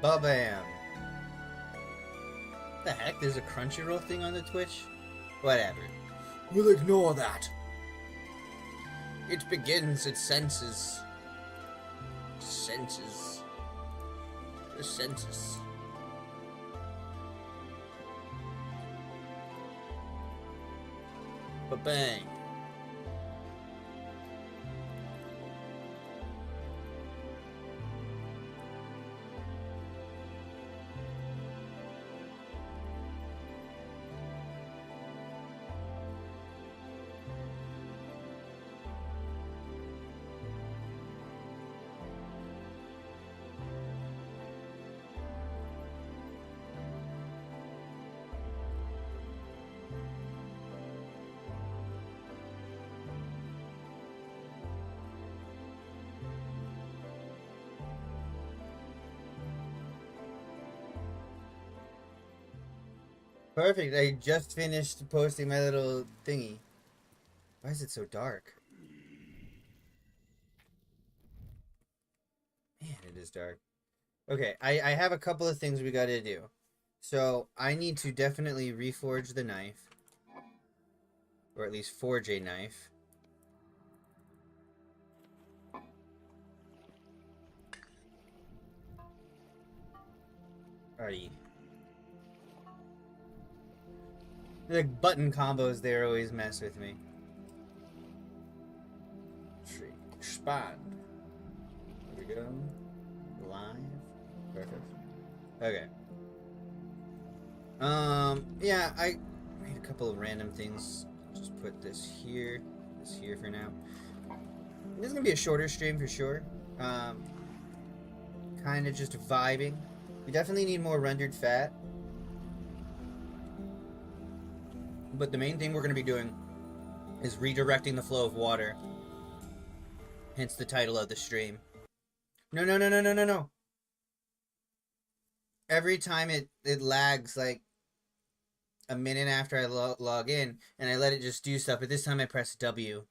Ba-bam. The heck? There's a Crunchyroll thing on the Twitch? Whatever. We'll ignore that. It begins, it senses. Senses. The census. Ba-bang. Perfect. I just finished posting my little thingy. Why is it so dark? Man, it is dark. Okay, I have a couple of things we gotta do. So, I need to definitely reforge the knife. Or at least forge a knife. Alrighty. The button combos there always mess with me. Expand. There we go. Live. Perfect. Okay. Yeah, I made a couple of random things. Just put this here for now. This is gonna be a shorter stream for sure. Kind of just vibing. We definitely need more rendered fat. But the main thing we're going to be doing is redirecting the flow of water. Hence the title of the stream. No, no, no, no, no, no, no. Every time it lags like a minute after I log in, and I let it just do stuff, but this time I press W.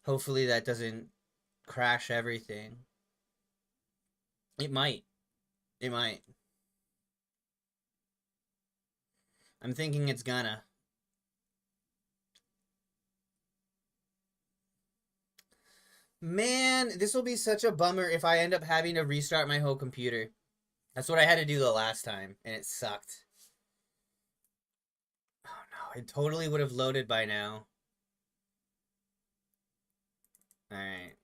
Hopefully that doesn't crash everything. It might. It might. I'm thinking it's gonna. Man, this will be such a bummer if I end up having to restart my whole computer. That's what I had to do the last time, and it sucked. Oh no, it totally would have loaded by now. Alright.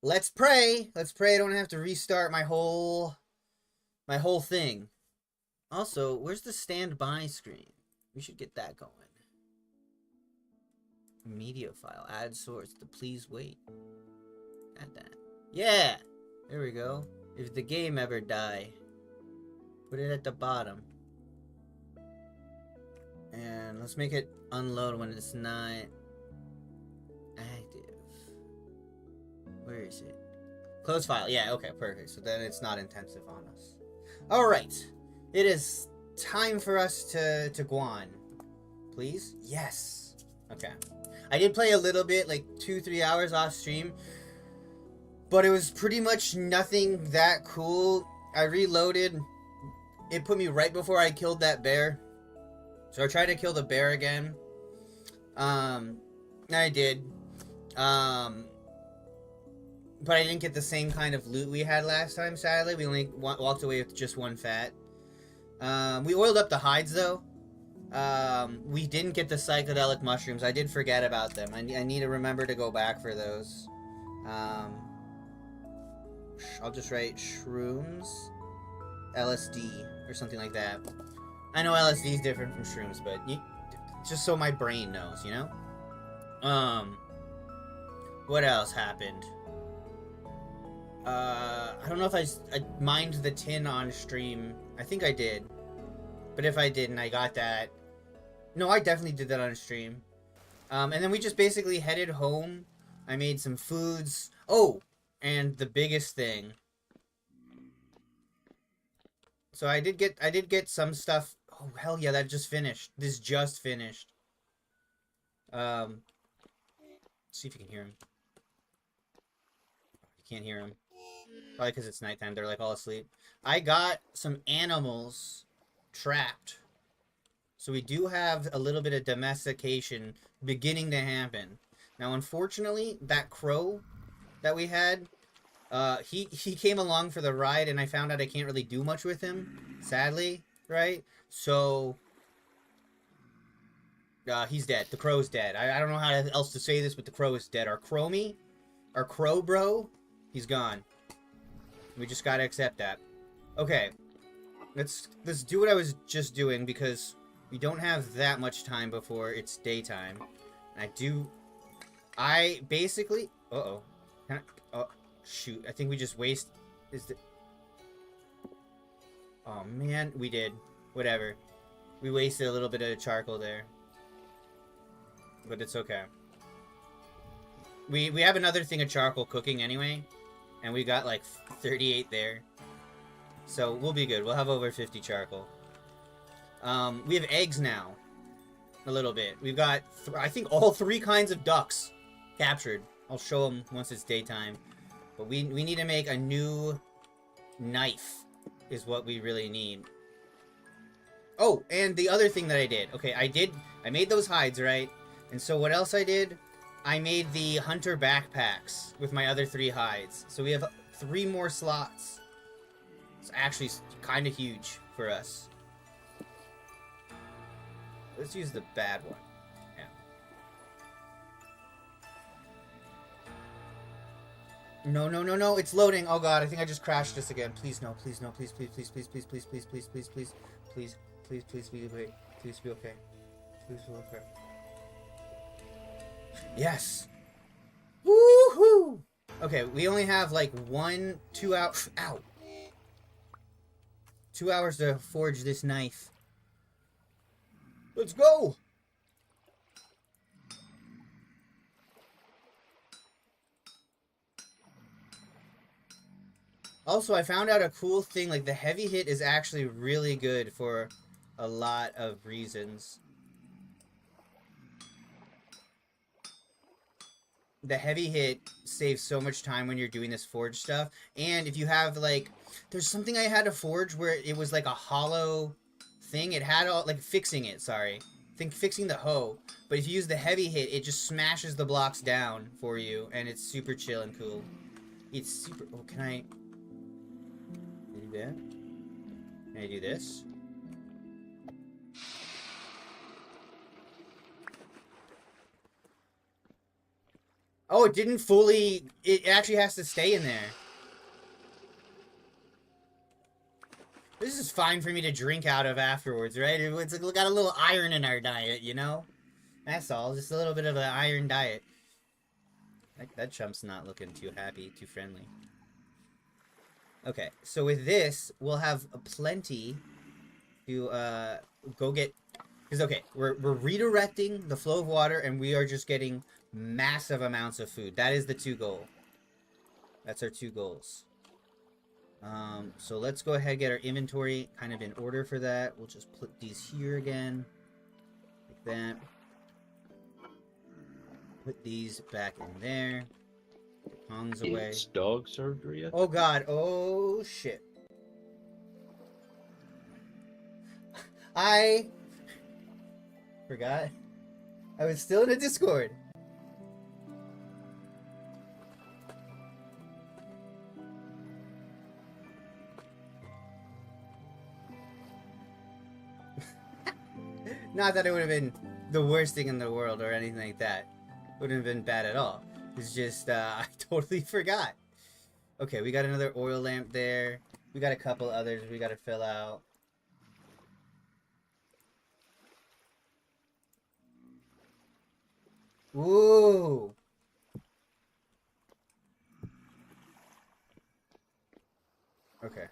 Let's pray! Let's pray I don't have to restart my whole thing. Also, where's the standby screen? We should get that going. Media file. Add source. The please wait. Add that. Yeah! There we go. If the game ever die, put it at the bottom. And let's make it unload when it's not active. Where is it? Close file. Yeah, okay, perfect. So then it's not intensive on us. Alright. It is time for us to go on. Please? Yes. Okay. I did play a little bit, like 2-3 hours off stream, but it was pretty much nothing that cool. I reloaded. It put me right before I killed that bear. So I tried to kill the bear again. I did. But I didn't get the same kind of loot we had last time, sadly. We only walked away with just one fat. We oiled up the hides, though. We didn't get the psychedelic mushrooms. I did forget about them. I need to remember to go back for those. I'll just write shrooms, LSD, or something like that. I know LSD is different from shrooms, but just so my brain knows, you know? What else happened? I don't know if I mined the tin on stream. I think I did. But if I didn't, I got that. No, I definitely did that on stream. And then we just basically headed home. I made some foods. Oh, and the biggest thing. So I did get some stuff. Oh, hell yeah, that just finished. This just finished. Let's see if you can hear him. You can't hear him. Probably because it's nighttime. They're like all asleep. I got some animals trapped. So we do have a little bit of domestication beginning to happen. Now, unfortunately, that crow that we had, he came along for the ride, and I found out I can't really do much with him, sadly, right? So, he's dead. The crow's dead. I don't know how else to say this, but the crow is dead. Our crow bro, he's gone. We just gotta accept that. Okay, let's do what I was just doing, because we don't have that much time before it's daytime. And I basically... Uh-oh. Oh, shoot. I think we just Oh, man. We did. Whatever. We wasted a little bit of charcoal there. But it's okay. We have another thing of charcoal cooking anyway. And we got like 38 there. So we'll be good. We'll have over 50 charcoal. We have eggs now. A little bit. We've got, I think, all 3 kinds of ducks captured. I'll show them once it's daytime. But we need to make a new knife is what we really need. Oh, and the other thing that I did. Okay, I made those hides, right? And so what else I did? I made the hunter backpacks with my other 3 hides. So we have 3 more slots. It's actually kind of huge for us. Let's use the bad one. Yeah. No, it's loading. Oh god, I think I just crashed this again. Please no, please no, please be okay. Please be okay. Please be okay. Yes! Woohoo! Okay, we only have like 2 hours. Ow! 2 hours to forge this knife. Let's go! Also, I found out a cool thing, like the heavy hit is actually really good for a lot of reasons. The heavy hit saves so much time when you're doing this forge stuff. And if you have, like, there's something I had to forge where it was like a hollow thing. It had all, like, fixing it, sorry. I think fixing the hoe. But if you use the heavy hit, it just smashes the blocks down for you. And it's super chill and cool. It's super... Oh, can I do that? Can I do this? Oh, it didn't fully... It actually has to stay in there. This is fine for me to drink out of afterwards, right? It's got a little iron in our diet, you know? That's all. Just a little bit of an iron diet. That chump's not looking too happy, too friendly. Okay, so with this, we'll have plenty to go get... Because, okay, we're redirecting the flow of water, and we are just getting massive amounts of food. That is the 2 goal. That's our 2 goals. So let's go ahead and get our inventory kind of in order for that. We'll just put these here again. Like that. Put these back in there. Put tongs away. It's dog surgery. Oh god. Oh shit. I forgot. I was still in a Discord. Not that it would have been the worst thing in the world or anything like that. Wouldn't have been bad at all. It's just, I totally forgot. Okay, we got another oil lamp there. We got a couple others we gotta fill out. Ooh! Okay.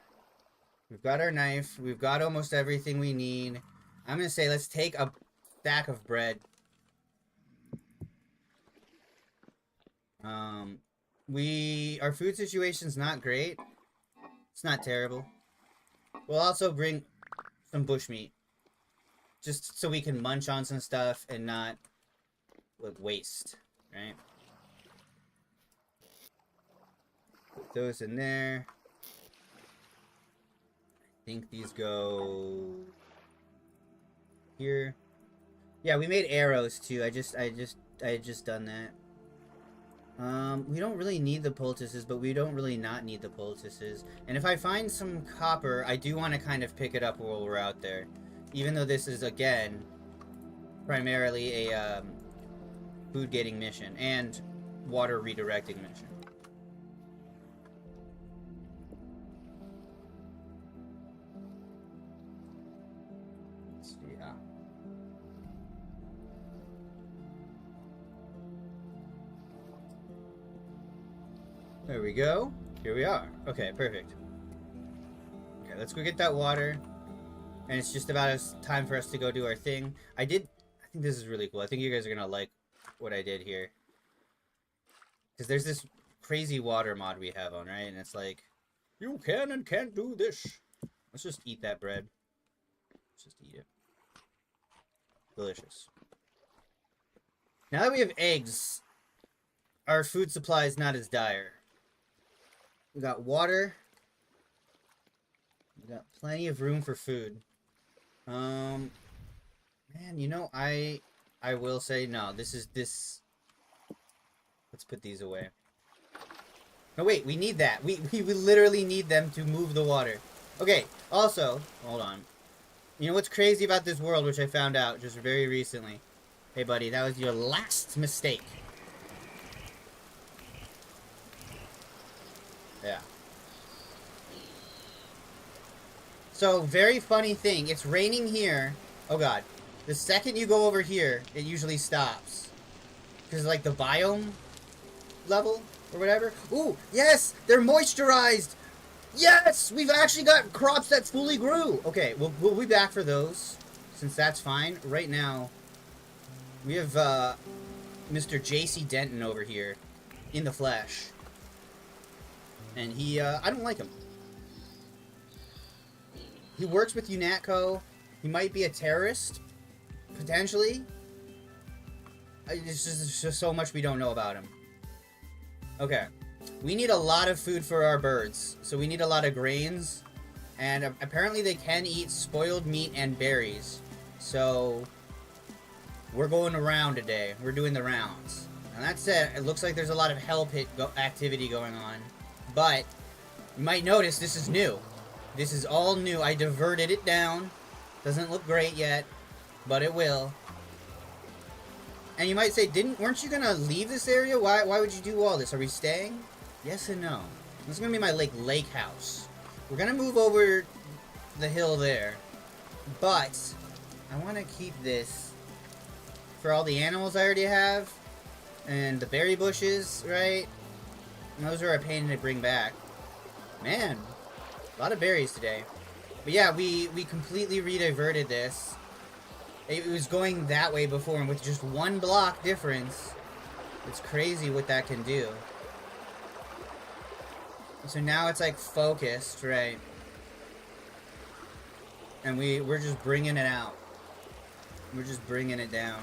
We've got our knife. We've got almost everything we need. I'm gonna say let's take a stack of bread. Our food situation's not great. It's not terrible. We'll also bring some bushmeat. Just so we can munch on some stuff and not, like, waste, right? Put those in there. I think these go here. Yeah, we made arrows too. I had just done that. We don't really need the poultices, but we don't really not need the poultices. And if I find some copper, I do want to kind of pick it up while we're out there. Even though this is, again, primarily a food getting mission and water redirecting mission. Let's see, yeah. There we go. Here we are. Okay, perfect. Okay, let's go get that water. And it's just about time for us to go do our thing. I think this is really cool. I think you guys are gonna like what I did here. Because there's this crazy water mod we have on, right? And it's like, you can and can't do this. Let's just eat that bread. Let's just eat it. Delicious. Now that we have eggs, our food supply is not as dire. We got water. We got plenty of room for food. Man, you know, I will say no. This. Let's put these away. No, wait, we need that. We literally need them to move the water. Okay, also, hold on. You know what's crazy about this world, which I found out just very recently? Hey, buddy, that was your last mistake. Yeah. So, very funny thing. It's raining here. Oh, God. The second you go over here, it usually stops. Because, like, the biome level or whatever. Ooh, yes! They're moisturized! Yes! We've actually got crops that fully grew! Okay, we'll be back for those, since that's fine. Right now, we have, Mr. J.C. Denton over here, in the flesh. And he, I don't like him. He works with UNATCO. He might be a terrorist, potentially. It's just so much we don't know about him. Okay. We need a lot of food for our birds. So we need a lot of grains. And apparently they can eat spoiled meat and berries. So we're going around today. We're doing the rounds. And that said, it looks like there's a lot of hell pit activity going on. But you might notice this is new. This is all new. I diverted it down. Doesn't look great yet, but it will. And you might say, weren't you gonna leave this area? Why would you do all this? Are we staying? Yes and no. This is gonna be my lake house. We're gonna move over the hill there, but I want to keep this for all the animals I already have and the berry bushes, right? And those are a pain to bring back. Man, a lot of berries today. But yeah, we completely re-diverted this. It was going that way before, and with just one block difference, it's crazy what that can do. So now it's like focused, right? And we're just bringing it out. We're just bringing it down.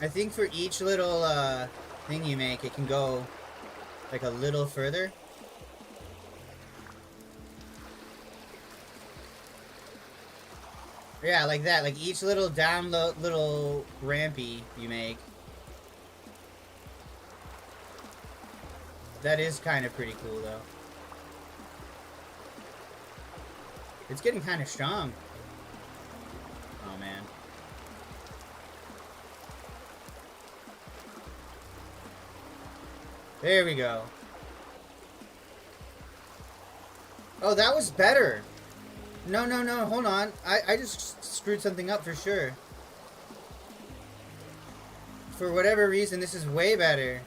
I think for each little thing you make, it can go like a little further. Yeah, like that. Like each little down little rampy you make. That is kind of pretty cool, though. It's getting kind of strong. Oh, man. There we go. Oh, that was better. No, hold on. I just screwed something up for sure. For whatever reason, this is way better.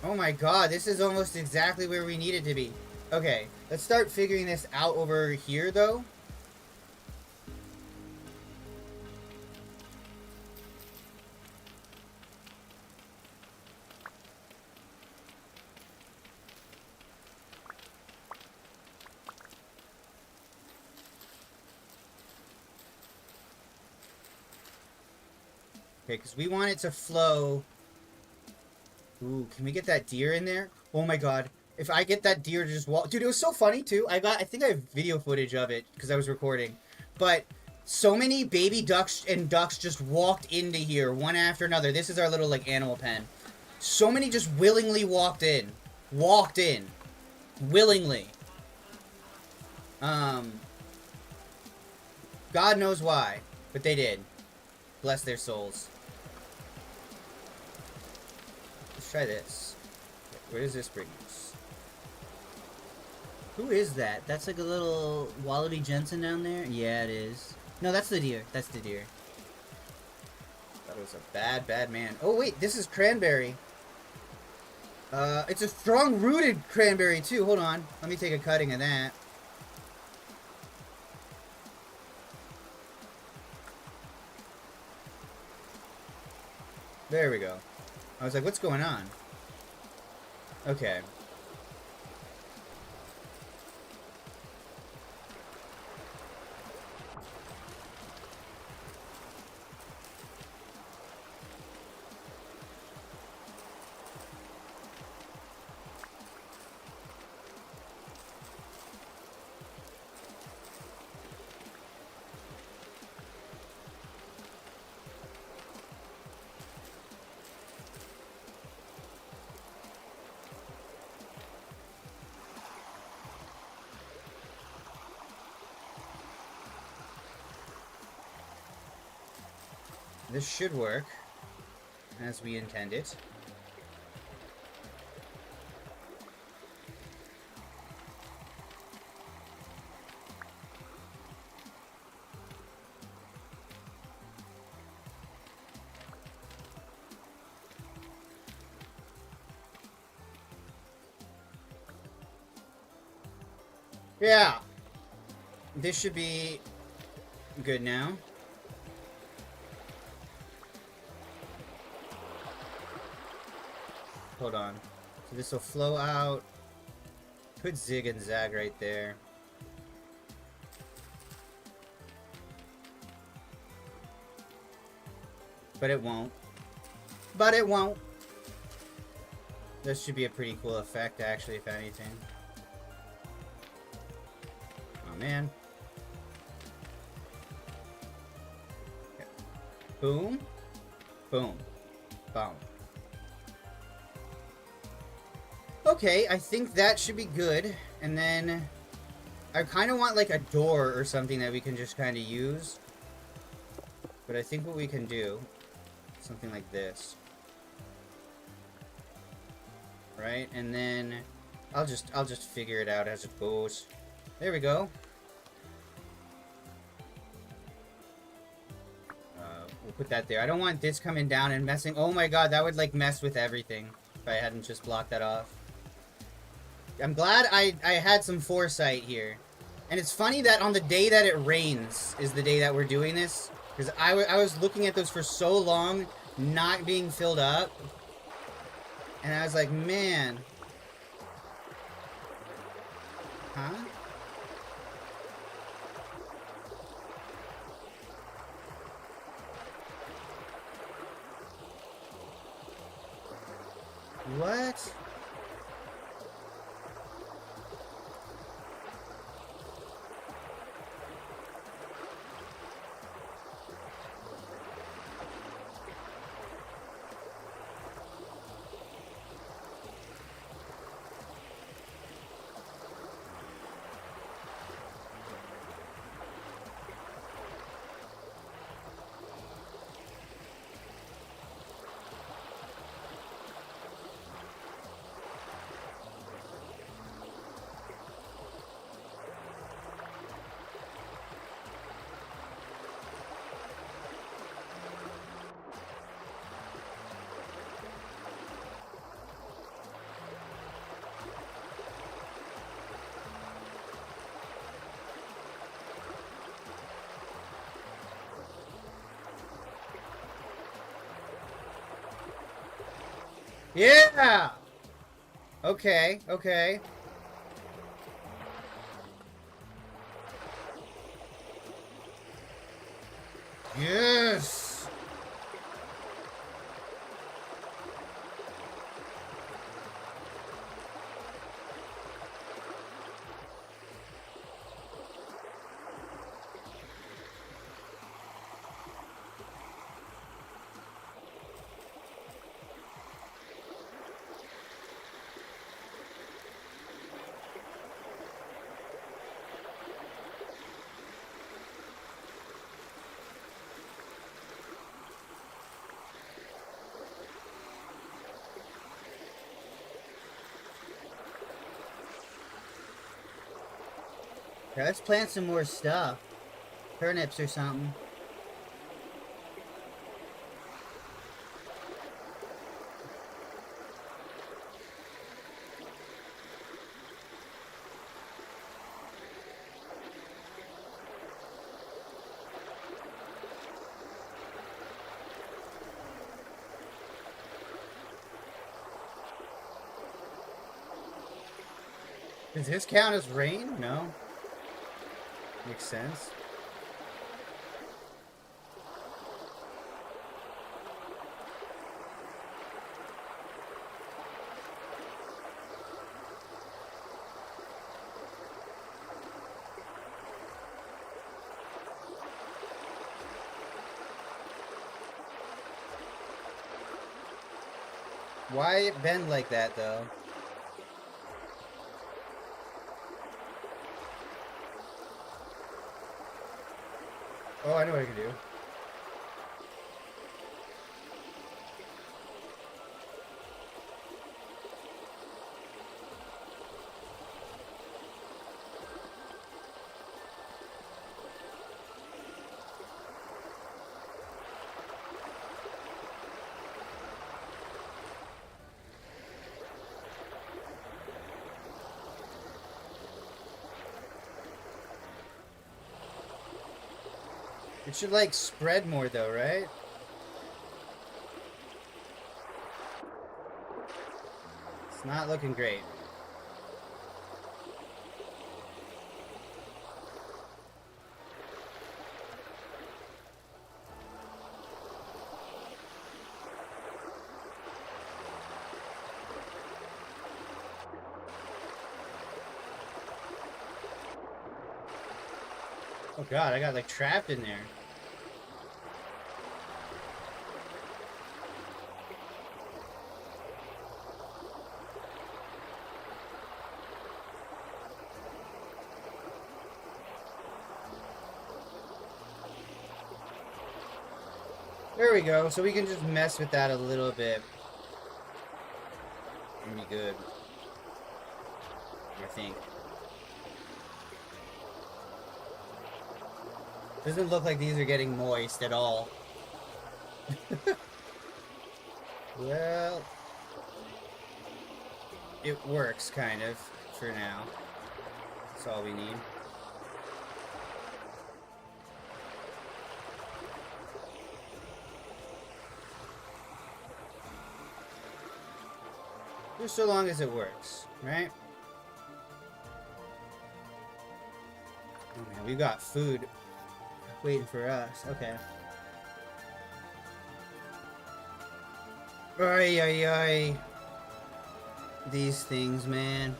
Oh my god, this is almost exactly where we need it to be. Okay, let's start figuring this out over here, though. Okay, because we want it to flow. Ooh, can we get that deer in there? Oh my god. If I get that deer to just walk... Dude, it was so funny, too. I think I have video footage of it, because I was recording. But so many baby ducks and ducks just walked into here, one after another. This is our little, like, animal pen. So many just willingly walked in. Walked in. Willingly. God knows why, but they did. Bless their souls. Let's try this. Where does this bring us? Who is that? That's like a little Wallaby Jensen down there? Yeah, it is. No, that's the deer. That's the deer. That was a bad, bad man. Oh, wait, this is cranberry. It's a strong-rooted cranberry, too. Hold on. Let me take a cutting of that. There we go. I was like, what's going on? Okay. This should work, as we intend it. Yeah! This should be good now. Hold on. So this will flow out. Could zig and zag right there. But it won't. But it won't. This should be a pretty cool effect, actually, if anything. Oh, man. Okay. Boom. Boom. Boom. Okay, I think that should be good. And then I kind of want like a door or something that we can just kind of use. But I think what we can do, something like this. Right? And then I'll just figure it out as it goes. There we go. We'll put that there. I don't want this coming down and messing. Oh my god, that would like mess with everything if I hadn't just blocked that off. I'm glad I had some foresight here. And it's funny that on the day that it rains is the day that we're doing this. Because I was looking at those for so long, not being filled up. And I was like, man. Huh? What? Yeah! Okay, okay. Yes! Yeah, let's plant some more stuff. Turnips or something. Does this count as rain? No. Makes sense. Why it bend like that, though? Oh, I know what I can do. It should, like, spread more, though, right? It's not looking great. Oh god, I got, like, trapped in there. There we go. So we can just mess with that a little bit. And be good. I think. Doesn't look like these are getting moist at all. Well, it works, kind of, for now. That's all we need. Just so long as it works, right? Oh man, we've got food waiting for us. Okay. Ay, ay, ay. These things, man.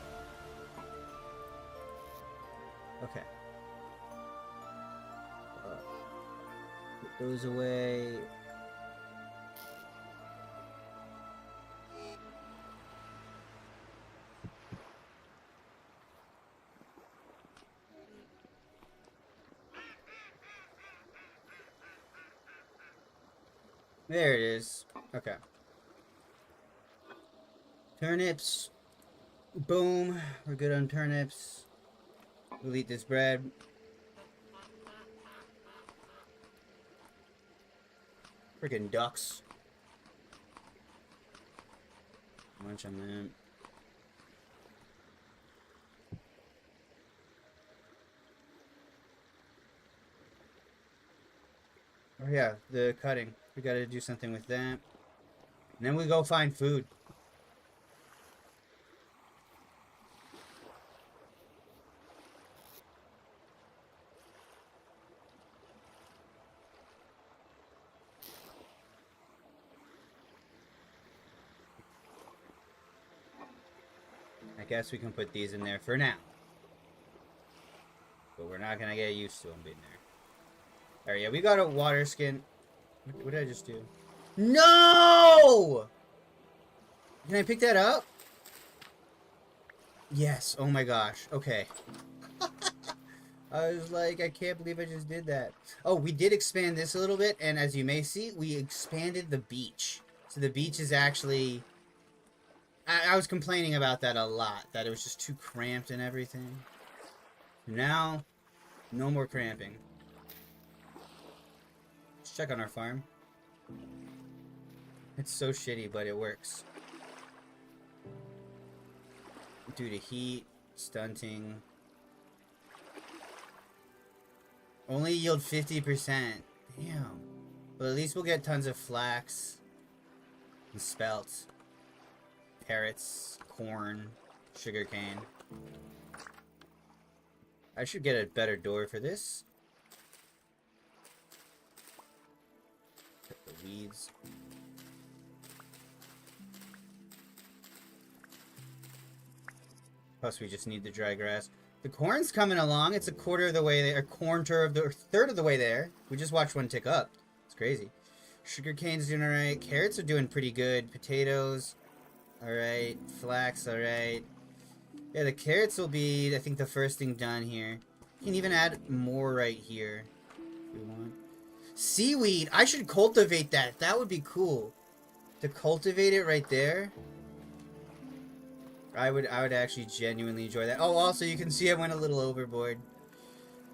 Okay. Put those away. There it is. Okay. Turnips. Boom. We're good on turnips. We'll eat this bread. Freaking ducks. Munch on them. Oh yeah, the cutting. We gotta do something with that. And then we go find food. I guess we can put these in there for now. But we're not gonna get used to them being there. Alright, yeah, we got a water skin. What did I just do? No! Can I pick that up? Yes. Oh my gosh. Okay. I was like, I can't believe I just did that. Oh, we did expand this a little bit, and as you may see, we expanded the beach. So the beach is actually... I was complaining about that a lot, that it was just too cramped and everything. Now, no more cramping. Let's check on our farm. It's so shitty, but it works. Due to heat, stunting. Only yield 50%. Damn. But at least we'll get tons of flax. And spelt. Carrots. Corn. Sugarcane. I should get a better door for this. Get the weeds. Plus, we just need the dry grass. The corn's coming along. It's a quarter of the way there. Or third of the way there. We just watched one tick up. It's crazy. Sugarcane's doing alright. Carrots are doing pretty good. Potatoes. Alright. Flax. Alright. Yeah, the carrots will be, I think, the first thing done here. You can even add more right here. If we want. Seaweed! I should cultivate that. That would be cool. To cultivate it right there. I would actually genuinely enjoy that. Oh, also, you can see I went a little overboard.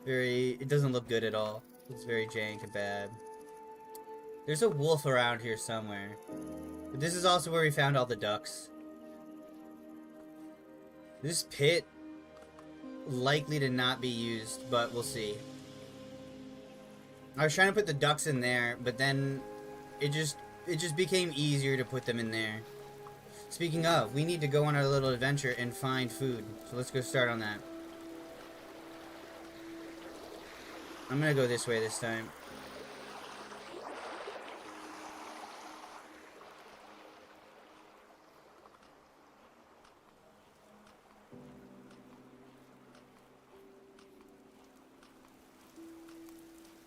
It doesn't look good at all. It's very jank and bad. There's a wolf around here somewhere. But this is also where we found all the ducks. This pit, likely to not be used, but we'll see. I was trying to put the ducks in there, but then it just became easier to put them in there. Speaking of, we need to go on our little adventure and find food. So let's go start on that. I'm gonna go this way this time.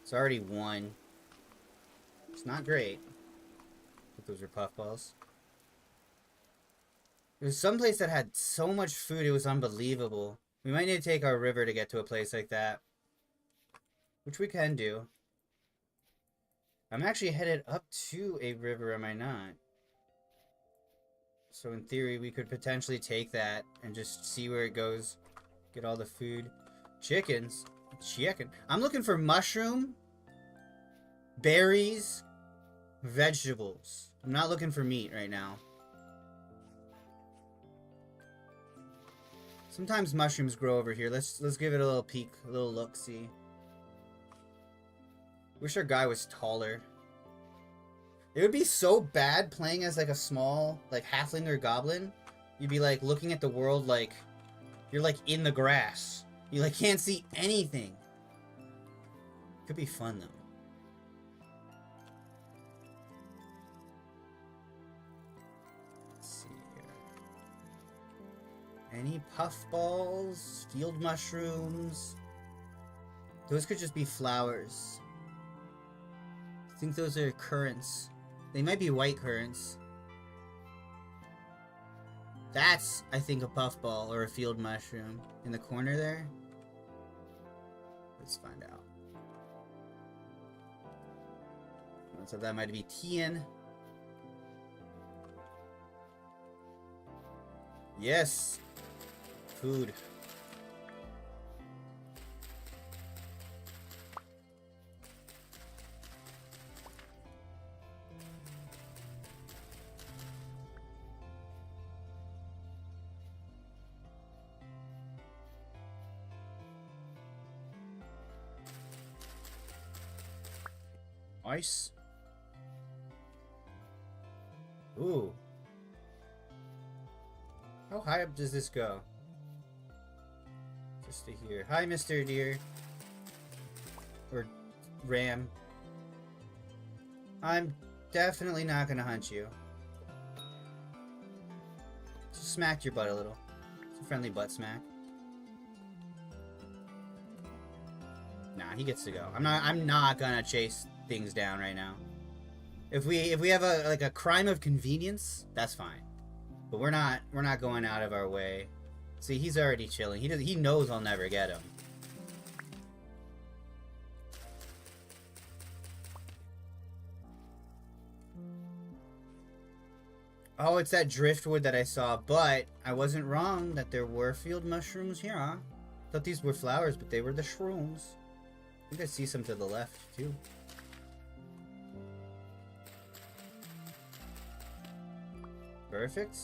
It's already 1. It's not great. But those are puffballs. There was some place that had so much food, it was unbelievable. We might need to take our river to get to a place like that. Which we can do. I'm actually headed up to a river, am I not? So in theory, we could potentially take that and just see where it goes. Get all the food. Chickens. Chicken. I'm looking for mushroom, berries, vegetables. I'm not looking for meat right now. Sometimes mushrooms grow over here. Let's give it a little peek, a little look-see. Wish our guy was taller. It would be so bad playing as like a small, like halfling or goblin. You'd be like looking at the world like you're like in the grass. You like can't see anything. Could be fun though. Let's see here. Any puffballs? Field mushrooms? Those could just be flowers. I think those are currants. They might be white currants. That's, I think, a puffball or a field mushroom in the corner there. Let's find out. So that might be Tian. Yes. Food. Ice. Ooh. How high up does this go? Just to here. Hi, Mr. Deer. Or Ram. I'm definitely not gonna hunt you. Just smacked your butt a little. It's a friendly butt smack. Nah, he gets to go. I'm not gonna chase things down right now. If we have a crime of convenience, that's fine. But we're not going out of our way. See, he's already chilling. He knows I'll never get him. Oh, it's that driftwood that I saw, but I wasn't wrong that there were field mushrooms here, huh? Thought these were flowers, but they were the shrooms. I think I see some to the left, too. Perfect.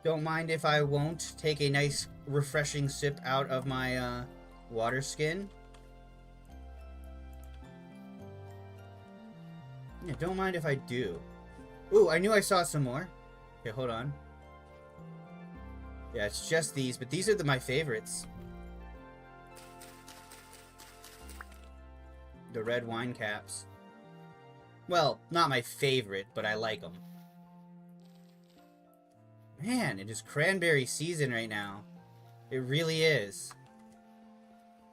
Don't mind if I won't take a nice, refreshing sip out of my, water skin. Yeah, don't mind if I do. Ooh, I knew I saw some more. Okay, hold on. Yeah, it's just these, but these are my favorites. The red wine caps. Well, not my favorite, but I like them. Man, it is cranberry season right now. It really is.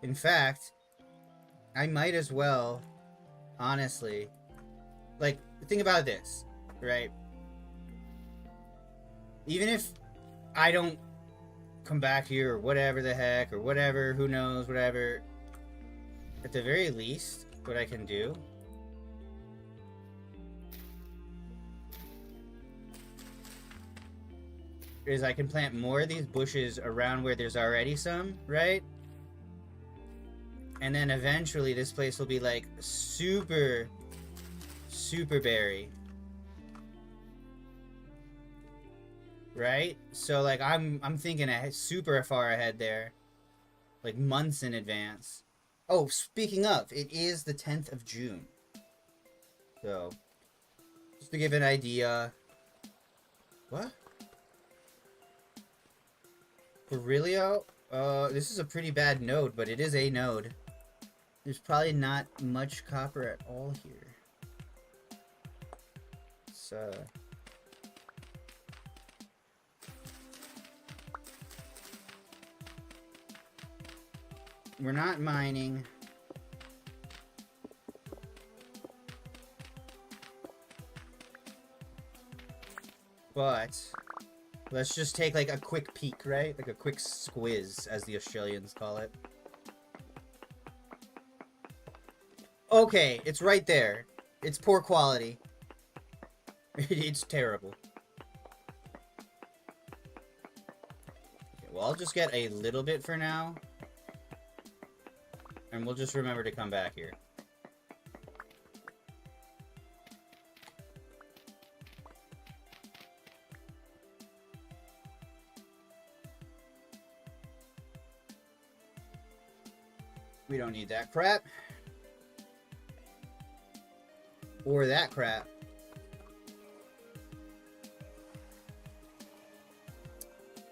In fact, I might as well, honestly, like, think about this, right? Even if I don't come back here or whatever the heck, or whatever, who knows, whatever, at the very least, what I can do is I can plant more of these bushes around where there's already some, right? And then eventually this place will be like super berry. Right? So like I'm thinking super far ahead there. Like months in advance. Oh, speaking of, it is the 10th of June. So just to give an idea. What? Berylio? This is a pretty bad node, but it is a node. There's probably not much copper at all here. So we're not mining. But let's just take like a quick peek, right? Like a quick squiz, as the Australians call it. Okay, it's right there. It's poor quality. It's terrible. Okay, well, I'll just get a little bit for now. And we'll just remember to come back here. We don't need that crap. Or that crap.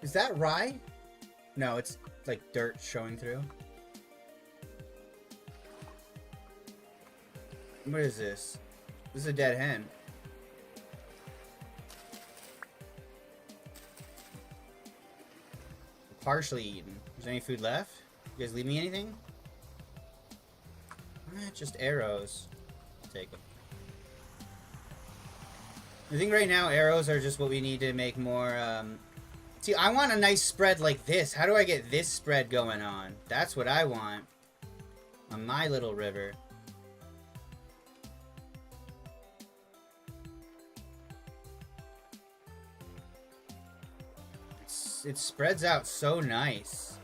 Is that rye? No, it's like dirt showing through. What is this? This is a dead hen. Partially eaten. Is there any food left? You guys leave me anything? Just arrows. I'll take them. I think right now arrows are just what we need to make more, See, I want a nice spread like this. How do I get this spread going on? That's what I want. On my little river. It spreads out so nice.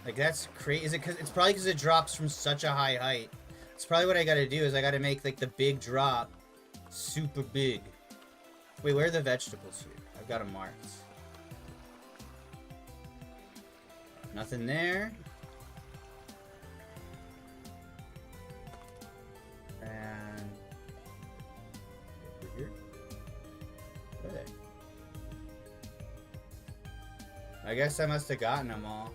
Like, that's crazy. Is it because... It's probably because it drops from such a high height. It's probably what I gotta do is I gotta make, like, the big drop super big. Wait, where are the vegetables here? I've got them marked. Nothing there. And... over here? Where are they? I guess I must have gotten them all.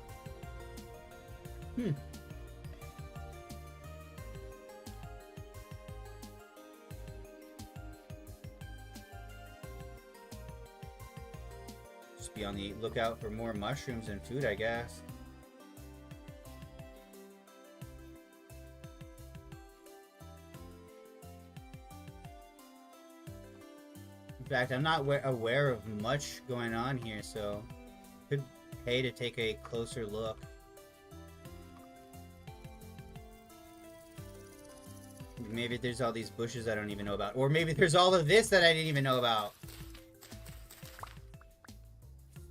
Just be on the lookout for more mushrooms and food, I guess. In fact, I'm not aware of much going on here, so could pay to take a closer look. Maybe there's all these bushes I don't even know about. Or maybe there's all of this that I didn't even know about.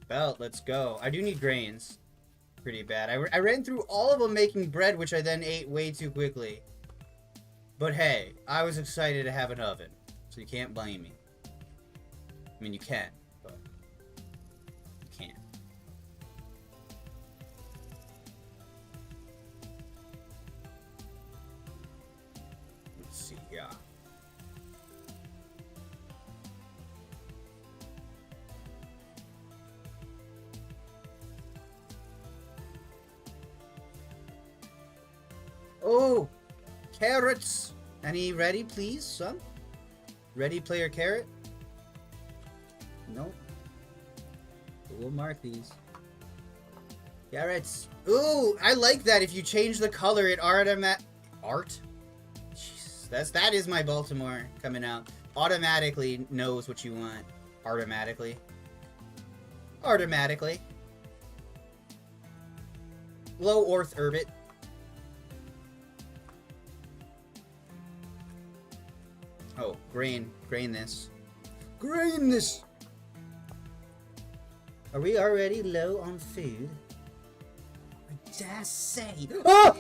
Belt, let's go. I do need grains. Pretty bad. I ran through all of them making bread, which I then ate way too quickly. But hey, I was excited to have an oven. So you can't blame me. I mean, you can, but you can't. Let's see, yeah. Oh, carrots. Any ready, please, son? Ready, player carrot? Nope. We'll mark these. Carrots. Ooh, I like that. If you change the color, it art? Jesus, that is my Baltimore coming out. Automatically knows what you want. Automatically. Automatically. Low Orth Urbit. Oh, grain this. Grain this! Are we already low on food? I dare say. Ah!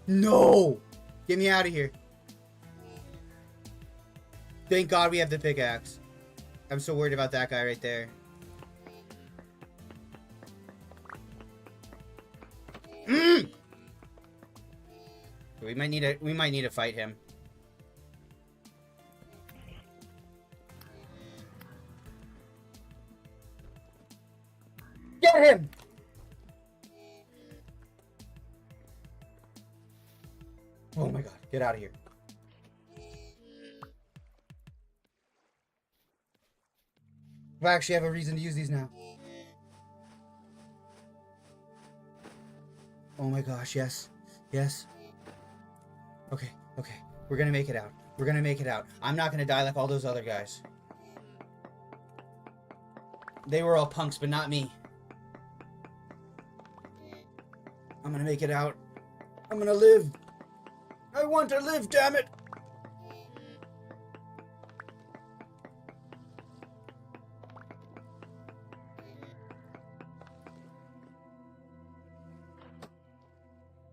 No! Get me out of here. Thank God we have the pickaxe. I'm so worried about that guy right there. We might need to fight him. Get him! Oh my God, get out of here. I actually have a reason to use these now. Oh my gosh, yes. Yes. Okay, okay. We're gonna make it out. We're gonna make it out. I'm not gonna die like all those other guys. They were all punks, but not me. I'm gonna make it out. I'm gonna live. I want to live, damn it!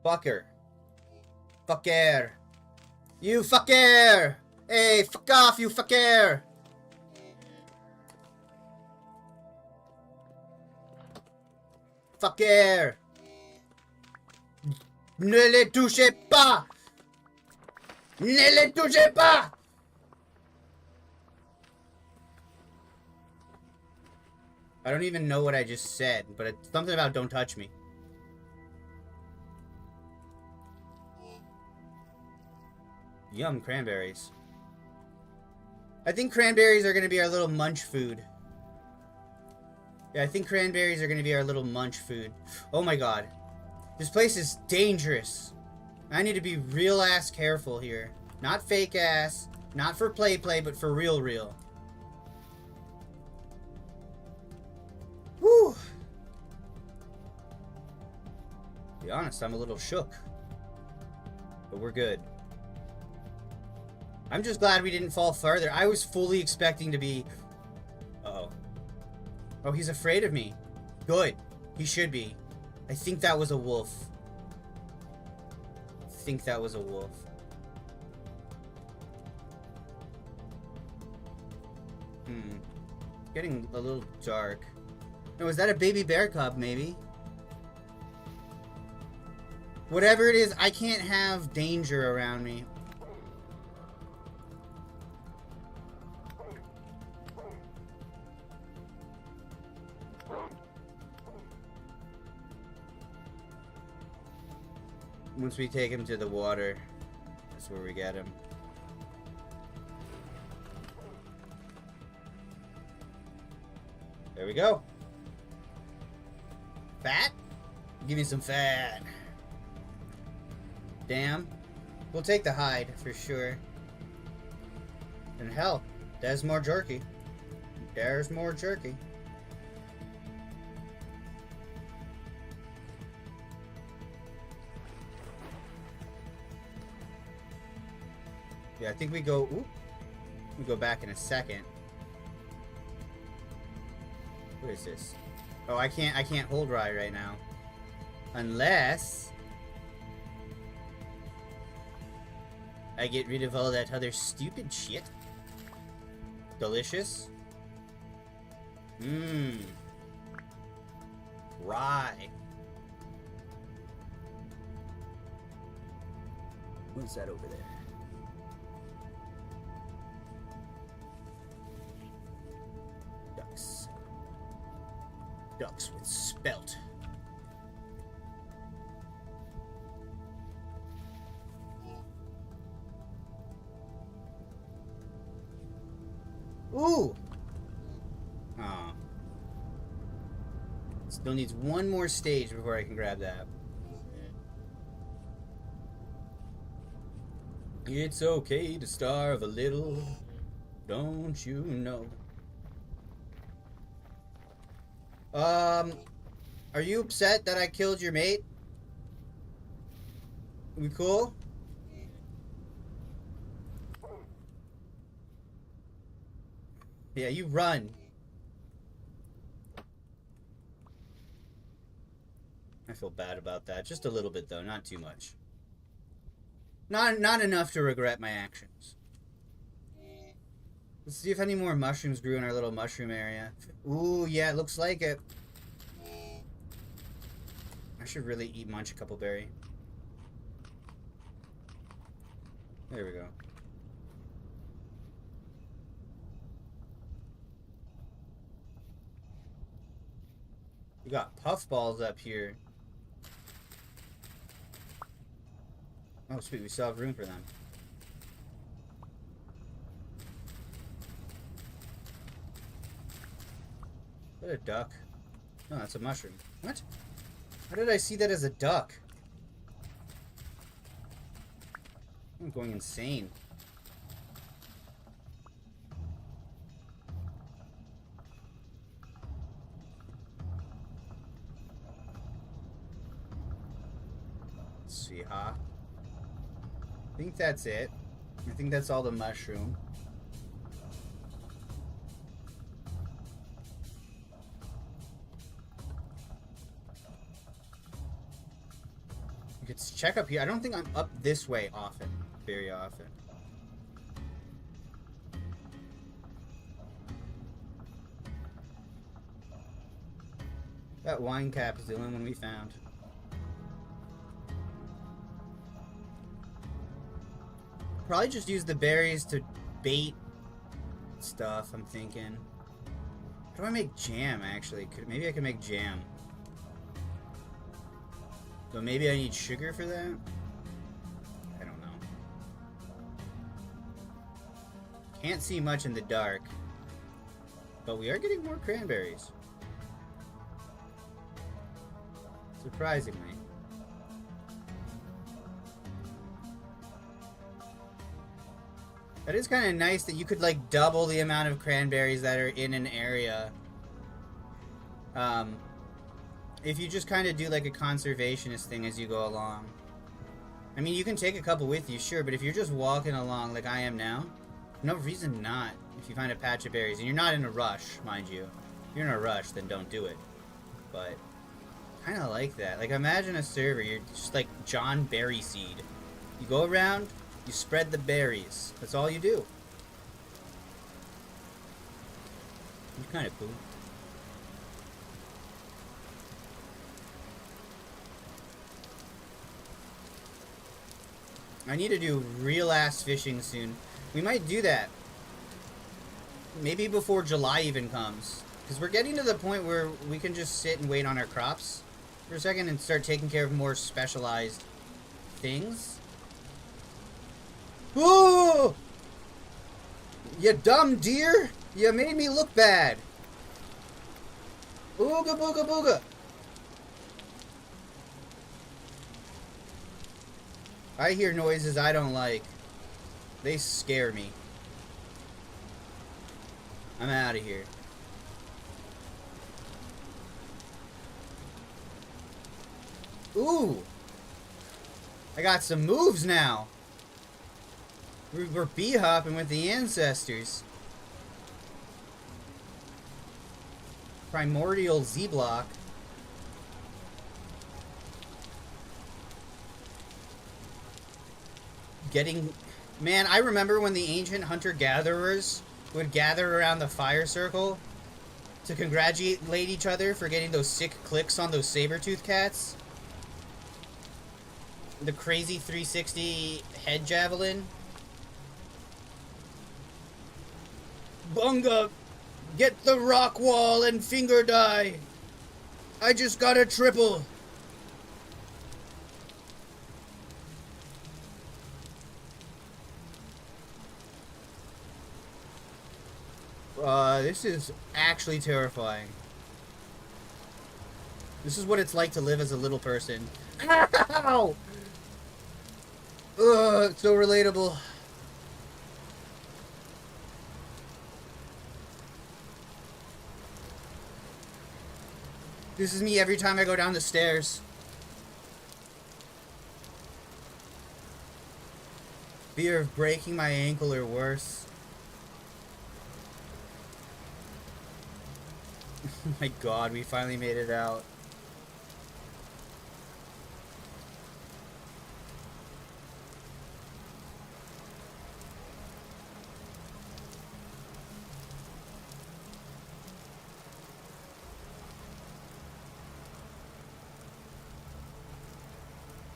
Fucker. Fucker. You fucker! Hey, fuck off, you fucker! Fucker! Ne les touchez pas! Ne les touchez pas! I don't even know what I just said, but it's something about don't touch me. Yum, cranberries. I think cranberries are going to be our little munch food. Yeah, I think cranberries are going to be our little munch food. Oh my God. This place is dangerous. I need to be real ass careful here. Not fake ass. Not for play, but for real. Whew. To be honest, I'm a little shook. But we're good. I'm just glad we didn't fall further. I was fully expecting to be... Uh-oh. Oh, he's afraid of me. Good. He should be. I think that was a wolf. I think that was a wolf. Getting a little dark. No, is that a baby bear cub, maybe? Whatever it is, I can't have danger around me. Once we take him to the water, that's where we get him. There we go. Fat? Give me some fat. Damn. We'll take the hide for sure. And hell, there's more jerky. There's more jerky. Yeah, I think we go... Ooh, we go back in a second. What is this? Oh, I can't hold right now. Unless I get rid of all that other stupid shit. Delicious. Mmm. Rye. What's that over there? Ducks. Ducks with spelt. Ooh! Oh. Still needs one more stage before I can grab that. It's okay to starve a little, don't you know? Are you upset that I killed your mate? We cool? Yeah, you run. I feel bad about that. Just a little bit, though. Not too much. Not enough to regret my actions. Let's see if any more mushrooms grew in our little mushroom area. Ooh, yeah, it looks like it. I should really munch a couple berry. There we go. We got puffballs up here. Oh, sweet. We still have room for them. Is that a duck? No, that's a mushroom. What? How did I see that as a duck? I'm going insane. Let's see, huh? I think that's it. I think that's all the mushroom. We could check up here. I don't think I'm up this way often. Very often. That wine cap is the only one we found. Probably just use the berries to bait stuff, I'm thinking. How do I make jam, actually? Maybe I can make jam. But maybe I need sugar for that? I don't know. Can't see much in the dark. But we are getting more cranberries. Surprisingly. That is kind of nice that you could, like, double the amount of cranberries that are in an area. If you just kind of do, like, a conservationist thing as you go along. I mean, you can take a couple with you, sure, but if you're just walking along like I am now, no reason not if you find a patch of berries. And you're not in a rush, mind you. If you're in a rush, then don't do it. But, kind of like that. Like, imagine a server, you're just like John Berry Seed. You go around... You spread the berries. That's all you do. It's kind of cool. I need to do real ass fishing soon. We might do that. Maybe before July even comes. Because we're getting to the point where we can just sit and wait on our crops for a second and start taking care of more specialized things. Oh! You dumb deer! You made me look bad! Ooga booga booga! I hear noises I don't like. They scare me. I'm out of here. Ooh! I got some moves now! We're bee-hopping with the ancestors. Primordial Z-block. Getting... Man, I remember when the ancient hunter-gatherers would gather around the fire circle to congratulate each other for getting those sick clicks on those saber-tooth cats. The crazy 360 head javelin. Bunga! Get the rock wall and finger die! I just got a triple! This is actually terrifying. This is what it's like to live as a little person. Ow! Ugh, it's so relatable. This is me every time I go down the stairs. Fear of breaking my ankle or worse. Oh my god, we finally made it out.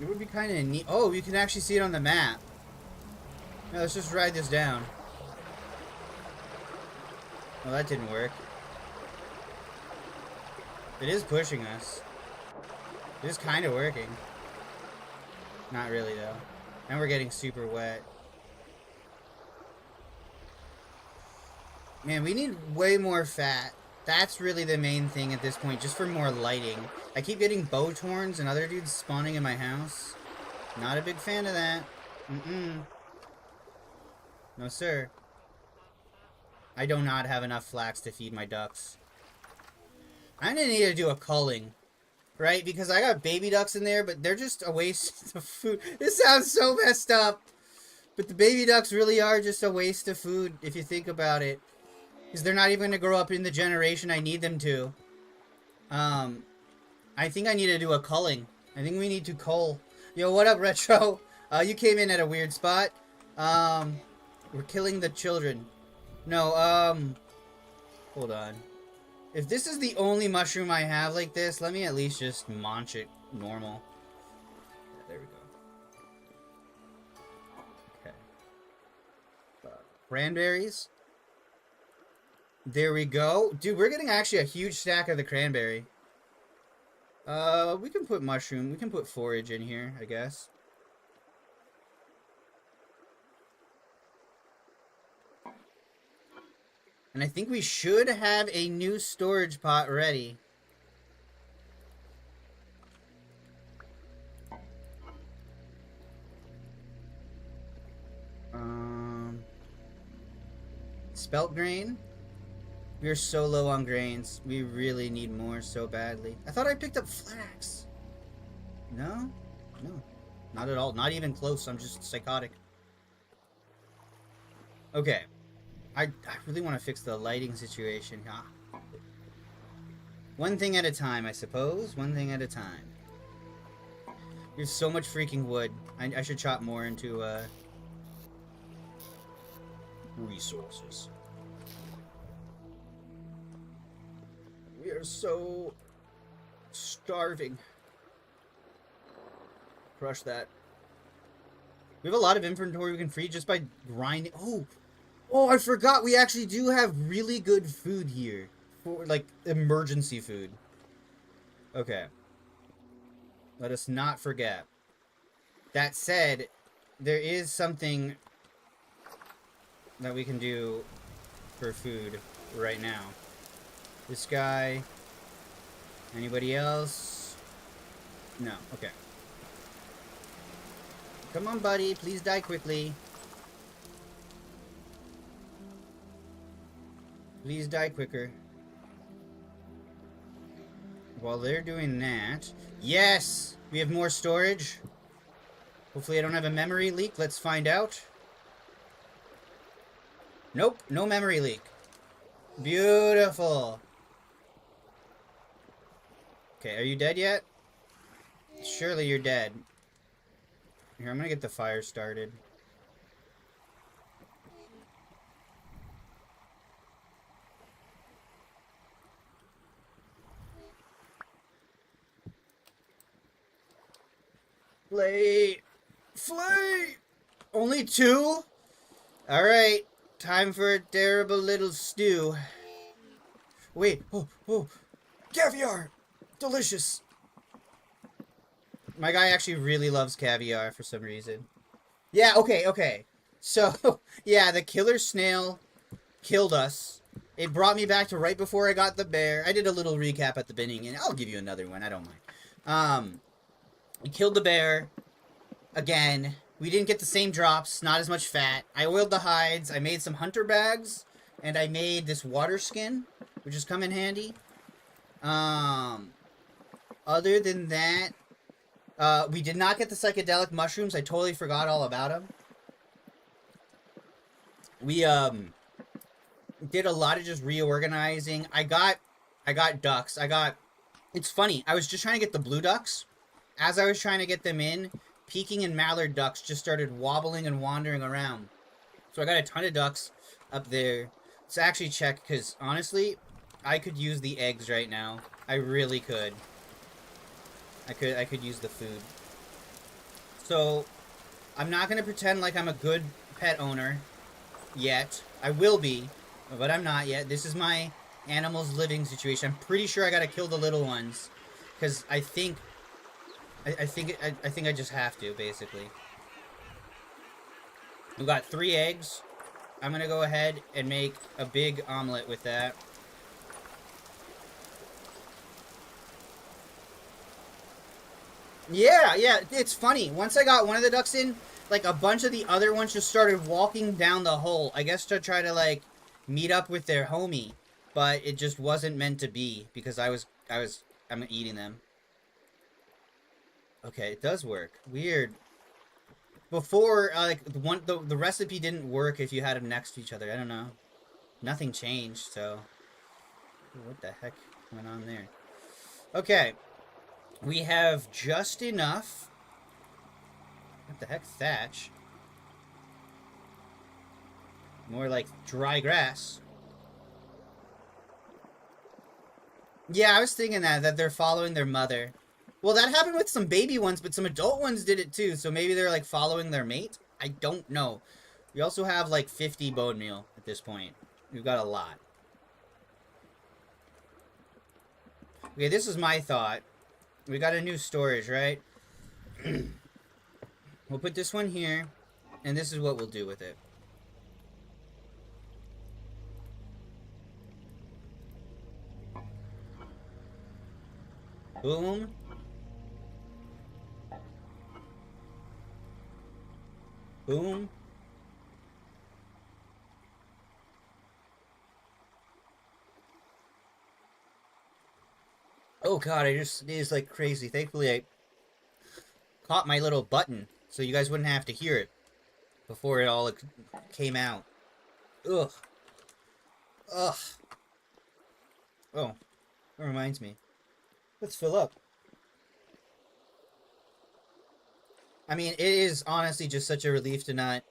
It would be kind of neat. Oh, you can actually see it on the map. No, let's just ride this down. Well, that didn't work. It is pushing us. It is kind of working. Not really, though. And we're getting super wet. Man, we need way more fat. That's really the main thing at this point, just for more lighting. I keep getting bow torns and other dudes spawning in my house. Not a big fan of that. No, sir. I do not have enough flax to feed my ducks. I'm gonna need to do a culling, right? Because I got baby ducks in there, but they're just a waste of food. This sounds so messed up. But the baby ducks really are just a waste of food, if you think about it. Because they're not even going to grow up in the generation I need them to. I think I need to do a culling. I think we need to cull. Yo, what up, Retro? You came in at a weird spot. We're killing the children. No, hold on. If this is the only mushroom I have like this, let me at least just munch it normal. Yeah, there we go. Okay. Cranberries. There we go. Dude, we're getting actually a huge stack of the cranberry. We can put mushroom. We can put forage in here, I guess. And I think we should have a new storage pot ready. Spelt grain. We are so low on grains. We really need more so badly. I thought I picked up flax. No? No. Not at all. Not even close. I'm just psychotic. Okay. I really want to fix the lighting situation. One thing at a time, I suppose. One thing at a time. There's so much freaking wood. I should chop more into, resources. We are so starving. Crush that. We have a lot of inventory we can free just by grinding. Oh, I forgot. We actually do have really good food here. For, like, emergency food. Okay. Let us not forget. That said, there is something that we can do for food right now. This guy. Anybody else? No. Okay. Come on, buddy. Please die quickly. Please die quicker. While they're doing that... Yes! We have more storage. Hopefully I don't have a memory leak. Let's find out. Nope. No memory leak. Beautiful. Okay, are you dead yet? Surely you're dead. Here, I'm gonna get the fire started. Flay! Flay! Only 2? Alright. Time for a terrible little stew. Wait. Oh. Caviar! Delicious. My guy actually really loves caviar for some reason. Yeah, okay. So, yeah, the killer snail killed us. It brought me back to right before I got the bear. I did a little recap at the beginning, and I'll give you another one. I don't mind. We killed the bear. Again. We didn't get the same drops. Not as much fat. I oiled the hides. I made some hunter bags. And I made this water skin, which has come in handy. Other than that, we did not get the psychedelic mushrooms. I totally forgot all about them. We, did a lot of just reorganizing. I got ducks. It's funny. I was just trying to get the blue ducks. As I was trying to get them in, Peking and mallard ducks just started wobbling and wandering around. So I got a ton of ducks up there. Let's actually check, because honestly, I could use the eggs right now. I really could. I could use the food. So, I'm not going to pretend like I'm a good pet owner yet. I will be, but I'm not yet. This is my animals living situation. I'm pretty sure I got to kill the little ones, because I think I just have to, basically. We got 3 eggs. I'm gonna go ahead and make a big omelet with that. Yeah, it's funny. Once I got one of the ducks in, like, a bunch of the other ones just started walking down the hole. I guess to try to, like, meet up with their homie. But it just wasn't meant to be, because I'm eating them. Okay, it does work. Weird. Before, like, the recipe didn't work if you had them next to each other. I don't know. Nothing changed, so... What the heck went on there? Okay. We have just enough... What the heck, thatch? More like dry grass. Yeah, I was thinking that they're following their mother. Well, that happened with some baby ones, but some adult ones did it too, so maybe they're, like, following their mate? I don't know. We also have, like, 50 bone meal at this point. We've got a lot. Okay, this is my thought. We got a new storage, right? We'll put this one here, and this is what we'll do with it. Boom. Boom. Oh god, I just sneezed like crazy. Thankfully, I caught my little button, so you guys wouldn't have to hear it before it all came out. Ugh. Ugh. Oh, that reminds me. Let's fill up. I mean, it is honestly just such a relief to not...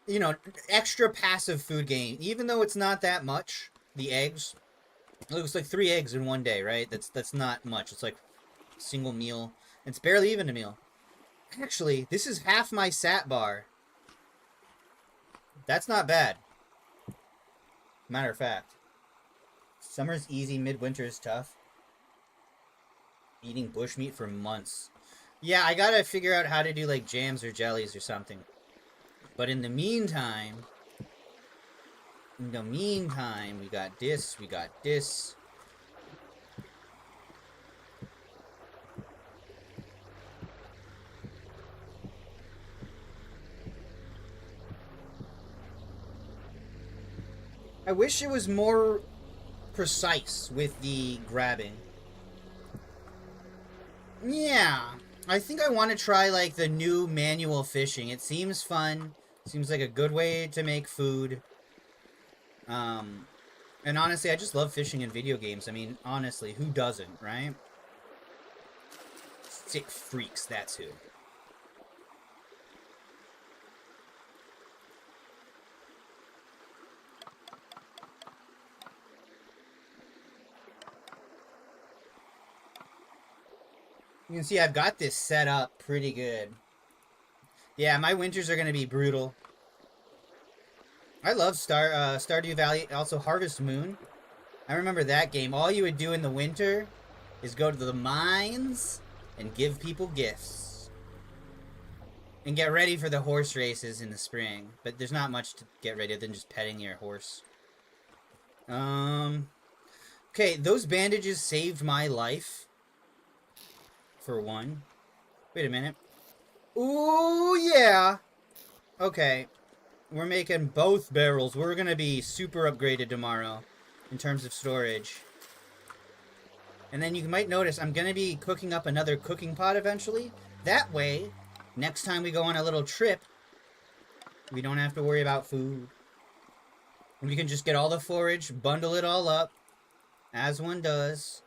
You know, extra passive food gain. Even though it's not that much, the eggs... It looks like 3 eggs in one day, right? That's not much. It's like a single meal. It's barely even a meal. Actually, this is half my sat bar. That's not bad. Matter of fact. Summer's easy, midwinter is tough. Eating bushmeat for months. Yeah, I gotta figure out how to do, like, jams or jellies or something. But in the meantime... we got this, we got this. I wish it was more precise with the grabbing. Yeah, I think I want to try, like, the new manual fishing. It seems fun. Seems like a good way to make food. And honestly, I just love fishing in video games. I mean, honestly, who doesn't, right? Sick freaks, that's who. You can see I've got this set up pretty good. Yeah, my winters are going to be brutal. I love Stardew Valley, also Harvest Moon. I remember that game. All you would do in the winter is go to the mines and give people gifts. And get ready for the horse races in the spring. But there's not much to get ready than just petting your horse. Okay, those bandages saved my life. For one. Wait a minute. Ooh, yeah! Okay. We're making both barrels. We're gonna be super upgraded tomorrow. In terms of storage. And then you might notice I'm gonna be cooking up another cooking pot eventually. That way, next time we go on a little trip, we don't have to worry about food. We can just get all the forage, bundle it all up, as one does,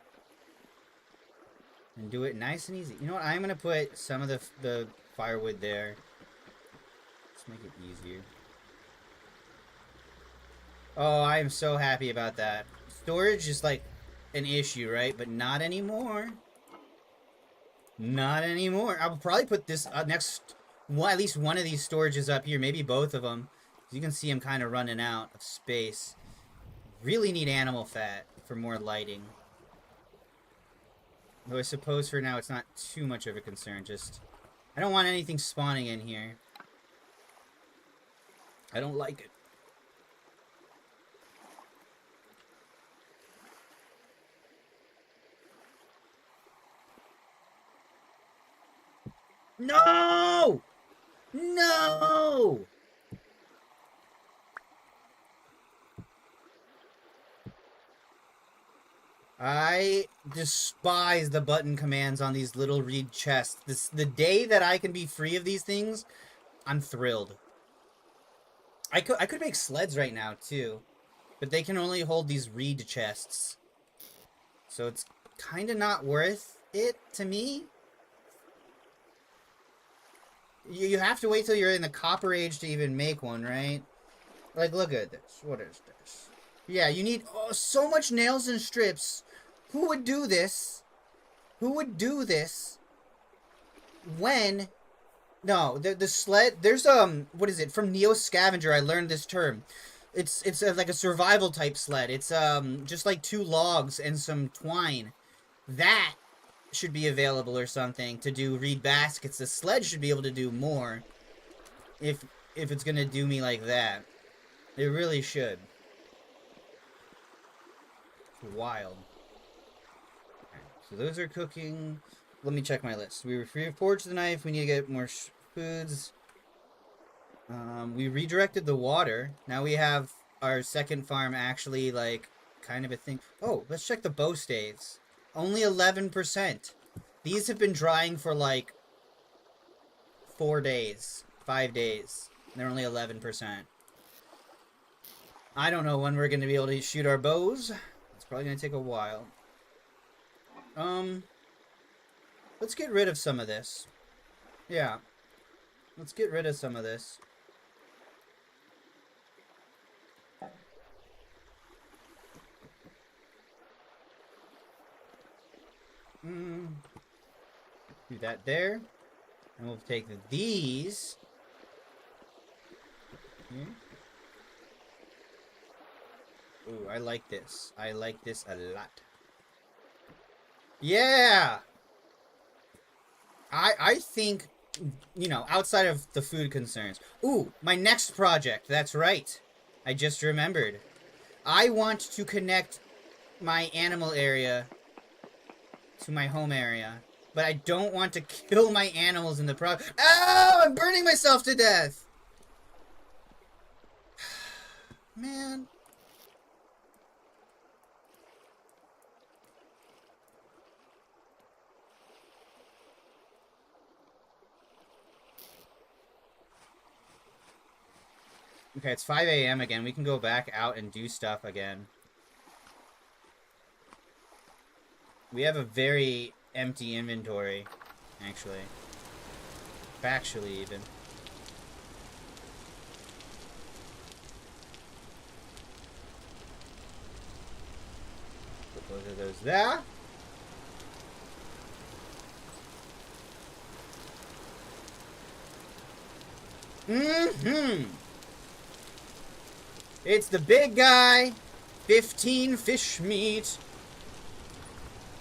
and do it nice and easy. You know what? I'm gonna put some of the firewood there. Let's make it easier. Oh, I am so happy about that. Storage is like an issue, right? But not anymore. Not anymore. I'll probably put this next, well, at least one of these storages up here, maybe both of them. You can see I'm kind of running out of space. Really need animal fat for more lighting. Though I suppose for now it's not too much of a concern. Just, I don't want anything spawning in here. I don't like it. No! No! I despise the button commands on these little reed chests. The day that I can be free of these things, I'm thrilled. I could make sleds right now too, but they can only hold these reed chests. So it's kind of not worth it to me. You have to wait till you're in the Copper Age to even make one, right? Like, look at this. What is this? Yeah, you need so much nails and strips. Who would do this? Who would do this? When? No, the sled. There's what is it from Neo Scavenger? I learned this term. It's like a survival type sled. It's just like 2 logs and some twine. That should be available or something to do reed baskets. The sled should be able to do more. If it's gonna do me like that, it really should. It's wild. So those are cooking. Let me check my list. We reforged the knife. We need to get more foods. We redirected the water. Now we have our second farm actually, like, kind of a thing. Oh, let's check the bow staves. Only 11%. These have been drying for, like, 4 days. 5 days. They're only 11%. I don't know when we're going to be able to shoot our bows. It's probably going to take a while. Let's get rid of some of this. Yeah. Let's get rid of some of this. Do that there. And we'll take these. Here. Ooh, I like this. I like this a lot. Yeah! I think, you know, outside of the food concerns. Ooh, my next project. That's right. I just remembered. I want to connect my animal area to my home area. But I don't want to kill my animals in the process. Oh, I'm burning myself to death! Man. Okay, it's 5 a.m. again. We can go back out and do stuff again. We have a very empty inventory, actually. Factually, even. Put both of those there. It's the big guy. 15 fish meat.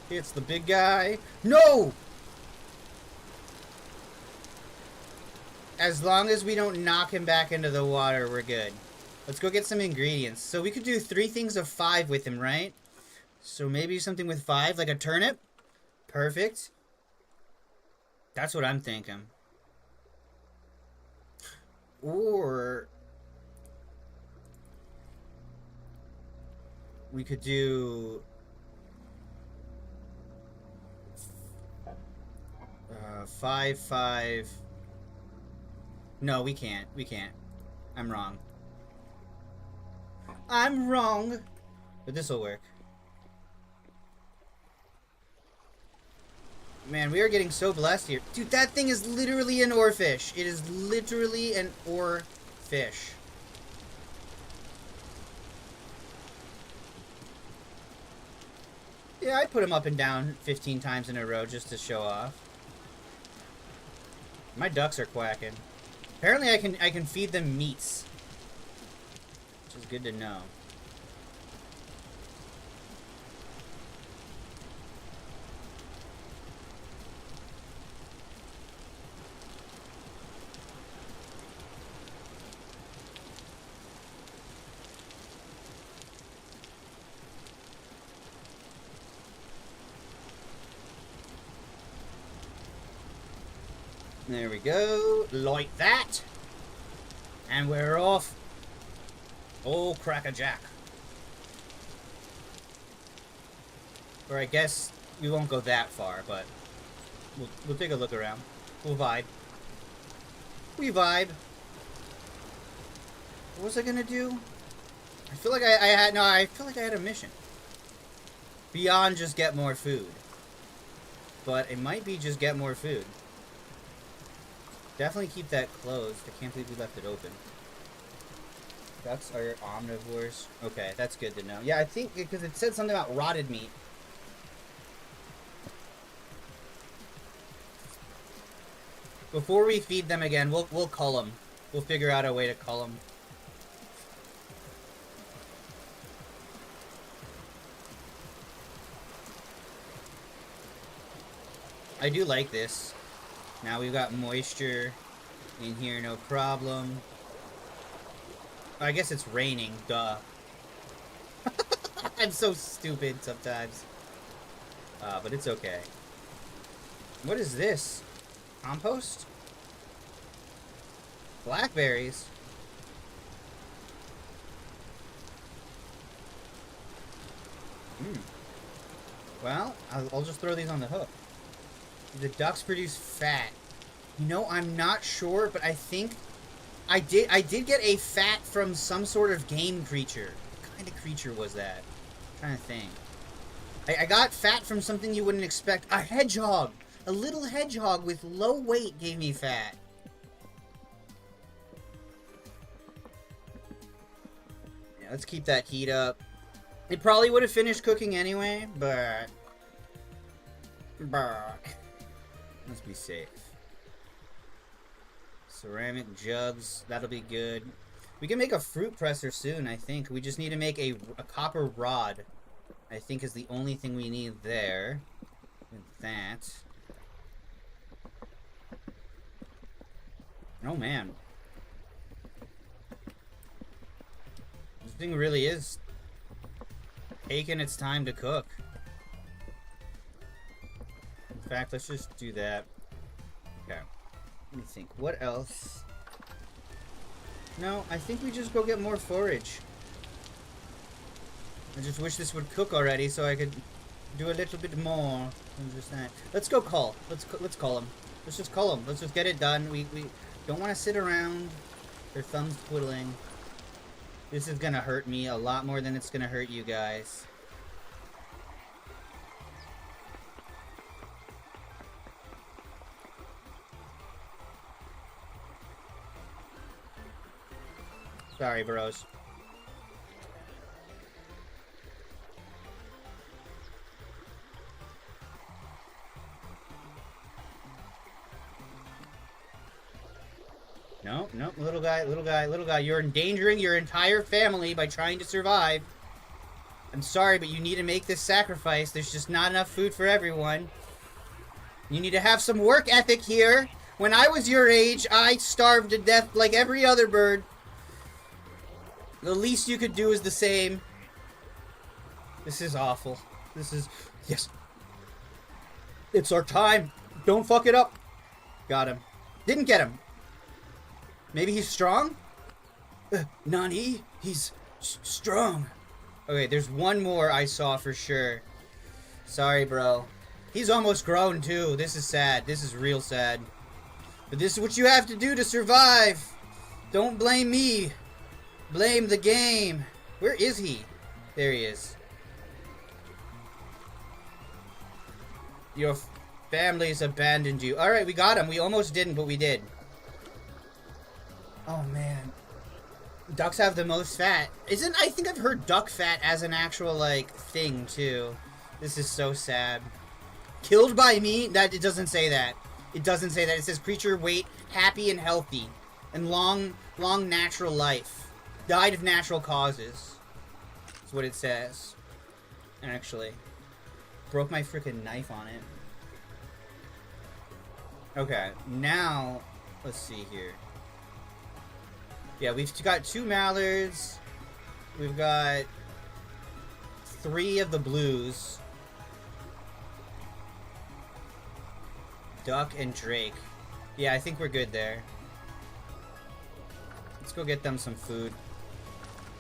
It's the big guy. No! As long as we don't knock him back into the water, we're good. Let's go get some ingredients. So we could do 3 things of 5 with him, right? So maybe something with 5, like a turnip? Perfect. That's what I'm thinking. Or we could do 5, 5. No, we can't. We can't. I'm wrong. I'm wrong. But this will work. Man, we are getting so blessed here. Dude, that thing is literally an oarfish. It is literally an oarfish. Yeah, I put him up and down 15 times in a row just to show off. My ducks are quacking. Apparently I can feed them meats. Which is good to know. There we go, like that. And we're off. Oh, crackerjack. Or I guess we won't go that far, but we'll take a look around. We'll vibe. We vibe. What was I gonna do? I feel like I feel like I had a mission. Beyond just get more food. But it might be just get more food. Definitely keep that closed. I can't believe we left it open. Ducks are omnivores. Okay, that's good to know. Yeah, I think because it said something about rotted meat. Before we feed them again, we'll cull them. We'll figure out a way to cull them. I do like this. Now we've got moisture in here, no problem. I guess it's raining, duh. I'm so stupid sometimes. But it's okay. What is this? Compost? Blackberries? Well, I'll just throw these on the hook. The ducks produce fat. You know, I'm not sure, but I think I did get a fat from some sort of game creature. What kind of creature was that? I'm trying to think. I got fat from something you wouldn't expect. A hedgehog! A little hedgehog with low weight gave me fat. Yeah, let's keep that heat up. It probably would have finished cooking anyway, but... Let's be safe. Ceramic jugs, that'll be good. We can make a fruit presser soon, I think. We just need to make a copper rod. I think is the only thing we need there. With that. Oh man. This thing really is taking its time to cook. In fact, let's just do that. Okay. Let me think. What else? No, I think we just go get more forage. I just wish this would cook already so I could do a little bit more than just that. Let's go call. Let's call him. Let's just call him. Let's just get it done. We don't want to sit around. Their thumbs twiddling. This is gonna hurt me a lot more than it's gonna hurt you guys. Sorry, bros. No, no, little guy, little guy, little guy. You're endangering your entire family by trying to survive. I'm sorry, but you need to make this sacrifice. There's just not enough food for everyone. You need to have some work ethic here. When I was your age, I starved to death like every other bird. The least you could do is the same. This is awful. This is... Yes. It's our time. Don't fuck it up. Got him. Didn't get him. Maybe he's strong? Nani? He's strong. Okay, there's one more I saw for sure. Sorry, bro. He's almost grown, too. This is sad. This is real sad. But this is what you have to do to survive. Don't blame me. Blame the game. Where is he? There he is. Your family's abandoned you. Alright, we got him. We almost didn't, but we did. Oh, man. Ducks have the most fat. I think I've heard duck fat as an actual, like, thing, too. This is so sad. Killed by me? It doesn't say that. It doesn't say that. It says creature weight, happy and healthy, and long natural life. Died of natural causes. That's what it says. Actually. Broke my freaking knife on it. Okay, now, let's see here. Yeah, we've got 2 mallards. We've got 3 of the blues. Duck and drake. Yeah, I think we're good there. Let's go get them some food.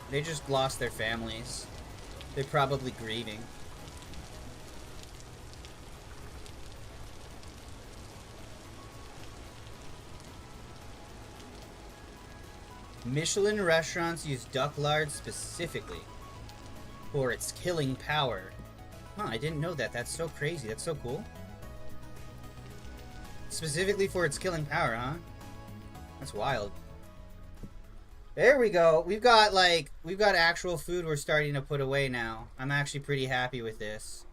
They just lost their families. They're probably grieving. Michelin restaurants use duck lard specifically for its killing power. Huh, I didn't know that. That's so crazy. That's so cool. Specifically for its killing power, huh? That's wild. There we go. We've got actual food we're starting to put away now. I'm actually pretty happy with this.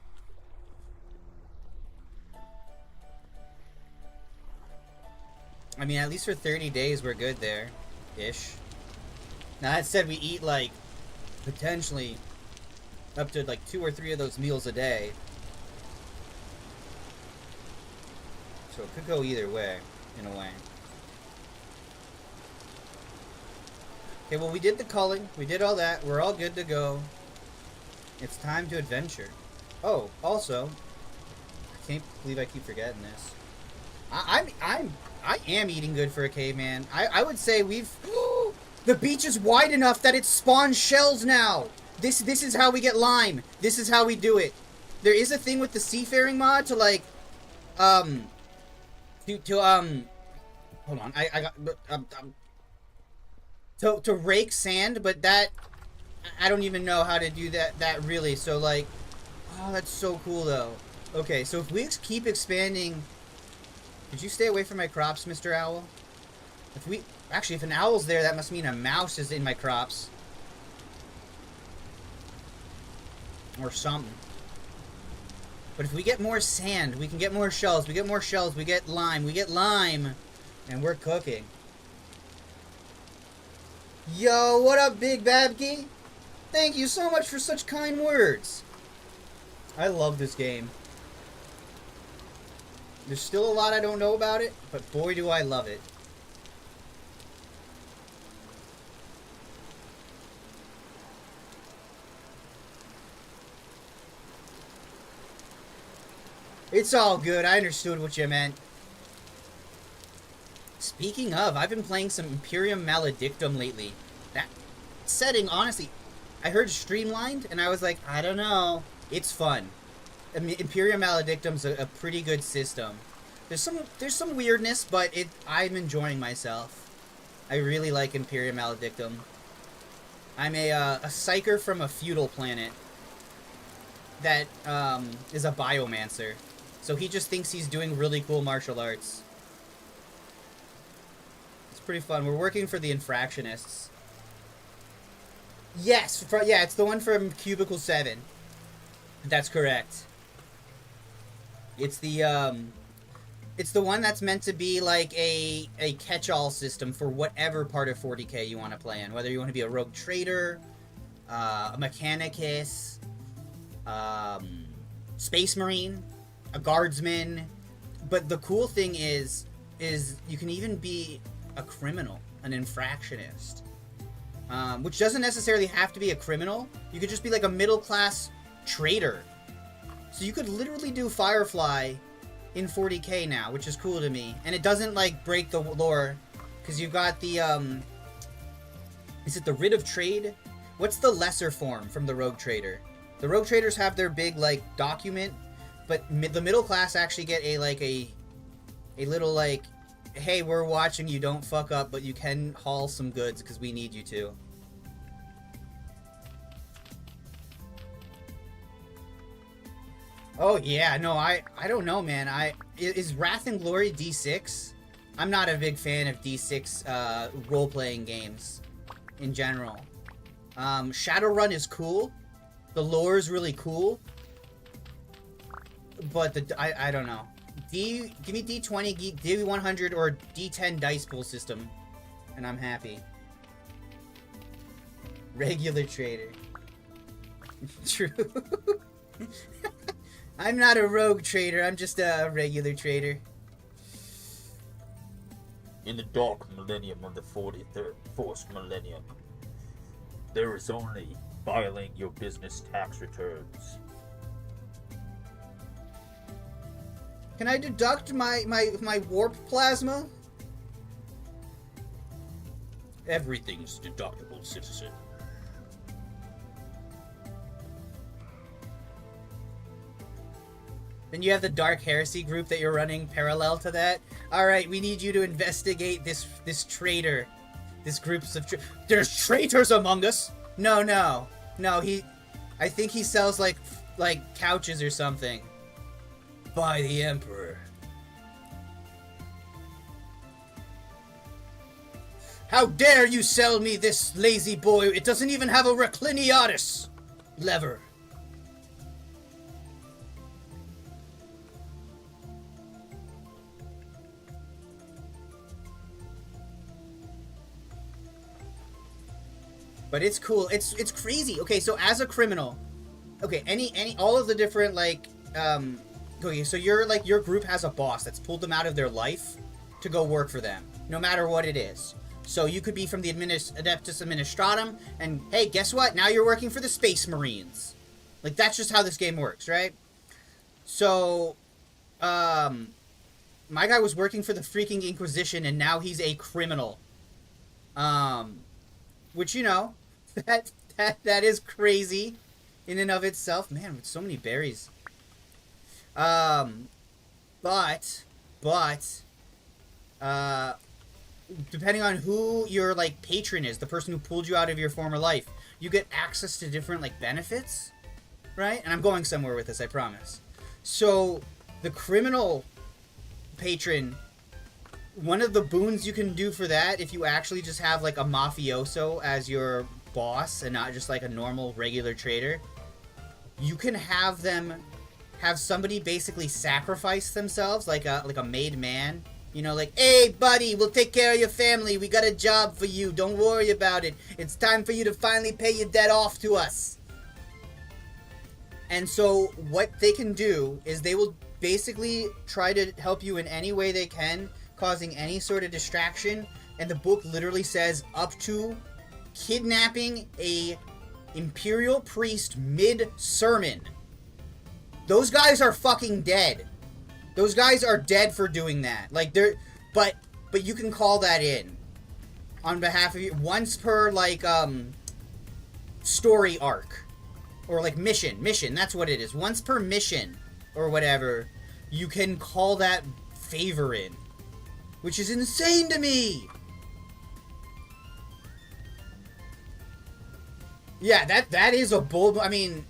I mean, at least for 30 days we're good there. Ish. Now that said, we eat like potentially up to like 2 or 3 of those meals a day. So it could go either way, in a way. Okay, well we did the culling. We did all that. We're all good to go. It's time to adventure. Oh, also, I can't believe I keep forgetting this. I am eating good for a caveman. I would say we've... The beach is wide enough that it spawns shells now. This is how we get lime. This is how we do it. There is a thing with the seafaring mod to like, hold on. I got to rake sand, but that I don't even know how to do that really. So like, oh, that's so cool though. Okay, so if we keep expanding. Could you stay away from my crops, Mr. Owl? If an owl's there, that must mean a mouse is in my crops. Or something. But if we get more sand, we can get more shells. We get more shells, we get lime. We get lime. And we're cooking. Yo, what up, Big Babkey? Thank you so much for such kind words. I love this game. There's still a lot I don't know about it, but boy do I love it. It's all good. I understood what you meant. Speaking of, I've been playing some Imperium Maledictum lately. That setting, honestly, I heard streamlined, and I was like, I don't know. It's fun. Imperium Maledictum's a pretty good system. There's some weirdness, but I'm enjoying myself. I really like Imperium Maledictum. I'm a psyker from a feudal planet that is a biomancer. So he just thinks he's doing really cool martial arts. It's pretty fun. We're working for the infractionists. Yes, yeah, it's the one from Cubicle 7. That's correct. It's it's the one that's meant to be like a catch-all system for whatever part of 40k you want to play in. Whether you want to be a rogue trader, a mechanicus, space marine, a guardsman. But the cool thing is you can even be a criminal, an infractionist, which doesn't necessarily have to be a criminal. You could just be like a middle-class trader. So you could literally do Firefly in 40k now, which is cool to me. And it doesn't, like, break the lore, because you've got the, is it the Writ of Trade? What's the lesser form from the Rogue Trader? The Rogue Traders have their big, like, document, but the middle class actually get a little, like, hey, we're watching you, don't fuck up, but you can haul some goods, because we need you to. Oh, yeah, no, I don't know, man. Is Wrath and Glory D6? I'm not a big fan of D6 role-playing games in general. Shadowrun is cool. The lore is really cool. But I don't know. Give me D20, D100, or D10 dice pool system, and I'm happy. Regular trader. True. I'm not a rogue trader, I'm just a regular trader. In the dark millennium of the 43rd Force Millennium, there is only filing your business tax returns. Can I deduct my warp plasma? Everything's deductible, citizen. Then you have the Dark Heresy group that you're running parallel to that. Alright, we need you to investigate this traitor. This groups of there's traitors among us! No, I think he sells like couches or something. By the Emperor. How dare you sell me this lazy boy? It doesn't even have a recliniatus lever. But it's cool. It's crazy. Okay, so as a criminal, okay, all of the different okay, so your group has a boss that's pulled them out of their life to go work for them, no matter what it is. So you could be from the Adeptus Administratum, and hey, guess what? Now you're working for the Space Marines. Like, that's just how this game works, right? So, my guy was working for the freaking Inquisition, and now he's a criminal. Which, you know, that is crazy in and of itself. Man, with so many berries. But depending on who your, like, patron is, the person who pulled you out of your former life, you get access to different, like, benefits, right? And I'm going somewhere with this, I promise. So, the criminal patron, one of the boons you can do for that, if you actually just have, like, a mafioso as your boss and not just, like, a normal, regular trader, you can have somebody basically sacrifice themselves, like a made man. You know, like, hey, buddy, we'll take care of your family. We got a job for you. Don't worry about it. It's time for you to finally pay your debt off to us. And so what they can do is they will basically try to help you in any way they can, causing any sort of distraction. And the book literally says up to kidnapping a imperial priest mid-sermon. Those guys are fucking dead. Those guys are dead for doing that. Like, but you can call that in on behalf of you once per, like, story arc, or like mission, that's what it is. Once per mission or whatever, you can call that favor in, which is insane to me. Yeah, that is a bull. I mean,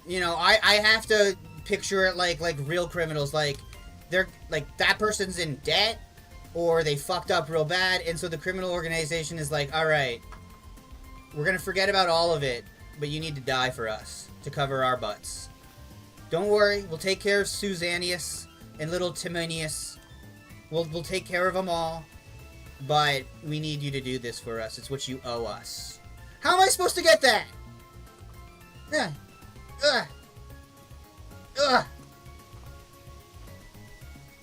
you know, I have to picture it like real criminals, like they're like that person's in debt or they fucked up real bad, and so the criminal organization is like, all right, We're gonna forget about all of it, but you need to die for us to cover our butts. Don't worry, we'll take care of Susanius and little Timonius. We'll take care of them all, but we need you to do this for us. It's what you owe us. How am I supposed to get that?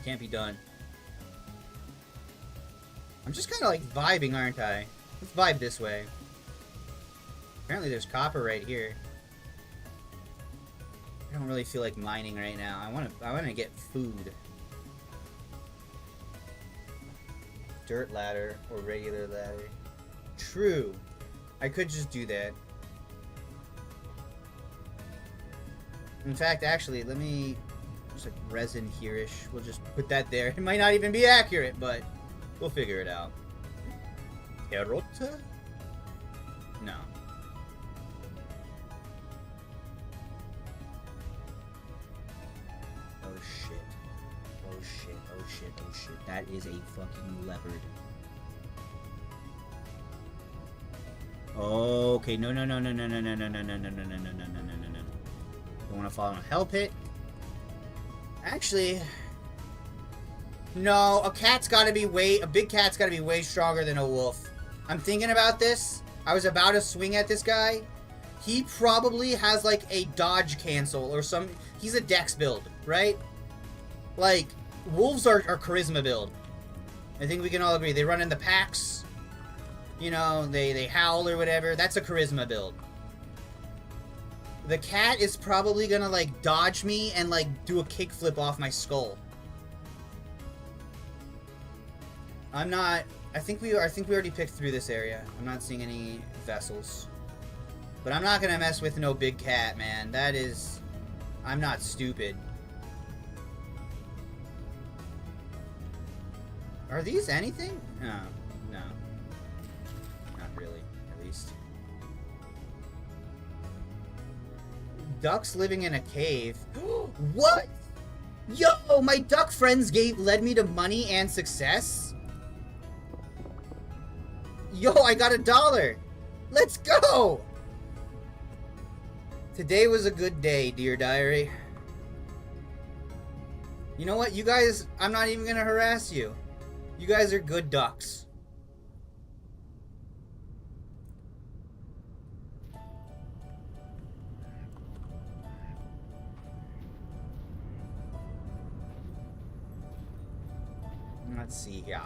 Can't be done. I'm just kind of like vibing, aren't I? Let's vibe this way. Apparently there's copper right here. I don't really feel like mining right now. I wanna get food. Dirt ladder or regular ladder. True. I could just do that. In fact, actually, let me... There's like resin here-ish. We'll just put that there. It might not even be accurate, but we'll figure it out. Carrot? No. Oh shit. Oh shit. Oh shit. Oh shit. That is a fucking leopard. Okay, no. Don't want to fall in a hell pit. Actually, no. A big cat's got to be way stronger than a wolf. I'm thinking about this. I was about to swing at this guy. He probably has like a dodge cancel or some. He's a dex build, right? Like wolves are charisma build. I think we can all agree. They run in the packs. You know, they howl or whatever. That's a charisma build. The cat is probably gonna, like, dodge me and, like, do a kickflip off my skull. I think we already picked through this area. I'm not seeing any vessels. But I'm not gonna mess with no big cat, man. That is... I'm not stupid. Are these anything? No. No. Not really, at least. Ducks living in a cave. What? Yo, my duck friends led me to money and success? Yo, I got $1. Let's go! Today was a good day, dear diary. You know what? You guys, I'm not even gonna harass you. You guys are good ducks. Let's see here.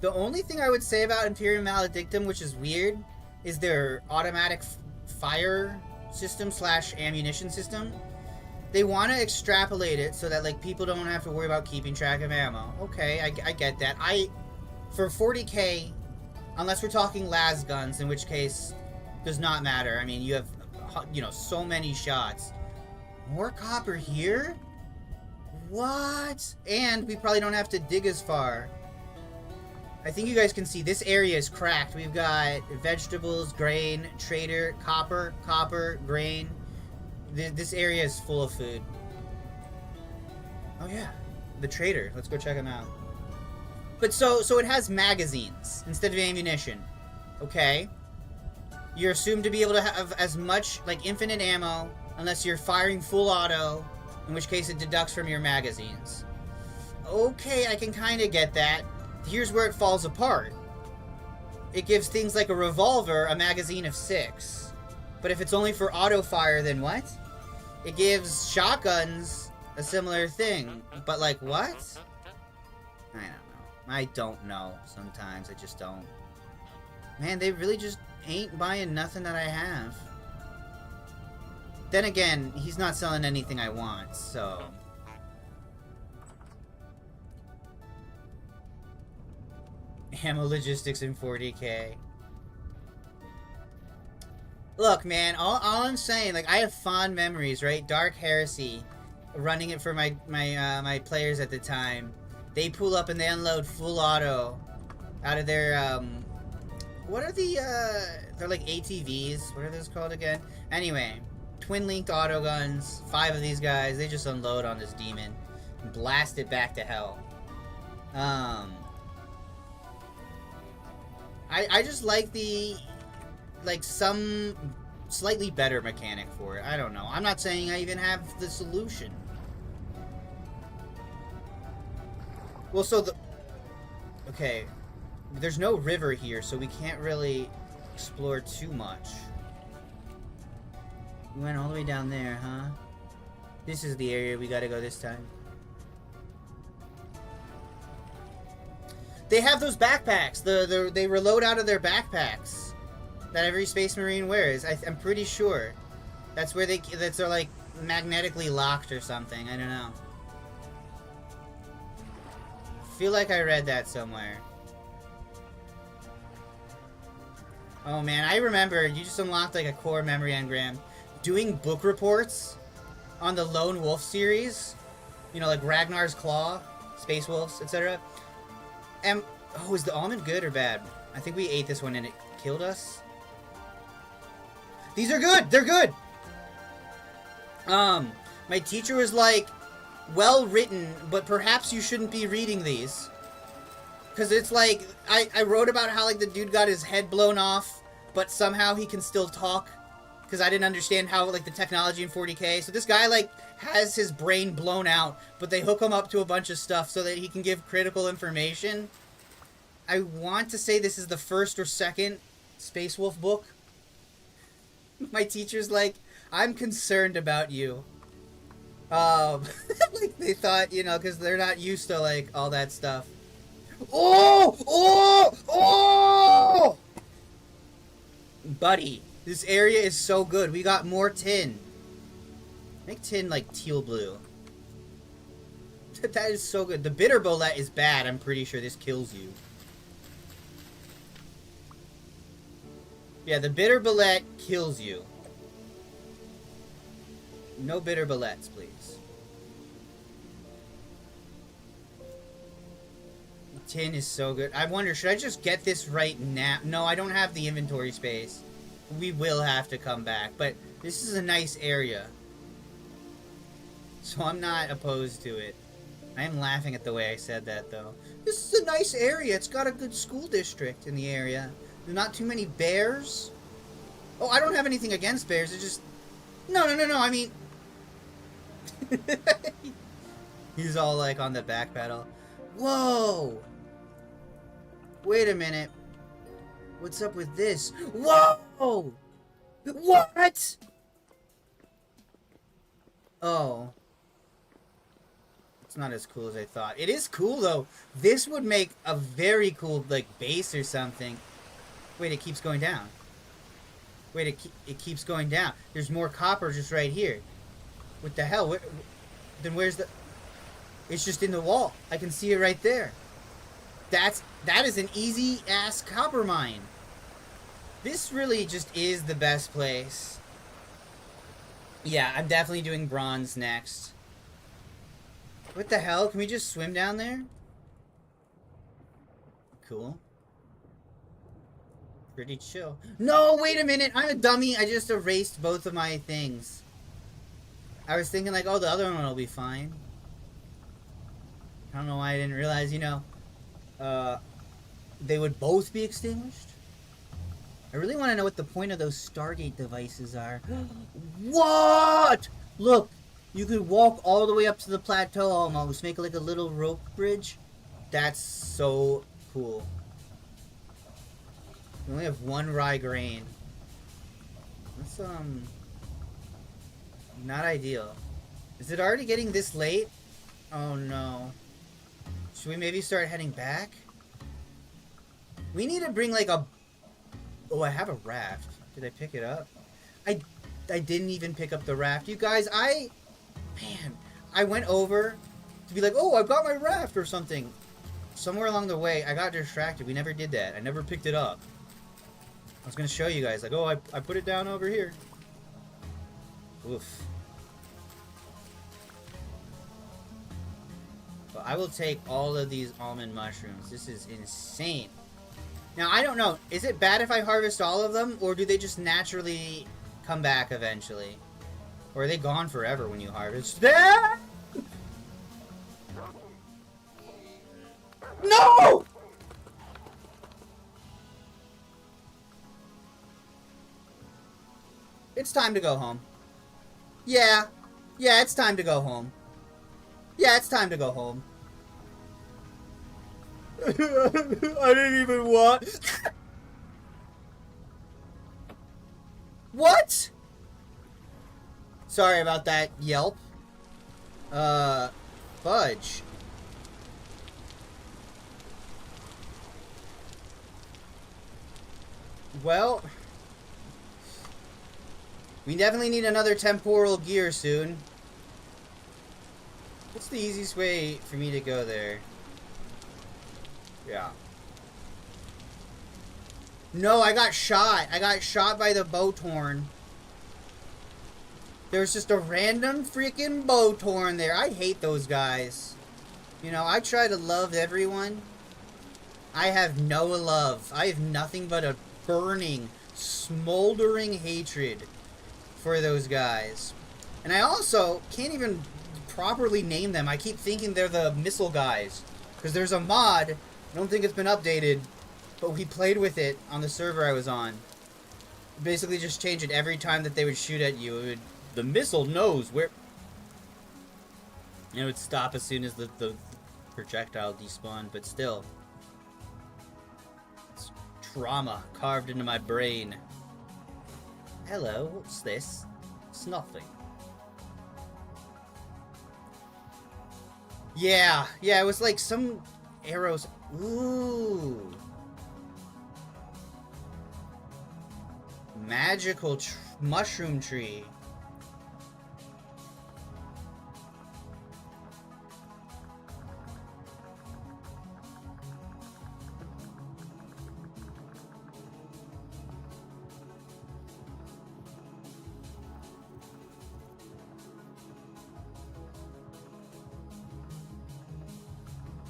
The only thing I would say about Imperium Maledictum, which is weird, is their automatic fire system / ammunition system. They want to extrapolate it so that like people don't have to worry about keeping track of ammo. Okay, I get that. For 40k, unless we're talking las guns, in which case does not matter. I mean, you have, you know, so many shots. More copper here? What? And we probably don't have to dig as far. I think you guys can see this area is cracked. We've got vegetables, grain, trader, copper, grain. This area is full of food. Oh yeah, the trader. Let's go check him out. But so it has magazines instead of ammunition. Okay. You're assumed to be able to have as much, like, infinite ammo, unless you're firing full auto, in which case it deducts from your magazines. Okay, I can kind of get that. Here's where it falls apart. It gives things like a revolver a magazine of 6. But if it's only for auto fire, then what? It gives shotguns a similar thing. But like what? I don't know sometimes. I just don't. Man, they really just ain't buying nothing that I have. Then again, he's not selling anything I want, so... Ammo logistics in 40k. Look, man, all I'm saying, like, I have fond memories, right? Dark Heresy, running it for my players at the time. They pull up and they unload full auto out of their, what are the, they're like ATVs. What are those called again? Anyway, twin-linked auto guns. 5 of these guys, they just unload on this demon and blast it back to hell. I just like the, like, some slightly better mechanic for it. I don't know. I'm not saying I even have the solution. Well, so the... Okay. There's no river here, so we can't really explore too much. We went all the way down there, huh? This is the area we gotta go this time. They have those backpacks. They reload out of their backpacks that every Space Marine wears. I'm pretty sure that's where they're like magnetically locked or something. I don't know. Feel like I read that somewhere. Oh man, I remember you just unlocked like a core memory engram. Doing book reports on the Lone Wolf series, you know, like Ragnar's Claw, Space Wolves, etc. And oh, is the almond good or bad? I think we ate this one and it killed us. These are good. They're good. My teacher was like, well written, but perhaps you shouldn't be reading these. Because it's like, I wrote about how like the dude got his head blown off, but somehow he can still talk. Because I didn't understand how like the technology in 40K. So this guy like has his brain blown out, but they hook him up to a bunch of stuff so that he can give critical information. I want to say this is the first or second Space Wolf book. My teacher's like, I'm concerned about you. Like they thought, you know, because they're not used to like all that stuff. Oh! Oh! Oh! Buddy, this area is so good. We got more tin. Make tin like teal blue. That is so good. The bitter bolette is bad. I'm pretty sure this kills you. Yeah, the bitter bolette kills you. No bitter bolettes, please. Tin is so good. I wonder, should I just get this right now? No, I don't have the inventory space. We will have to come back, but this is a nice area. So I'm not opposed to it. I am laughing at the way I said that, though. This is a nice area. It's got a good school district in the area. There's not too many bears. Oh, I don't have anything against bears. It's just... No, I mean... He's all, like, on the back pedal. Whoa! Wait a minute. What's up with this? Whoa! What? Oh. It's not as cool as I thought. It is cool, though. This would make a very cool, like, base or something. Wait, it keeps going down. Wait, it keeps going down. There's more copper just right here. What the hell? Then where's the... It's just in the wall. I can see it right there. That is an easy-ass copper mine. This really just is the best place. Yeah, I'm definitely doing bronze next. What the hell? Can we just swim down there? Cool. Pretty chill. No, wait a minute. I'm a dummy. I just erased both of my things. I was thinking like, oh, the other one will be fine. I don't know why I didn't realize, you know, they would both be extinguished. I really want to know what the point of those Stargate devices are. What? Look, you could walk all the way up to the plateau almost, make like a little rope bridge. That's so cool. We only have one rye grain. That's, not ideal. Is it already getting this late? Oh no. Should we maybe start heading back? We need to bring like a... Oh, I have a raft. Did I pick it up? I didn't even pick up the raft. You guys, Man, I went over to be like, oh, I've got my raft or something. Somewhere along the way, I got distracted. We never did that. I never picked it up. I was going to show you guys, like, oh, I put it down over here. Oof. But I will take all of these almond mushrooms. This is insane. Now, I don't know. Is it bad if I harvest all of them? Or do they just naturally come back eventually? Or are they gone forever when you harvest them? it's time to go home. Yeah. Yeah, it's time to go home. Yeah, it's time to go home. I didn't even want... What? Sorry about that, Yelp. Fudge. Well... We definitely need another temporal gear soon. What's the easiest way for me to go there? Yeah. No, I got shot. I got shot by the boat horn. There's just a random freaking boat horn there. I hate those guys. You know, I try to love everyone. I have no love. I have nothing but a burning, smoldering hatred for those guys. And I also can't even properly name them. I keep thinking they're the missile guys. Because there's a mod, I don't think it's been updated, but we played with it on the server I was on. Basically just change it every time that they would shoot at you. It would, the missile knows where... And it would stop as soon as the projectile despawned, but still. It's trauma carved into my brain. Hello, what's this? It's nothing. Yeah, it was like some arrows. Ooh. Magical mushroom tree.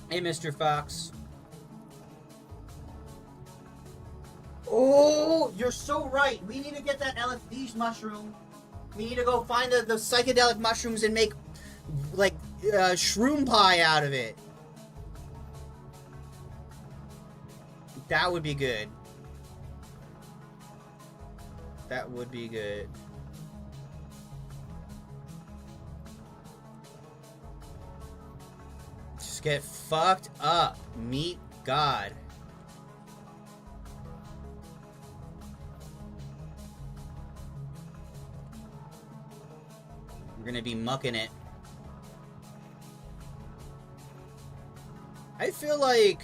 Hey, Mr. Fox. Oh, you're so right. We need to get that LSD mushroom. We need to go find the psychedelic mushrooms and make, like, shroom pie out of it. That would be good. That would be good. Just get fucked up. Meet God. We're gonna be mucking it. I feel like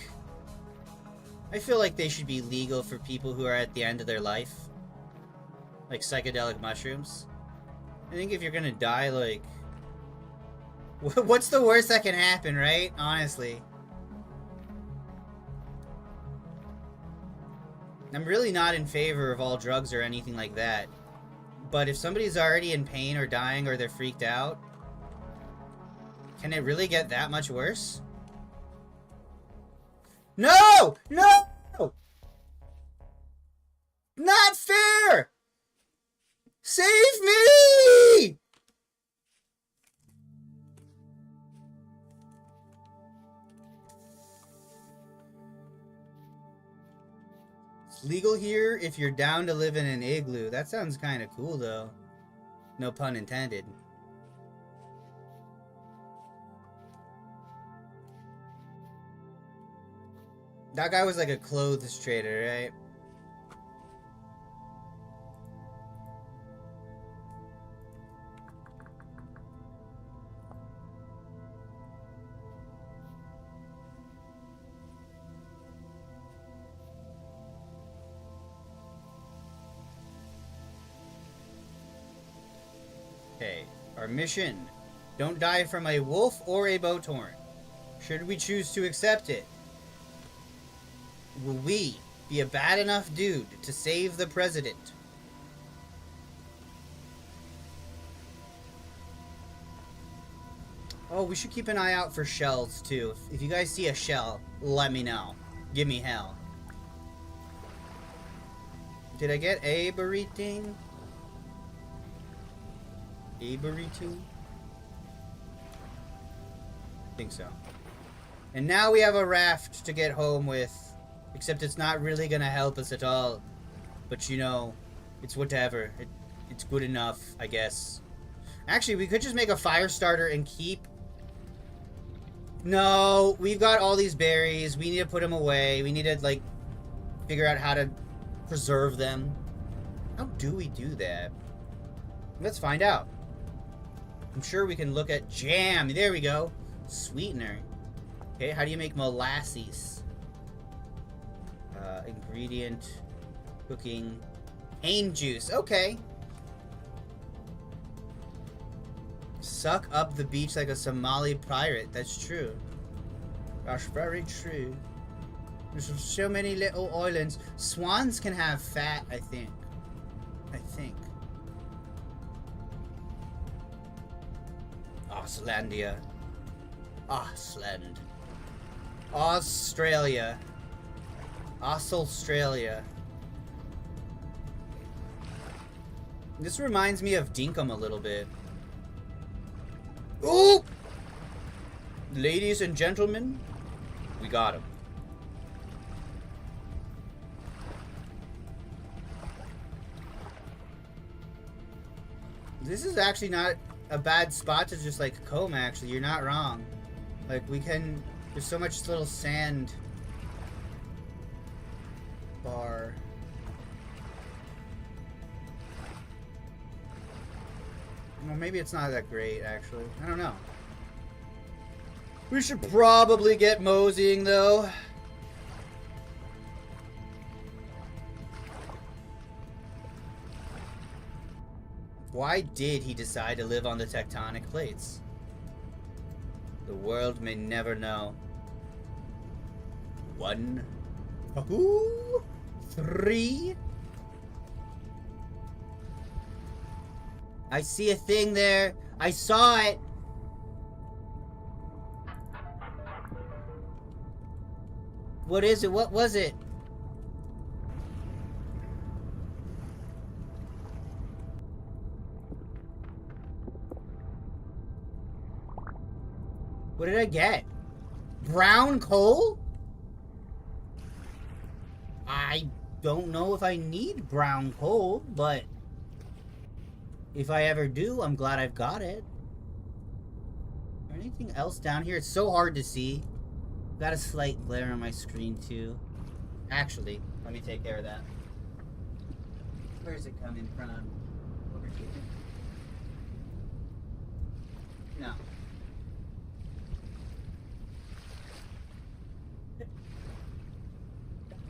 they should be legal for people who are at the end of their life. Like psychedelic mushrooms. I think if you're gonna die, like... What's the worst that can happen, right? Honestly. I'm really not in favor of all drugs or anything like that. But if somebody's already in pain or dying or they're freaked out, can it really get that much worse? No! No! Not fair! Save me! It's legal here if you're down to live in an igloo. That sounds kind of cool, though. No pun intended. That guy was like a clothes trader, right? Okay, our mission. Don't die from a wolf or a boat horn. Should we choose to accept it, will we be a bad enough dude to save the president? Oh, we should keep an eye out for shells, too. If you guys see a shell, let me know. Give me hell. Did I get a burrito? A burrito? I think so. And now we have a raft to get home with. Except it's not really gonna help us at all. But you know, it's whatever. it's good enough, I guess. Actually, we could just make a fire starter and keep... No, we've got all these berries. We need to put them away. We need to, like, figure out how to preserve them. How do we do that? Let's find out. I'm sure we can look at jam. There we go. Sweetener. Okay, how do you make molasses? Ingredient. Cooking. Cane juice. Okay. Suck up the beach like a Somali pirate. That's true. That's very true. There's so many little islands. Swans can have fat, I think. Auslandia. Ausland. Australia. Australia. This reminds me of Dinkum a little bit. Ooh! Ladies and gentlemen, we got him. This is actually not a bad spot to just like comb, actually. You're not wrong. Like, we can... There's so much little sand bar. Well, maybe it's not that great, actually. I don't know. We should probably get moseying, though. Why did he decide to live on the tectonic plates? The world may never know. 1, 2, 3. I see a thing there. I saw it. What is it? What was it? What did I get? Brown coal? I don't know if I need brown coal, but if I ever do, I'm glad I've got it. Is there anything else down here? It's so hard to see. Got a slight glare on my screen too. Actually, let me take care of that. Where is it coming from? Over here? No.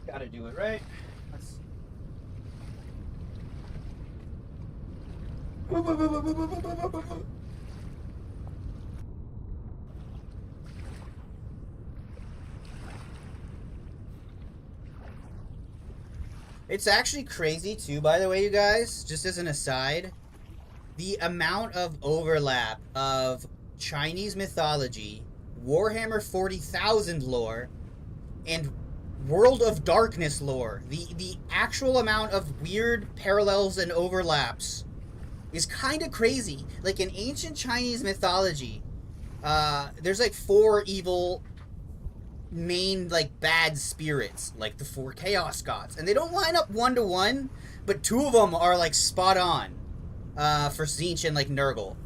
Gotta do it right. Let's... It's actually crazy too, by the way, you guys, just as an aside, the amount of overlap of Chinese mythology, Warhammer 40,000 lore, and World of Darkness lore. The actual amount of weird parallels and overlaps is kind of crazy. Like, in ancient Chinese mythology, there's like 4 evil main, like, bad spirits, like the 4 chaos gods, and they don't line up 1 to 1, but 2 of them are like spot on for Tzeentch and like Nurgle.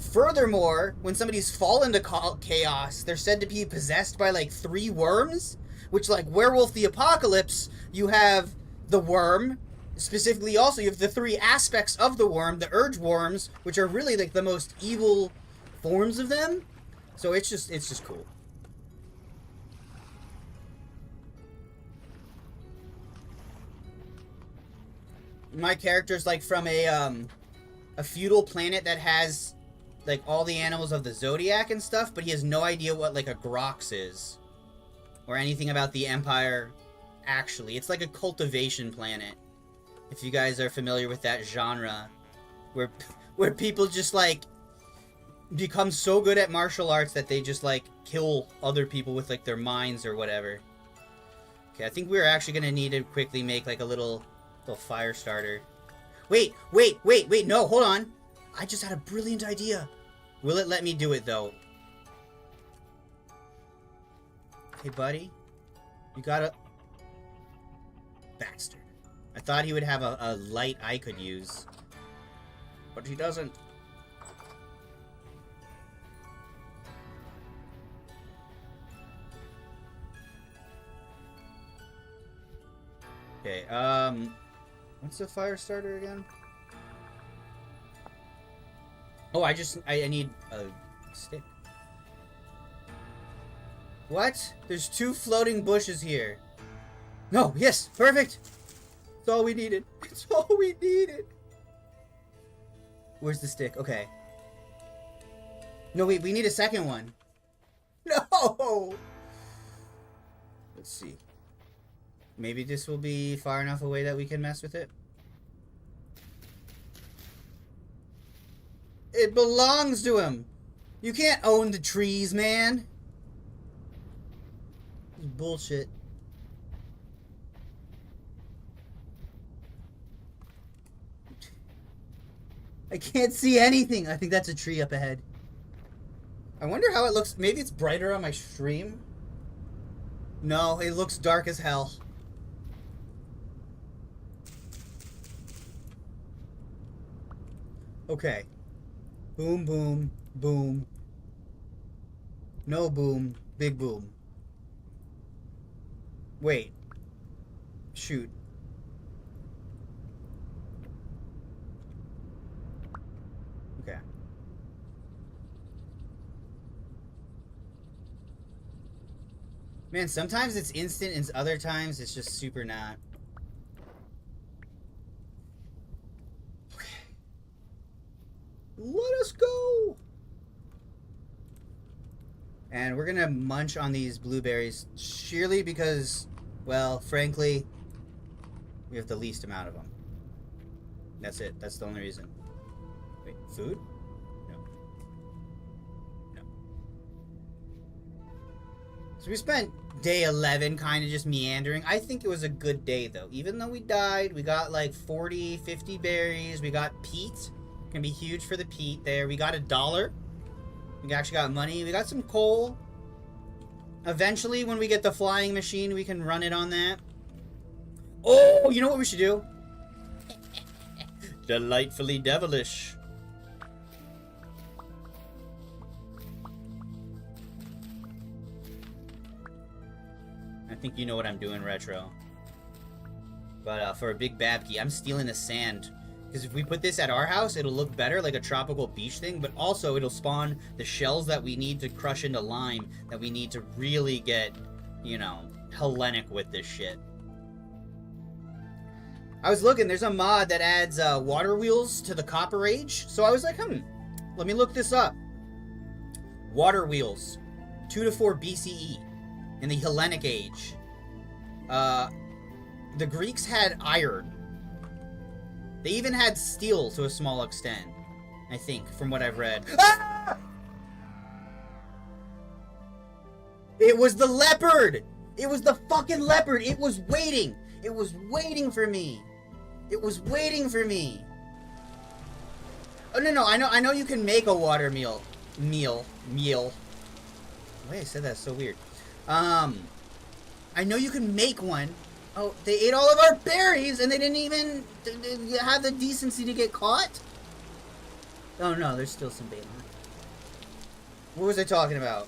Furthermore, when somebody's fallen to chaos, they're said to be possessed by like 3 worms, which, like Werewolf the Apocalypse, you have the worm. Specifically, also, you have the 3 aspects of the worm, the urge worms, which are really like the most evil forms of them. So it's just cool. My character's like from a feudal planet that has like all the animals of the zodiac and stuff, but he has no idea what like a Grox is or anything about the Empire. Actually, it's like a cultivation planet, if you guys are familiar with that genre, where people just like become so good at martial arts that they just like kill other people with like their minds or whatever. Okay, I think we're actually gonna need to quickly make like a little fire starter. Wait, no, hold on. I just had a brilliant idea. Will it let me do it, though? Hey, buddy. You gotta... Bastard. I thought he would have a light I could use. But he doesn't. Okay, what's the fire starter again? Oh, I need a stick. What? There's 2 floating bushes here. No, yes, perfect! It's all we needed. It's all we needed. Where's the stick? Okay. No, wait, we need a second one. No! Let's see. Maybe this will be far enough away that we can mess with it. It belongs to him. You can't own the trees, man. It's bullshit. I can't see anything. I think that's a tree up ahead. I wonder how it looks. Maybe it's brighter on my stream. No, it looks dark as hell. Okay. Boom, boom, boom. No boom, big boom. Wait. Shoot. Okay. Man, sometimes it's instant and other times it's just super not. Okay. Let us go! And we're gonna munch on these blueberries sheerly because, well, frankly, we have the least amount of them. That's it. That's the only reason. Wait, food? No. No. So we spent day 11 kind of just meandering. I think it was a good day, though. Even though we died, we got like 40, 50 berries. We got peat. Gonna be huge for the peat there. We got $1. We actually got money. We got some coal. Eventually, when we get the flying machine, we can run it on that. Oh, you know what we should do? Delightfully devilish. I think you know what I'm doing, Retro. But for a big babki, I'm stealing the sand. Because if we put this at our house, it'll look better, like a tropical beach thing, but also it'll spawn the shells that we need to crush into lime, that we need to really get, you know, Hellenic with this shit. I was looking, there's a mod that adds water wheels to the Copper Age, so I was like, let me look this up. Water wheels, 2 to 4 BCE, in the Hellenic Age. The Greeks had iron. They even had steel to a small extent, I think, from what I've read. Ah! It was the leopard! It was the fucking leopard! It was waiting! It was waiting for me! It was waiting for me! Oh, no, I know you can make a water meal. The way I said that's so weird. I know you can make one. Oh, they ate all of our berries, and they didn't even have the decency to get caught? Oh, no, there's still some bait on. What was I talking about?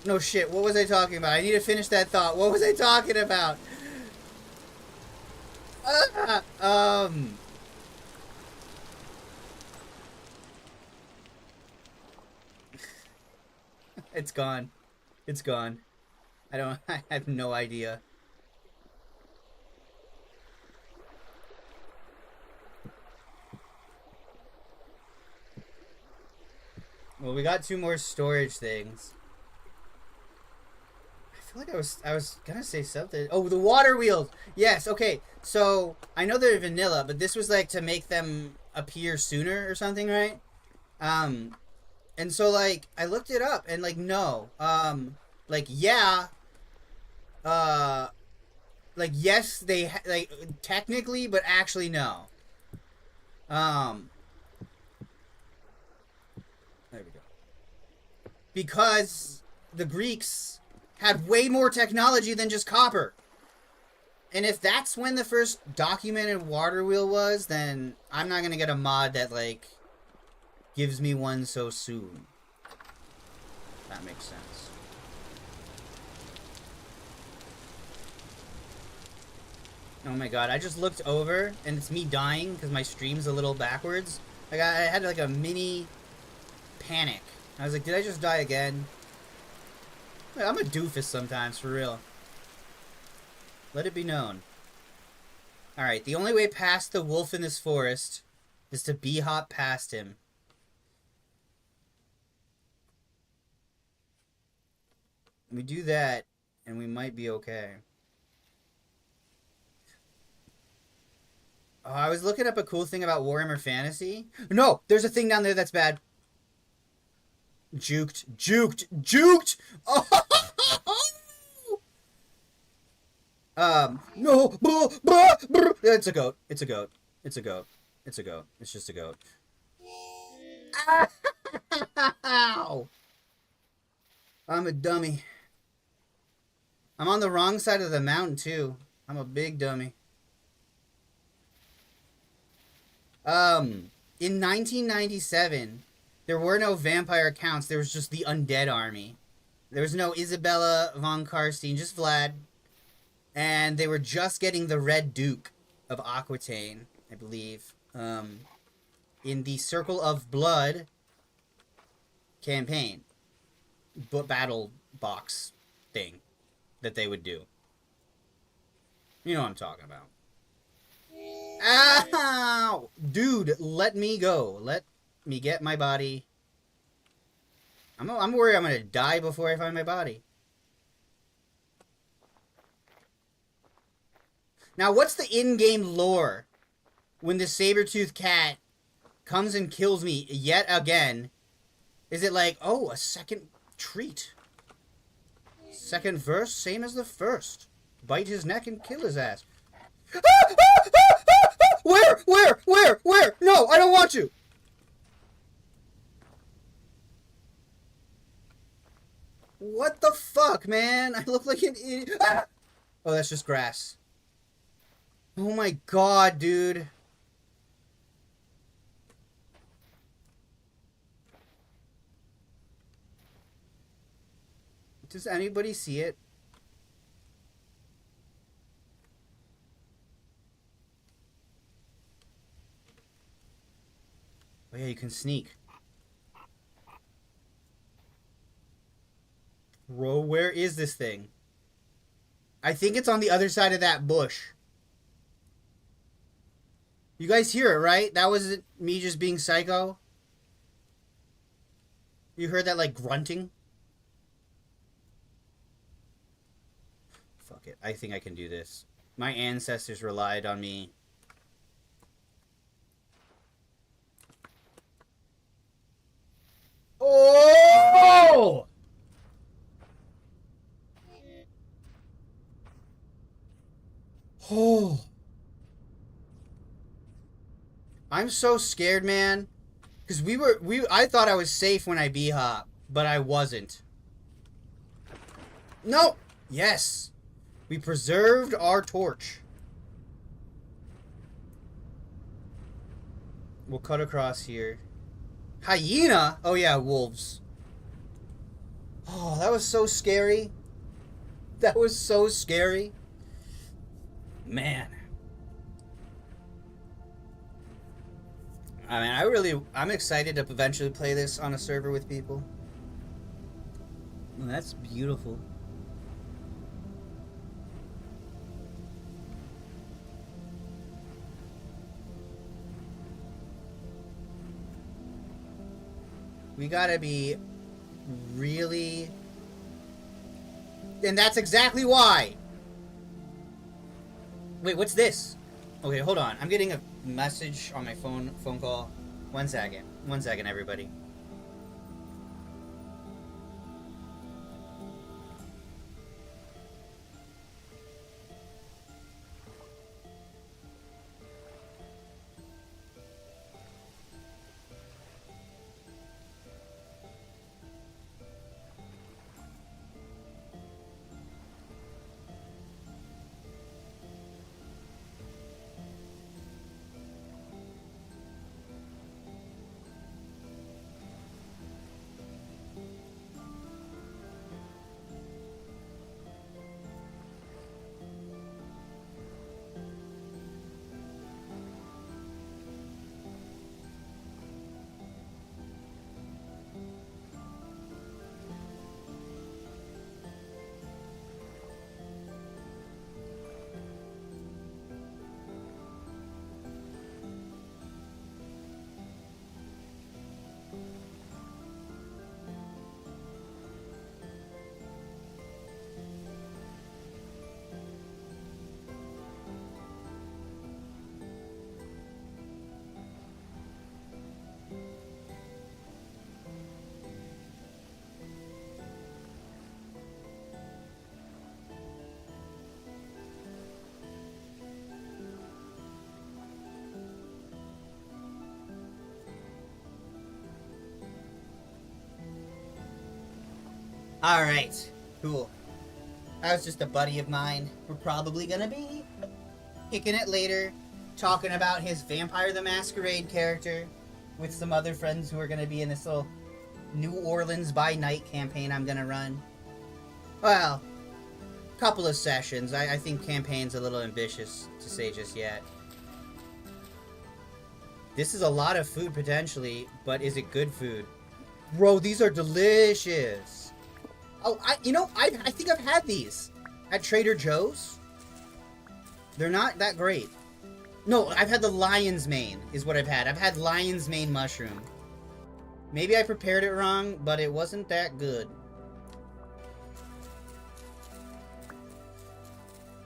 No shit, what was I talking about? I need to finish that thought. What was I talking about? It's gone. It's gone. I have no idea. Well, we got 2 more storage things. I feel like I was gonna say something. Oh, the water wheels! Yes, okay. So, I know they're vanilla, but this was like to make them appear sooner or something, right? And so, like, I looked it up, and, like, no. Like, yeah. Like, yes, they, like, technically, but actually, no. There we go. Because the Greeks had way more technology than just copper. And if that's when the first documented water wheel was, then I'm not gonna get a mod that, like, gives me one so soon. That makes sense. Oh my god, I just looked over, and it's me dying because my stream's a little backwards. Like, I had, like, a mini panic. I was like, did I just die again? I'm a doofus sometimes, for real. Let it be known. Alright, the only way past the wolf in this forest is to bee-hop past him. We do that, and we might be okay. Oh, I was looking up a cool thing about Warhammer Fantasy. No! There's a thing down there that's bad. Juked. Juked! Juked! Oh! No! It's a goat. It's a goat. It's a goat. It's a goat. It's just a goat. Ow! I'm a dummy. I'm on the wrong side of the mountain, too. I'm a big dummy. In 1997, there were no vampire counts. There was just the undead army. There was no Isabella von Karstein, just Vlad. And they were just getting the Red Duke of Aquitaine, I believe, in the Circle of Blood campaign. Battle box thing that they would do. You know what I'm talking about. Ow! Dude, let me go. Let me get my body. I'm worried I'm gonna die before I find my body. Now, what's the in-game lore when the saber-toothed cat comes and kills me yet again? Is it like, oh, a second treat? Second verse, same as the first. Bite his neck and kill his ass. Where? Where? Where? Where? No, I don't want you. What the fuck, man? I look like an idiot. Ah! Oh, that's just grass. Oh my god, dude. Does anybody see it? Oh yeah, you can sneak. Bro, where is this thing? I think it's on the other side of that bush. You guys hear it, right? That wasn't me just being psycho. You heard that, like, grunting? Fuck it. I think I can do this. My ancestors relied on me. Oh! Oh. I'm so scared, man. Because I thought I was safe when I b-hop, but I wasn't. No! Yes! We preserved our torch. We'll cut across here. Hyena? Oh yeah, wolves. Oh, that was so scary. That was so scary. Man. I mean, I'm excited to eventually play this on a server with people. Oh, that's beautiful. We gotta be really... And that's exactly why! Wait, what's this? Okay, hold on. I'm getting a message on my phone call. 1 second. 1 second, everybody. Alright, cool. That was just a buddy of mine. We're probably gonna be kicking it later, talking about his Vampire the Masquerade character with some other friends who are gonna be in this little New Orleans by Night campaign I'm gonna run. Well, couple of sessions. I think campaign's a little ambitious to say just yet. This is a lot of food potentially, but is it good food? Bro, these are delicious. Oh, I think I've had these at Trader Joe's. They're not that great. No, I've had the lion's mane is what I've had. I've had lion's mane mushroom. Maybe I prepared it wrong, but it wasn't that good.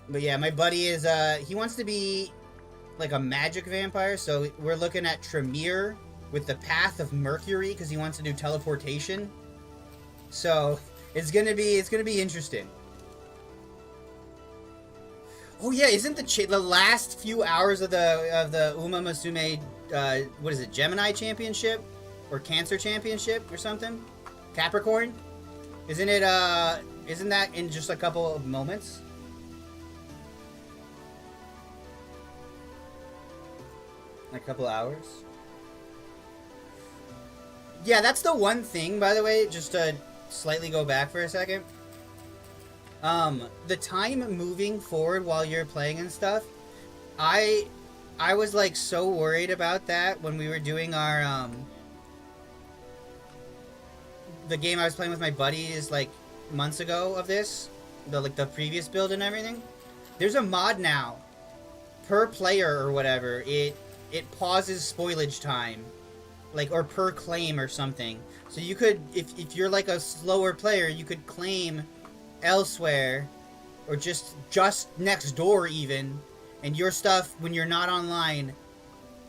But yeah, my buddy is, he wants to be like a magic vampire, so we're looking at Tremere with the Path of Mercury, because he wants to do teleportation. So, it's gonna be interesting. Oh yeah, isn't the last few hours of the Uma Musume, what is it, Gemini Championship? Or Cancer Championship or something? Capricorn? Isn't that in just a couple of moments? A couple hours? Yeah, that's the one thing, by the way, just to slightly go back for a second. The time moving forward while you're playing and stuff, I was like so worried about that when we were doing our, the game I was playing with my buddies like months ago of this, the previous build and everything. There's a mod now, per player or whatever, it pauses spoilage time, like, or per claim or something. So you could, if you're like a slower player, you could claim elsewhere, or just next door even, and your stuff, when you're not online,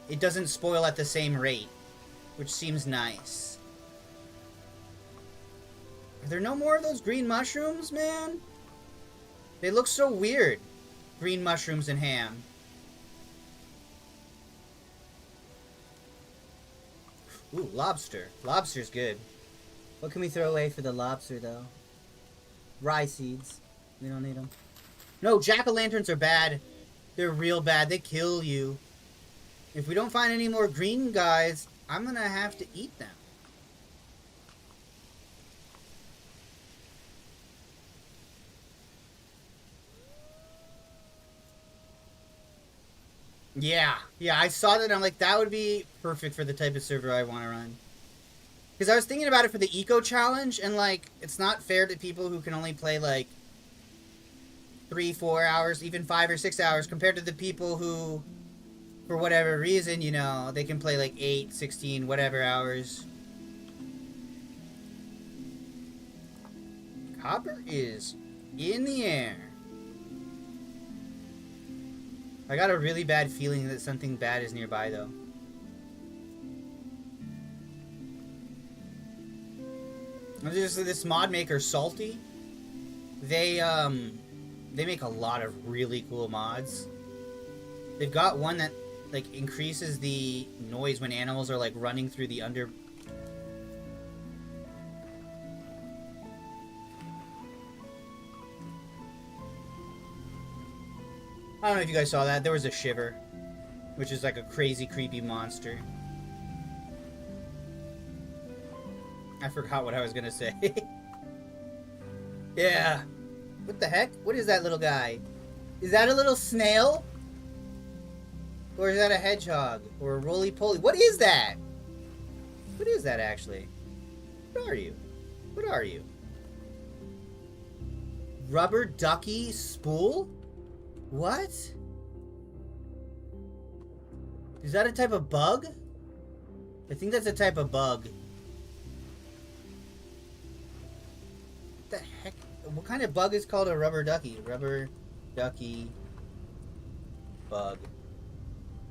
it doesn't spoil at the same rate, which seems nice. Are there no more of those green mushrooms, man? They look so weird. Green mushrooms and ham. Ooh, lobster. Lobster's good. What can we throw away for the lobster, though? Rye seeds. We don't need them. No, jack-o'-lanterns are bad. They're real bad. They kill you. If we don't find any more green guys, I'm gonna have to eat them. Yeah, I saw that and I'm like, that would be perfect for the type of server I want to run. Because I was thinking about it for the Eco Challenge, and like, it's not fair to people who can only play like 3-4 hours, even 5 or 6 hours, compared to the people who, for whatever reason, you know, they can play like 8, 16, whatever hours. Copper is in the air. I got a really bad feeling that something bad is nearby, though. This mod maker, Salty, they make a lot of really cool mods. They've got one that like increases the noise when animals are like running through the under. I don't know if you guys saw that. There was a Shiver, which is like a crazy, creepy monster. I forgot what I was gonna say. Yeah. What the heck? What is that little guy? Is that a little snail? Or is that a hedgehog? Or a roly-poly? What is that? What is that, actually? What are you? What are you? Rubber ducky spool? What? Is that a type of bug? I think that's a type of bug. What the heck? What kind of bug is called a rubber ducky? Rubber ducky bug.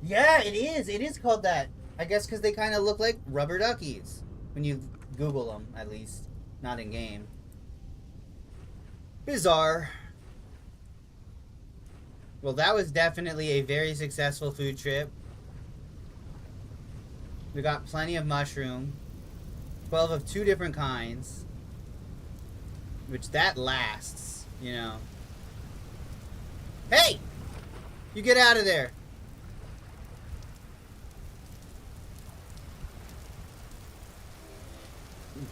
Yeah, it is. It is called that. I guess because they kind of look like rubber duckies. When you Google them, at least. Not in game. Bizarre. Well, that was definitely a very successful food trip. We got plenty of mushroom. 12 of 2 different kinds. Which that lasts, you know. Hey! You get out of there!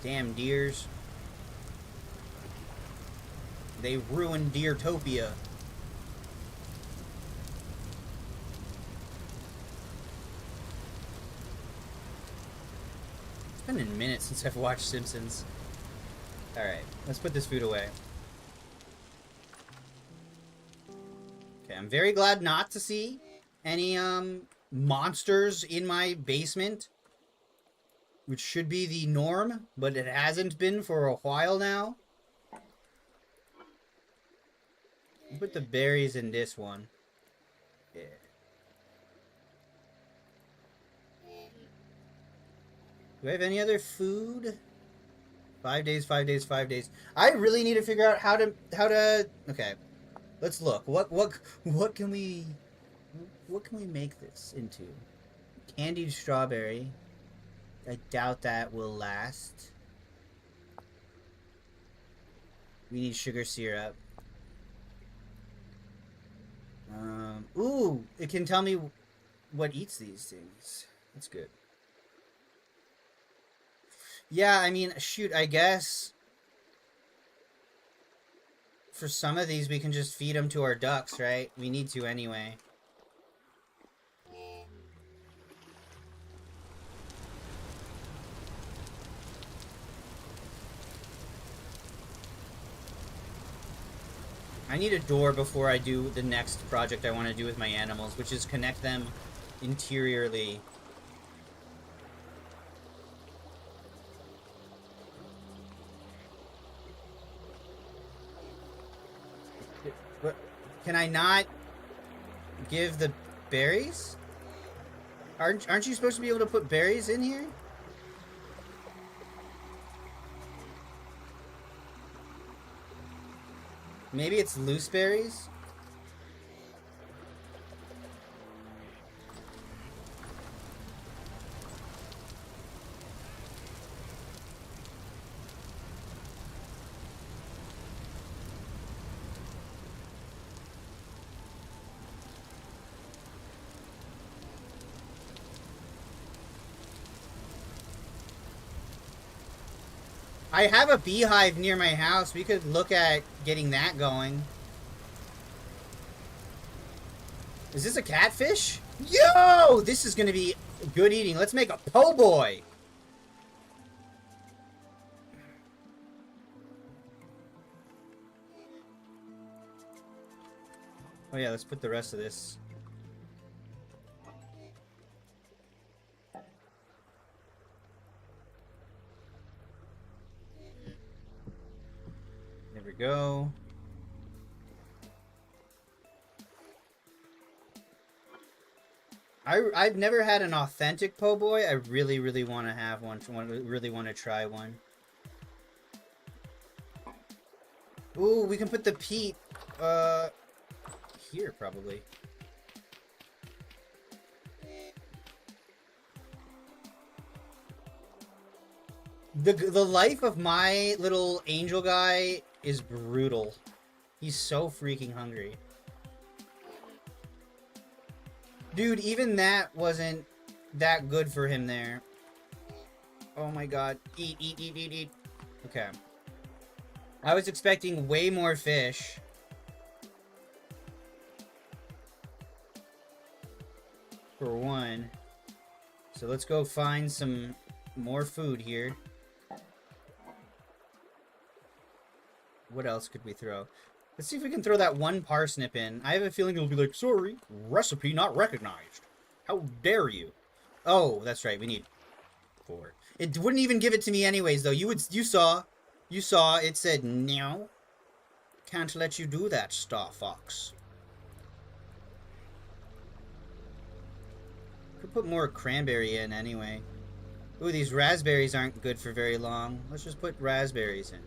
Damn deers. They ruined Deertopia. It's been a minute since I've watched Simpsons. Alright, let's put this food away. Okay, I'm very glad not to see any, monsters in my basement. Which should be the norm, but it hasn't been for a while now. I'll put the berries in this one. Yeah. Do I have any other food? 5 days, 5 days, 5 days. I really need to figure out how to. Okay, let's look. What can we make this into? Candied strawberry. I doubt that will last. We need sugar syrup. Ooh, it can tell me what eats these things. That's good. Yeah, I mean, shoot, I guess for some of these we can just feed them to our ducks, right? We need to anyway. I need a door before I do the next project I want to do with my animals, which is connect them interiorly. But can I not give the berries? Aren't you supposed to be able to put berries in here? Maybe it's loose berries? I have a beehive near my house. We could look at getting that going. Is this a catfish? Yo! This is gonna be good eating. Let's make a po' boy. Oh yeah, let's put the rest of this. There we go. I've never had an authentic po' boy. I really, really want to have one. Really want to try one. Ooh, we can put the peat, here probably. The life of my little angel guy is brutal. He's so freaking hungry. Dude, even that wasn't that good for him there. Oh my god. Eat, eat, eat, eat, eat. Okay. I was expecting way more fish. For one. So let's go find some more food here. What else could we throw? Let's see if we can throw that one parsnip in. I have a feeling it'll be like, sorry, recipe not recognized. How dare you? Oh, that's right, we need 4. It wouldn't even give it to me anyways, though. You saw, it said, no. Can't let you do that, Star Fox. Could put more cranberry in anyway. Ooh, these raspberries aren't good for very long. Let's just put raspberries in.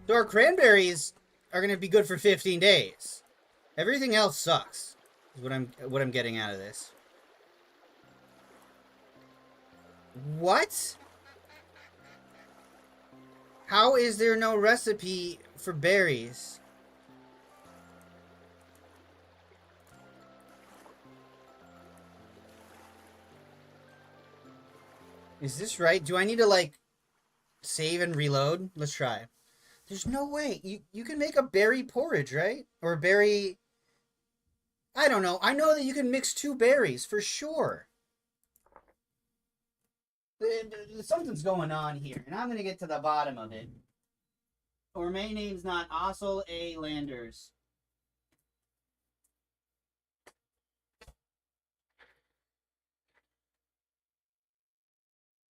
So our cranberries are going to be good for 15 days. Everything else sucks. Is what I'm getting out of this. What? How is there no recipe for berries? Is this right? Do I need to, like, save and reload? Let's try. There's no way. You can make a berry porridge, right? Or berry... I don't know. I know that you can mix two berries, for sure. Something's going on here, and I'm going to get to the bottom of it. Or my name's not Ossel A. Landers.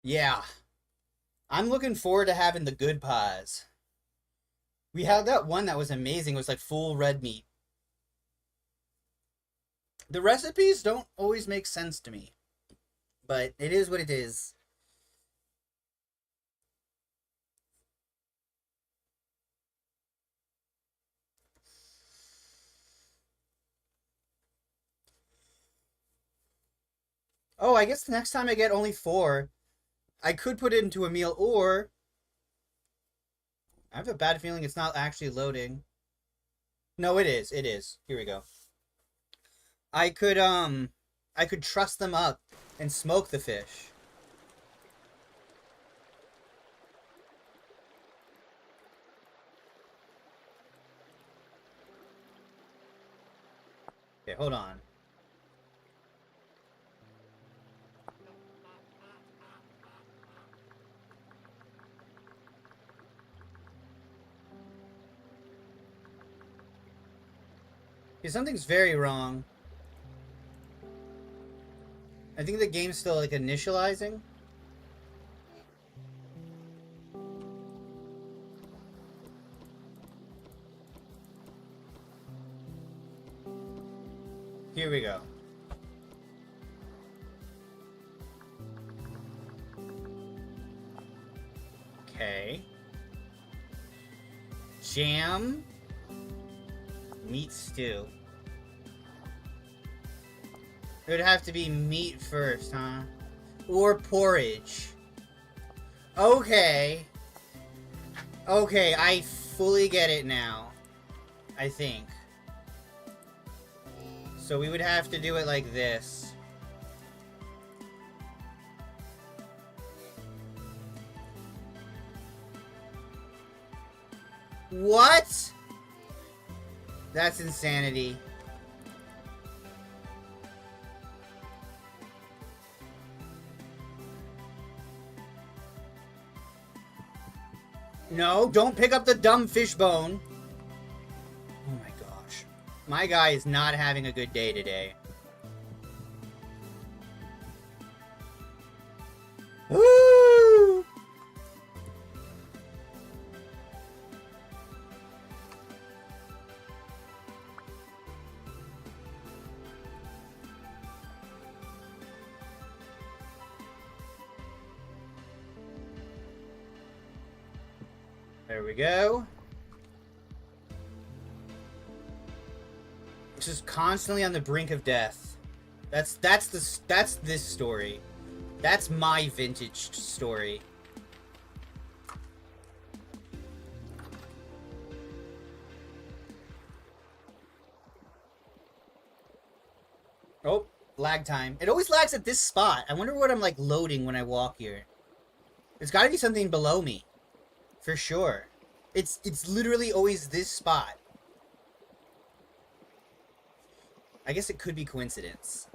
Yeah. I'm looking forward to having the good pies. We had that one that was amazing. It was like full red meat. The recipes don't always make sense to me, but it is what it is. Oh, I guess the next time I get only 4, I could put it into a meal, or I have a bad feeling it's not actually loading. No, it is. It is. Here we go. I could truss them up and smoke the fish. Okay, hold on. Okay, something's very wrong. I think the game's still, like, initializing. Here we go. Okay. Jam. Meat stew. It would have to be meat first, huh? Or porridge. Okay. Okay, I fully get it now. I think. So we would have to do it like this. What? That's insanity. No, don't pick up the dumb fish bone. Oh my gosh. My guy is not having a good day today. Woo! There we go. Just constantly on the brink of death. That's this story. That's my vintage story. Oh, lag time. It always lags at this spot. I wonder what I'm, like, loading when I walk here. There's got to be something below me. For sure. It's literally always this spot. I guess it could be coincidence.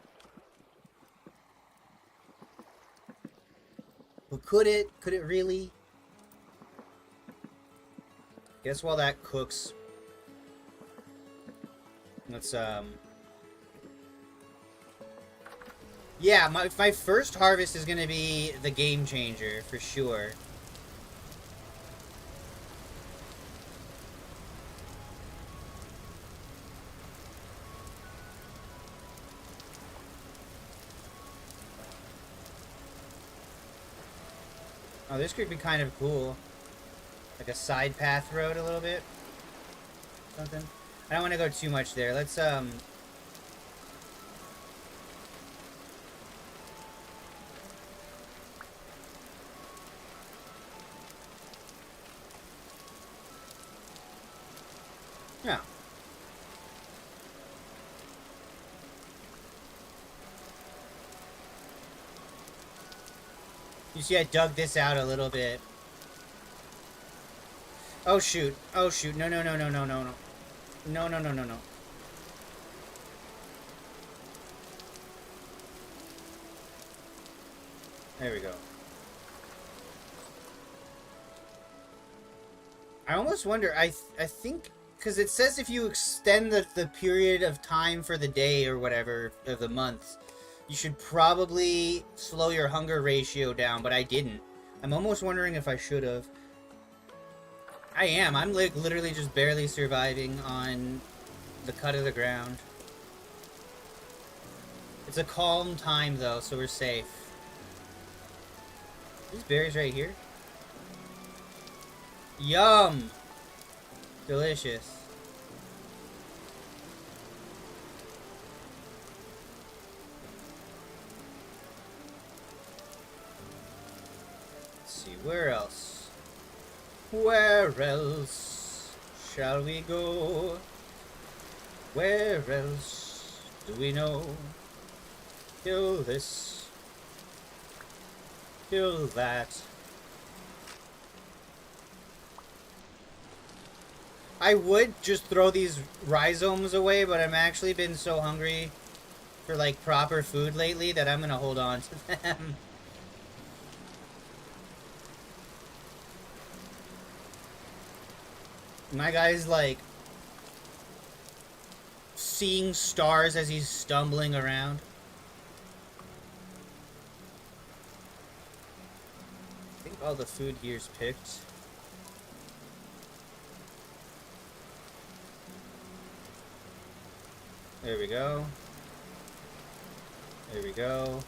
But could it? Could it really? Guess while that cooks, let's yeah, my first harvest is gonna be the game changer for sure. Oh, this could be kind of cool. Like a side path road a little bit. Something. I don't want to go too much there. Let's, Yeah. You see, I dug this out a little bit. Oh shoot! Oh shoot! No! No! No! No! No! No! No! No! No! No! No! No! There we go. I almost wonder. I think because it says if you extend the period of time for the day or whatever of the month, you should probably slow your hunger ratio down. But I didn't. I'm almost wondering if I should have. I am. I'm like literally just barely surviving on the cut of the ground. It's a calm time though, so we're safe. These berries right here. Yum! Delicious. Let's see, where else? Where else shall we go? Where else do we know? Kill this. Kill that. I would just throw these rhizomes away, but I've actually been so hungry for like proper food lately that I'm gonna hold on to them. My guy's like seeing stars as he's stumbling around. I think all the food here's picked. There we go. There we go.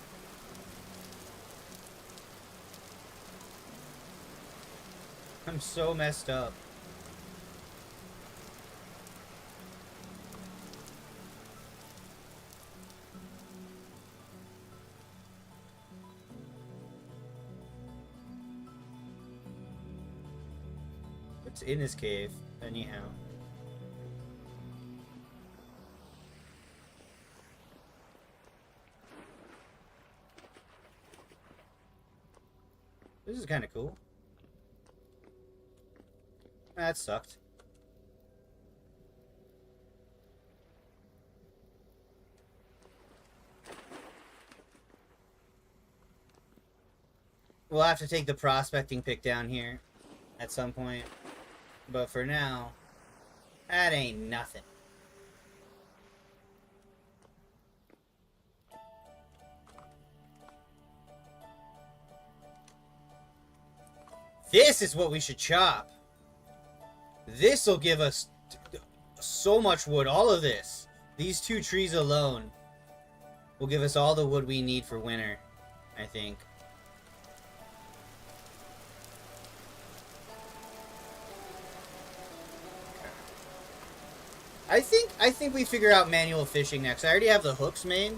I'm so messed up. What's in his cave, anyhow? This is kind of cool. That sucked. We'll have to take the prospecting pick down here at some point. But for now, that ain't nothing. This is what we should chop. This'll give us so much wood. All of this. These 2 trees alone will give us all the wood we need for winter, I think. I think we figure out manual fishing next. I already have the hooks made.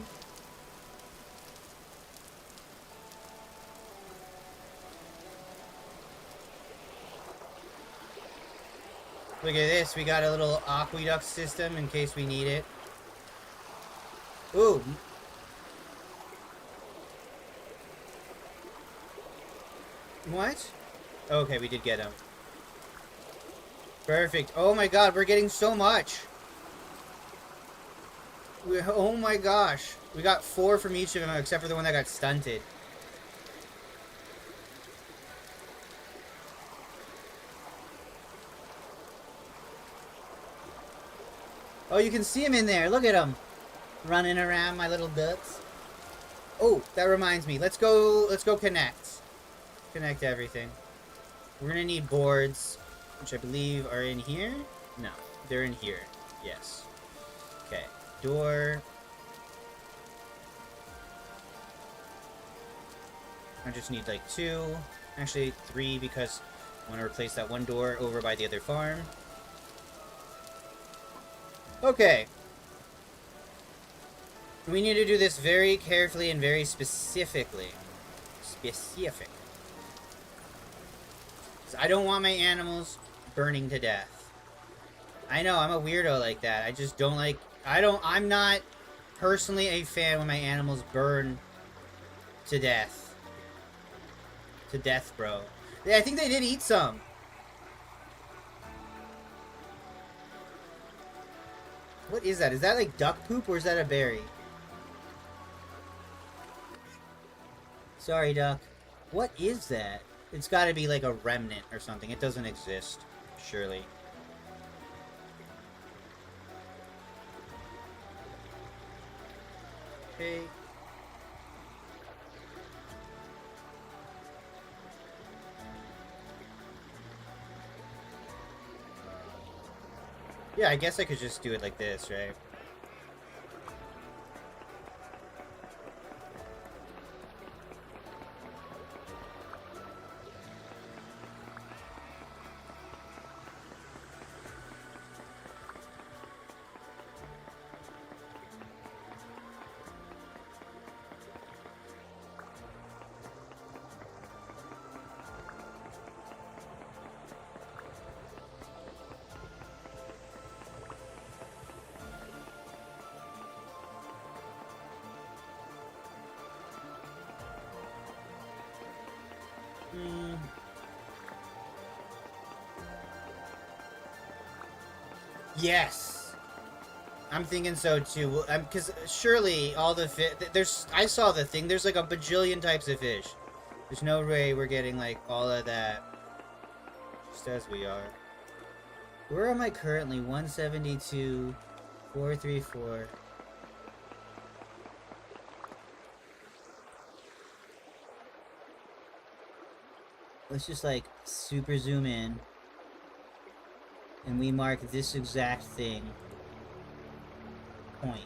Look at this, we got a little aqueduct system in case we need it. Ooh. What? Okay, we did get him. Perfect. Oh my god, we're getting so much. Oh my gosh. We got 4 from each of them except for the one that got stunted. Oh, you can see him in there. Look at him. Running around, my little ducks. Oh, that reminds me. Let's go connect. Connect everything. We're gonna need boards, which I believe are in here. No, they're in here. Yes. Okay. Door. I just need like 2. Actually 3 because I want to replace that one door over by the other farm. Okay. We need to do this very carefully and very specifically. Specific. I don't want my animals burning to death. I know, I'm a weirdo like that. I just don't like... I'm not personally a fan when my animals burn to death. To death, bro. Yeah, I think they did eat some. What is that? Is that like duck poop or is that a berry? Sorry, duck. What is that? It's gotta be like a remnant or something. It doesn't exist. Surely. Okay. Yeah, I guess I could just do it like this, right? Hmm. Yes! I'm thinking so too. Because surely all the there's... I saw the thing. There's like a bajillion types of fish. There's no way we're getting like all of that. Just as we are. Where am I currently? 172, 434. Let's just like super zoom in. And we mark this exact thing. Point.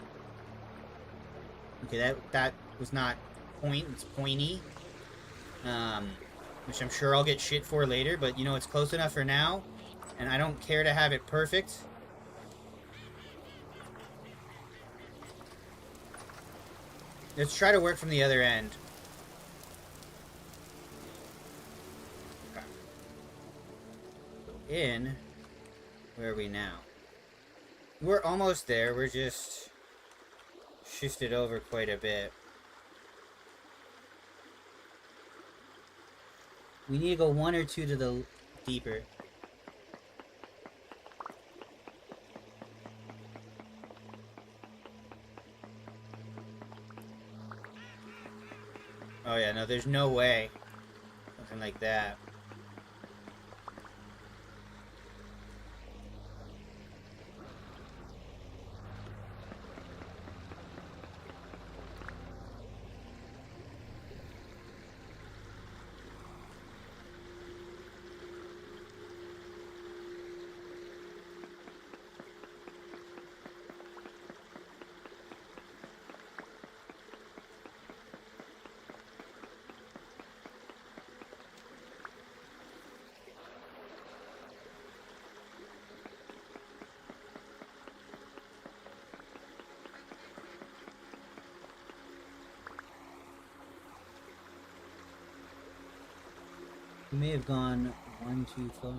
Okay, that was not point, it's pointy. Which I'm sure I'll get shit for later, but you know, it's close enough for now. And I don't care to have it perfect. Let's try to work from the other end. Okay. In... Where are we now? We're almost there, we're just... shifted over quite a bit. We need to go 1 or 2 to the deeper. Oh yeah, no, there's no way. Something like that. We may have gone 1 too far.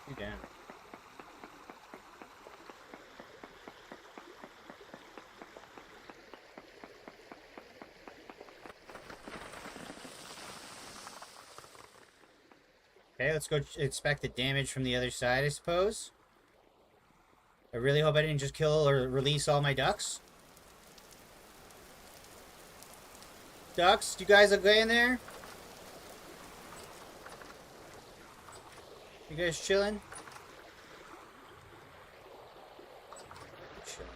You're down. Okay, let's go inspect the damage from the other side, I suppose. I really hope I didn't just kill or release all my ducks. Ducks, you guys okay in there? You guys chilling? Chilling.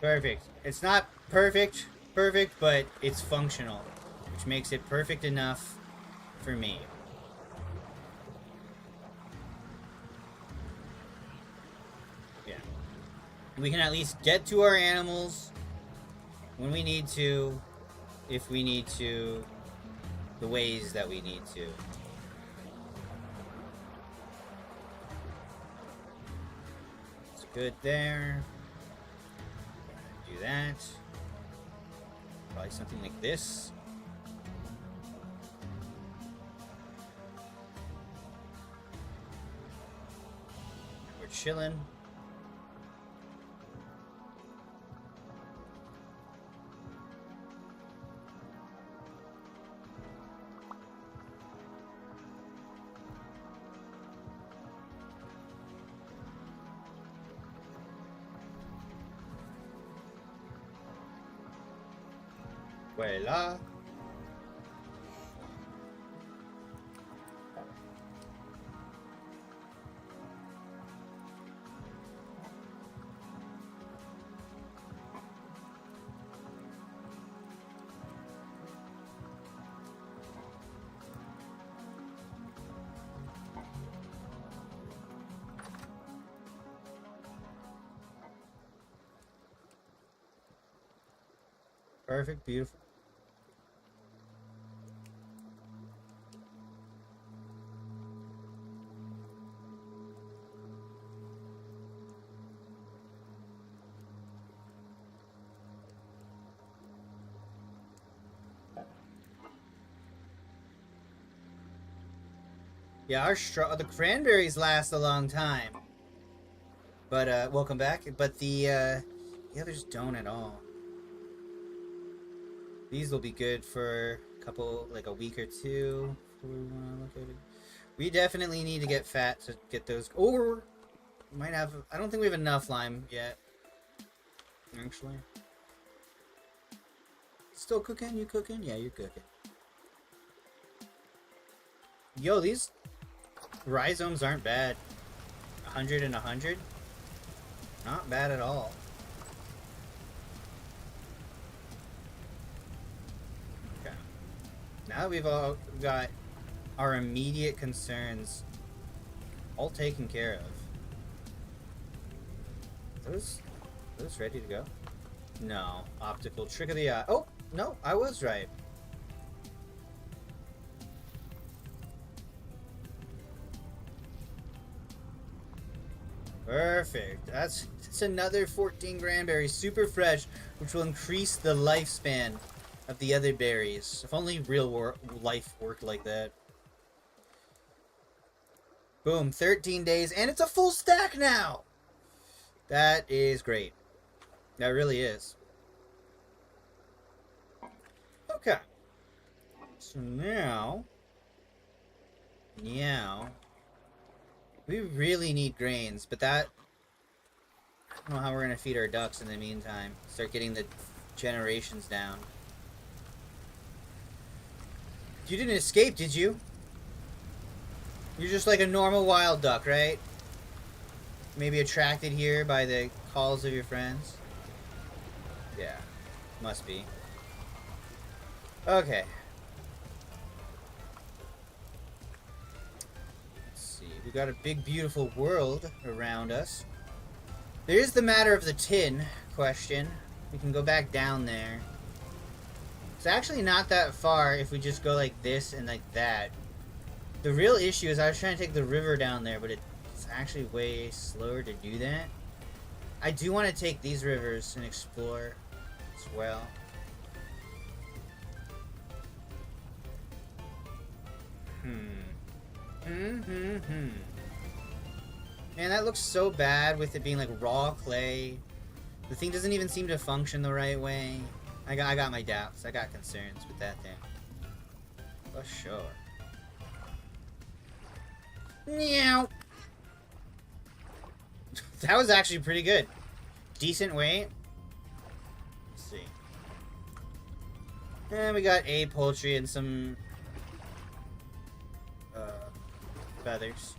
Perfect. It's not perfect, but it's functional, which makes it perfect enough for me. Yeah. We can at least get to our animals when we need to, if we need to, the ways that we need to. It's good there. Do that. Probably something like this. We're chilling. Voila. Perfect, beautiful. Yeah, the cranberries last a long time. But, welcome back. But the others don't at all. These will be good for a couple, like a week or two. Before we want to look at it. We definitely need to get fat to get those. Or, might have, I don't think we have enough lime yet. Actually. Still cooking? You cooking? Yeah, you're cooking. Yo, these rhizomes aren't bad. 100 and 100? Not bad at all. Okay. Now that we've all got our immediate concerns all taken care of. Those ready to go? No. Optical trick of the eye. Oh, no, I was right. Perfect. That's another 14 cranberries, super fresh, which will increase the lifespan of the other berries. If only real life worked like that. Boom, 13 days, and it's a full stack now! That is great. That really is. Okay. So now... we really need grains, but that... I don't know how we're going to feed our ducks in the meantime. Start getting the generations down. You didn't escape, did you? You're just like a normal wild duck, right? Maybe attracted here by the calls of your friends? Yeah, must be. Okay. Let's see. We got a big, beautiful world around us. There is the matter of the tin question. We can go back down there. It's actually not that far if we just go like this and like that. The real issue is I was trying to take the river down there, but it's actually way slower to do that. I do want to take these rivers and explore as well. Man, that looks so bad with it being like raw clay. The thing doesn't even seem to function the right way. I got my doubts. I got concerns with that thing. For sure. Meow. That was actually pretty good. Decent weight. Let's see. And we got a poultry and some feathers.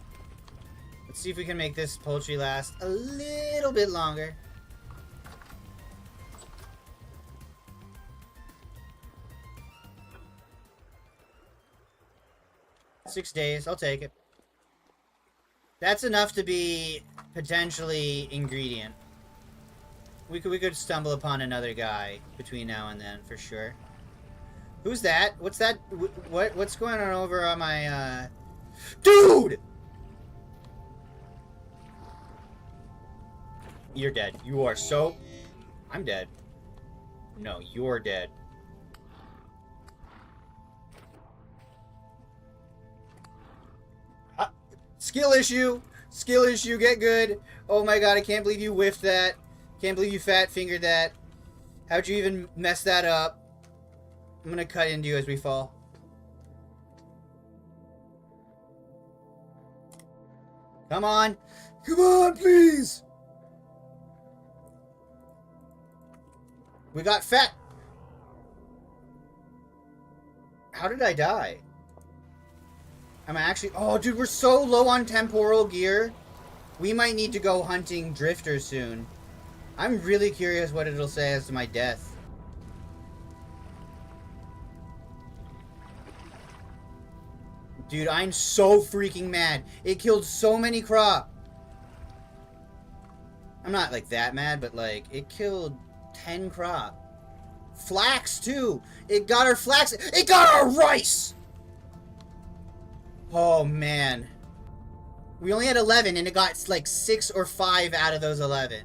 Let's see if we can make this poultry last a little bit longer. 6 days. I'll take it. That's enough to be potentially ingredient. We could stumble upon another guy between now and then for sure. Who's that? What's that? What's going on over on my Dude! You're dead. You are so... I'm dead. No, you're dead. Skill issue! Skill issue, get good! Oh my god, I can't believe you whiffed that. Can't believe you fat fingered that. How'd you even mess that up? I'm gonna cut into you as we fall. Come on! Come on, please! We got fat! How did I die? I'm actually... Oh, dude, we're so low on temporal gear. We might need to go hunting drifters soon. I'm really curious what it'll say as to my death. Dude, I'm so freaking mad. It killed so many crop. I'm not, like, that mad, but, like, it killed 10 crop. Flax, too. It got our flax. It got our rice! Oh, man. We only had 11, and it got, like, 6 or 5 out of those 11.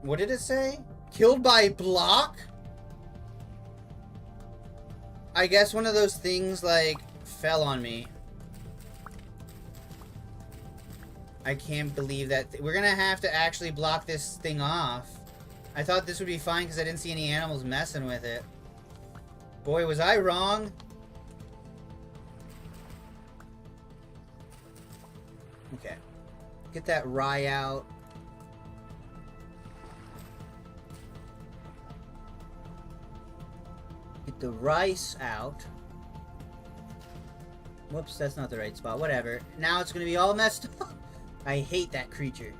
What did it say? Killed by block? I guess one of those things, like, fell on me. I can't believe that. We're gonna have to actually block this thing off. I thought this would be fine because I didn't see any animals messing with it. Boy, was I wrong. Okay. Get that rye out. Get the rice out. Whoops, that's not the right spot. Whatever. Now it's gonna be all messed up. I hate that creature.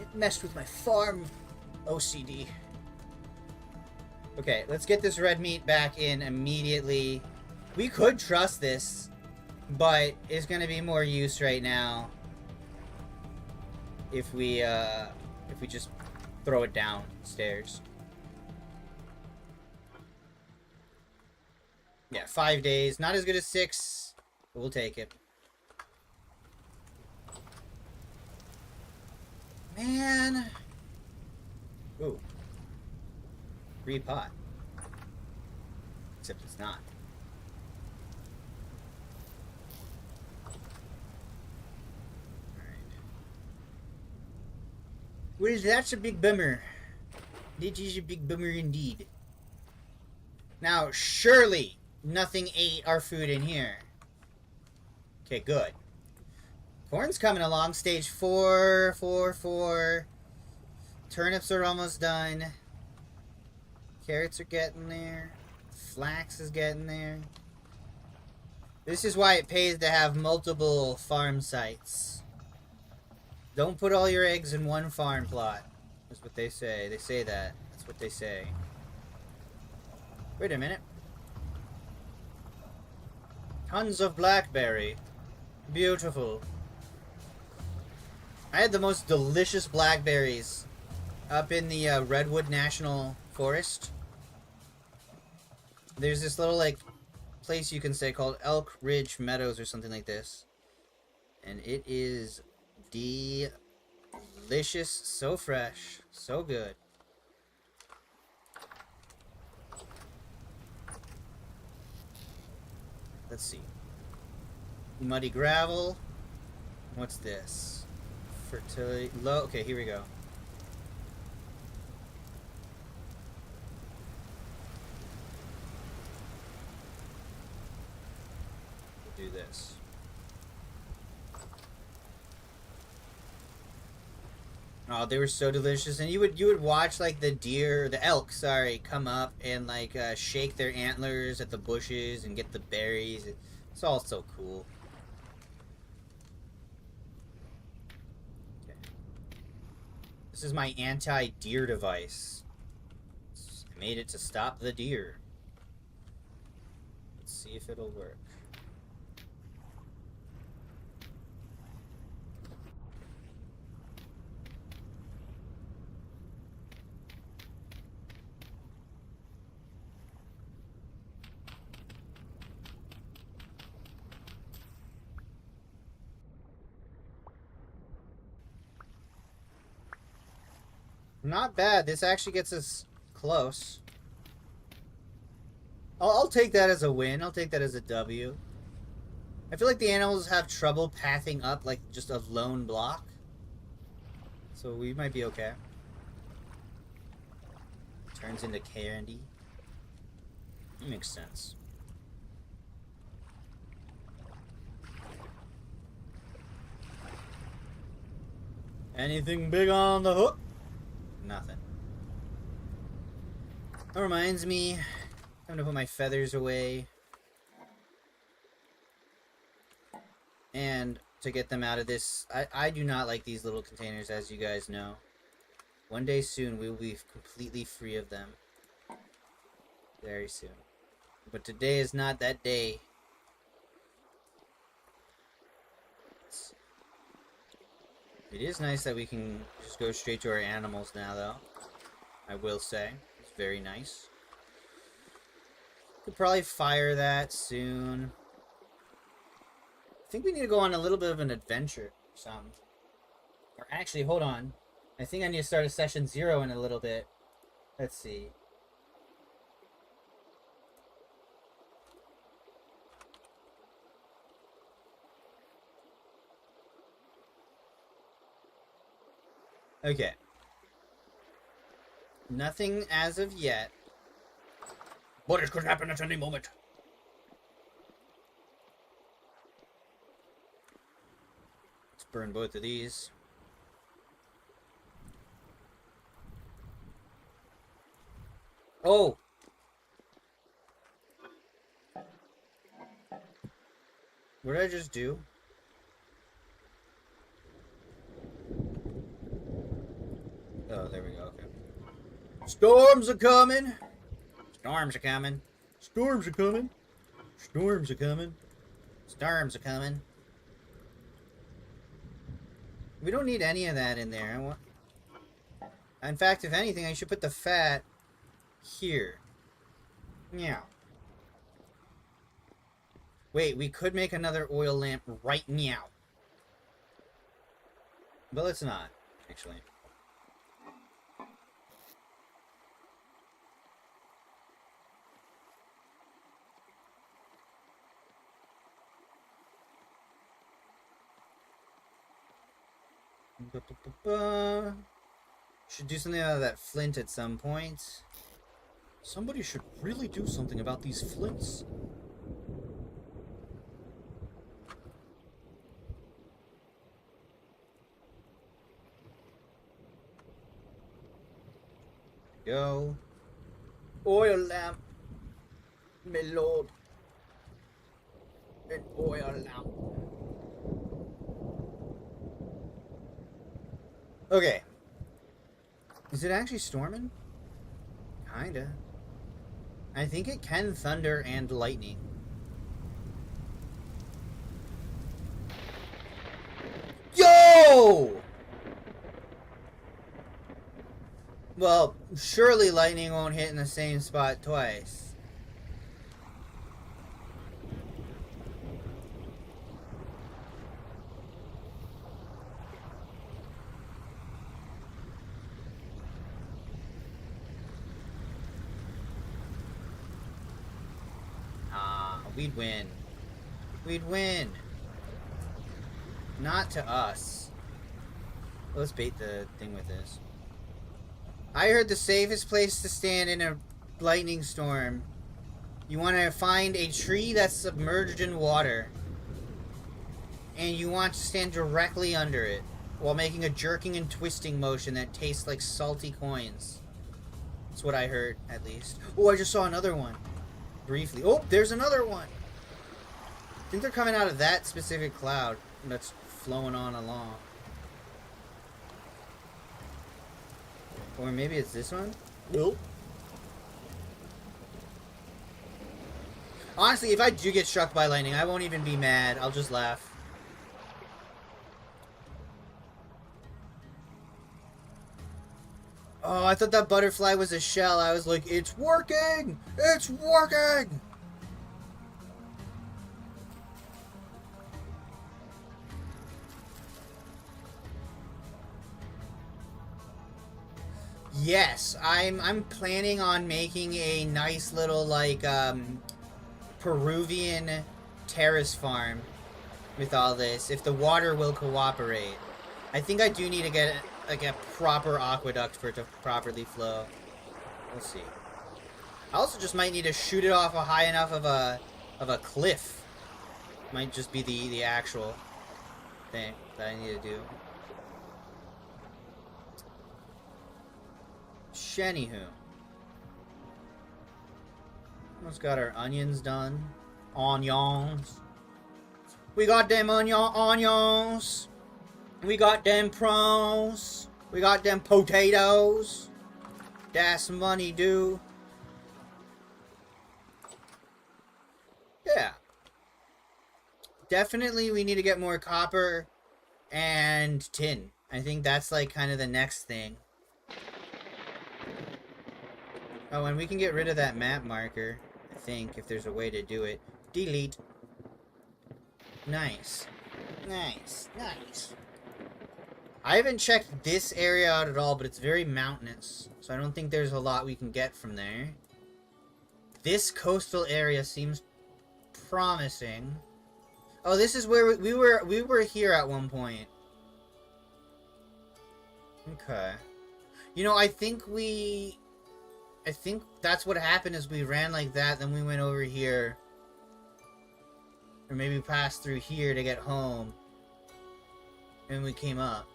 It messed with my farm OCD. Okay, let's get this red meat back in immediately. We could trust this, but it's gonna be more use right now if we just throw it downstairs. Yeah, 5 days. Not as good as 6, but we'll take it. Man. Ooh. Repot. Except it's not. Alright. Well, that's a big bummer. This is a big bummer indeed. Now, surely nothing ate our food in here. Okay, good. Corn's coming along. Stage 4, 4. Turnips are almost done. Carrots are getting there. Flax is getting there. This is why it pays to have multiple farm sites. Don't put all your eggs in one farm plot. That's what they say. They say that. That's what they say. Wait a minute. Tons of blackberry. Beautiful. I had the most delicious blackberries up in the Redwood National Forest. There's this little, like, place you can say called Elk Ridge Meadows or something like this. And it is delicious. So fresh. So good. Let's see. Muddy gravel. What's this? Fertility. Low. Okay, here we go. We'll do this. Oh, they were so delicious, and you would watch like the elk, sorry, come up and like shake their antlers at the bushes and get the berries. It's all so cool. Okay. This is my anti-deer device. I made it to stop the deer. Let's see if it'll work. Not bad. This actually gets us close. I'll take that as a win. I'll take that as a W. I feel like the animals have trouble pathing up like just a lone block. So we might be okay. Turns into candy. That makes sense. Anything big on the hook? Nothing. That reminds me, I'm gonna put my feathers away. And to get them out of this, I do not like these little containers, as you guys know. One day soon, we will be completely free of them. Very soon. But today is not that day. It is nice that we can just go straight to our animals now, though. I will say. It's very nice. Could probably fire that soon. I think we need to go on a little bit of an adventure or something. Or actually, hold on. I think I need to start a session 0 in a little bit. Let's see. Okay. Nothing as of yet. But it could happen at any moment. Let's burn both of these. Oh! What did I just do? Oh, there we go, okay. Storms are coming! Storms are coming. Storms are coming. Storms are coming. Storms are coming. We don't need any of that in there. In fact, if anything, I should put the fat here. Yeah. Wait, we could make another oil lamp right now. But let's not, actually. Should do something out of that flint at some point. Somebody should really do something about these flints. Go. Oil lamp, my lord. An oil lamp. Okay. Is it actually storming? Kinda. I think it can thunder and lightning. Yo! Well, surely lightning won't hit in the same spot twice. We'd win. We'd win. Not to us. Let's bait the thing with this. I heard the safest place to stand in a lightning storm. You want to find a tree that's submerged in water. And you want to stand directly under it while making a jerking and twisting motion that tastes like salty coins. That's what I heard, at least. Oh, I just saw another one. Briefly. Oh, there's another one. I think they're coming out of that specific cloud that's flowing on along. Or maybe it's this one? Nope. Honestly, if I do get struck by lightning, I won't even be mad. I'll just laugh. Oh, I thought that butterfly was a shell. I was like, it's working! It's working! Yes, I'm planning on making a nice little like Peruvian terrace farm with all this if the water will cooperate. I think I do need to get like a proper aqueduct for it to properly flow. We'll see. I also just might need to shoot it off a high enough of a cliff. Might just be the actual thing that I need to do. Shennyhoo. Almost got our onions done. Onions. We got them onions. We got them prawns. We got them potatoes. That's money, dude. Yeah. Definitely we need to get more copper and tin. I think that's like kind of the next thing. Oh, and we can get rid of that map marker, I think, if there's a way to do it. Delete. Nice. Nice. Nice. I haven't checked this area out at all, but it's very mountainous, so I don't think there's a lot we can get from there. This coastal area seems promising. Oh, this is where we were here at one point. Okay. You know, I think that's what happened is we ran like that, then we went over here. Or maybe passed through here to get home. And we came up.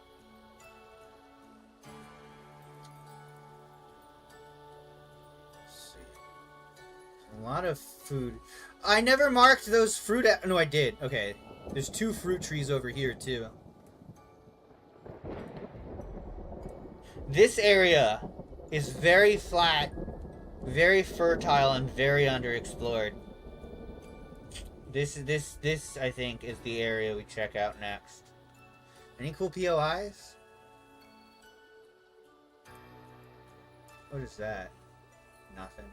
Let's see. A lot of food. I never marked those fruit... No, I did. Okay. There's 2 fruit trees over here, too. This area is very flat, very fertile, and very underexplored. This I think is the area we check out next. Any cool POIs? What is that? Nothing.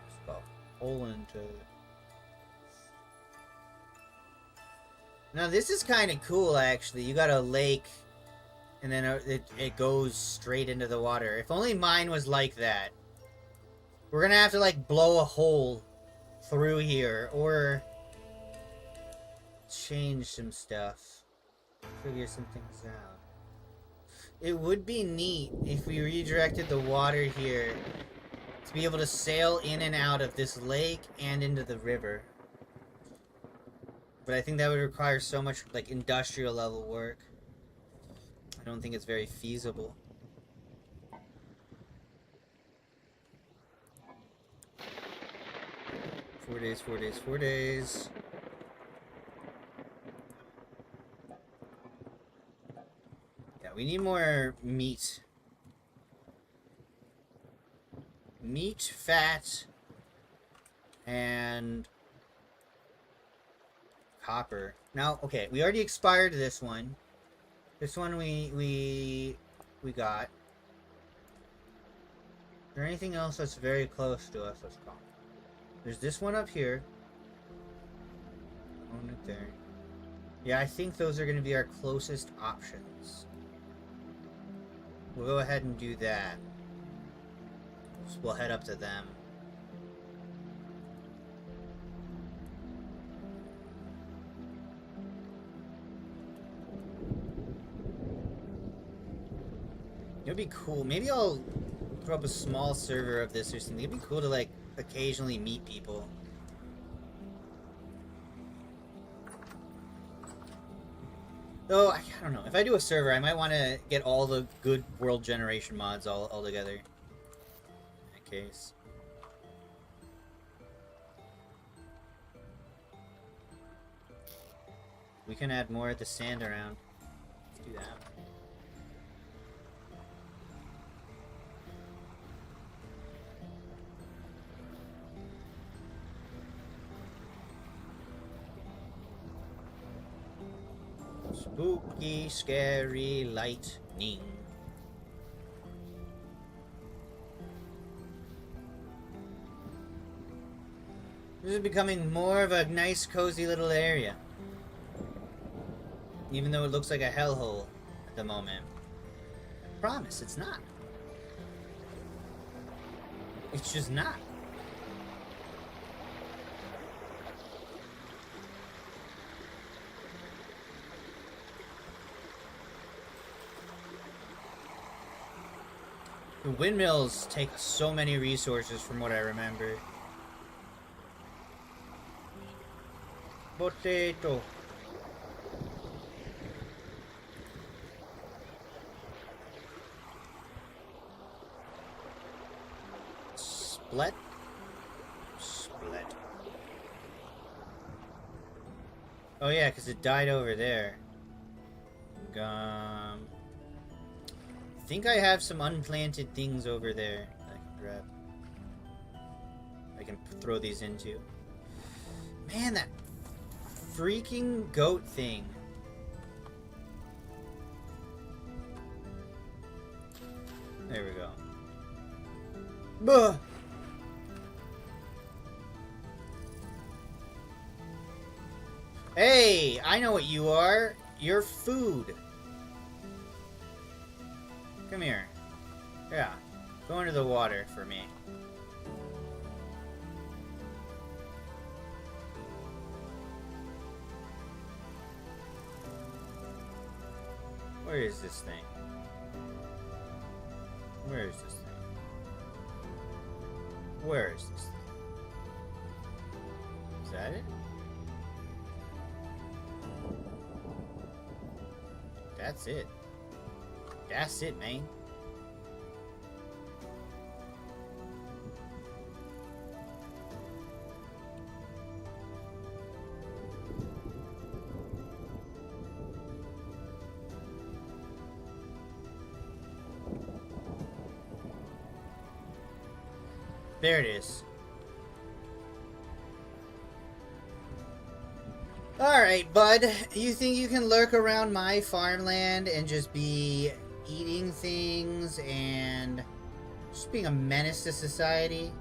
It's about Poland to... Now this is kind of cool actually. You got a lake and then it goes straight into the water. If only mine was like that. We're gonna have to like blow a hole through here or change some stuff. Figure some things out. It would be neat if we redirected the water here to be able to sail in and out of this lake and into the river. But I think that would require so much like industrial level work. I don't think it's very feasible. Four days. Yeah, we need more meat. Meat, fat, and copper. Now, okay, we already expired this one. This one we got. Is there anything else that's very close to us? Let's call. There's this one up here. Own it there. Yeah, I think those are going to be our closest options. We'll go ahead and do that. So we'll head up to them. It'd be cool. Maybe I'll throw up a small server of this or something. It'd be cool to like occasionally meet people. Though, I don't know. If I do a server, I might want to get all the good world generation mods all together. In that case. We can add more of the sand around. Let's do that. Spooky, scary lightning. This is becoming more of a nice, cozy little area. Even though it looks like a hellhole at the moment. I promise, it's not. It's just not. The windmills take so many resources from what I remember. Potato. Split. Split. Oh yeah, because it died over there. I think I have some unplanted things over there I can grab. I can throw these into. Man, that freaking goat thing. There we go. Buh! Hey, I know what you are. You're food. Come here. Yeah. Go into the water for me. Where is this thing? Where is this thing? Where is this thing? Is that it? That's it. That's it, man. There it is. Alright, bud. You think you can lurk around my farmland and just be eating things and just being a menace to society?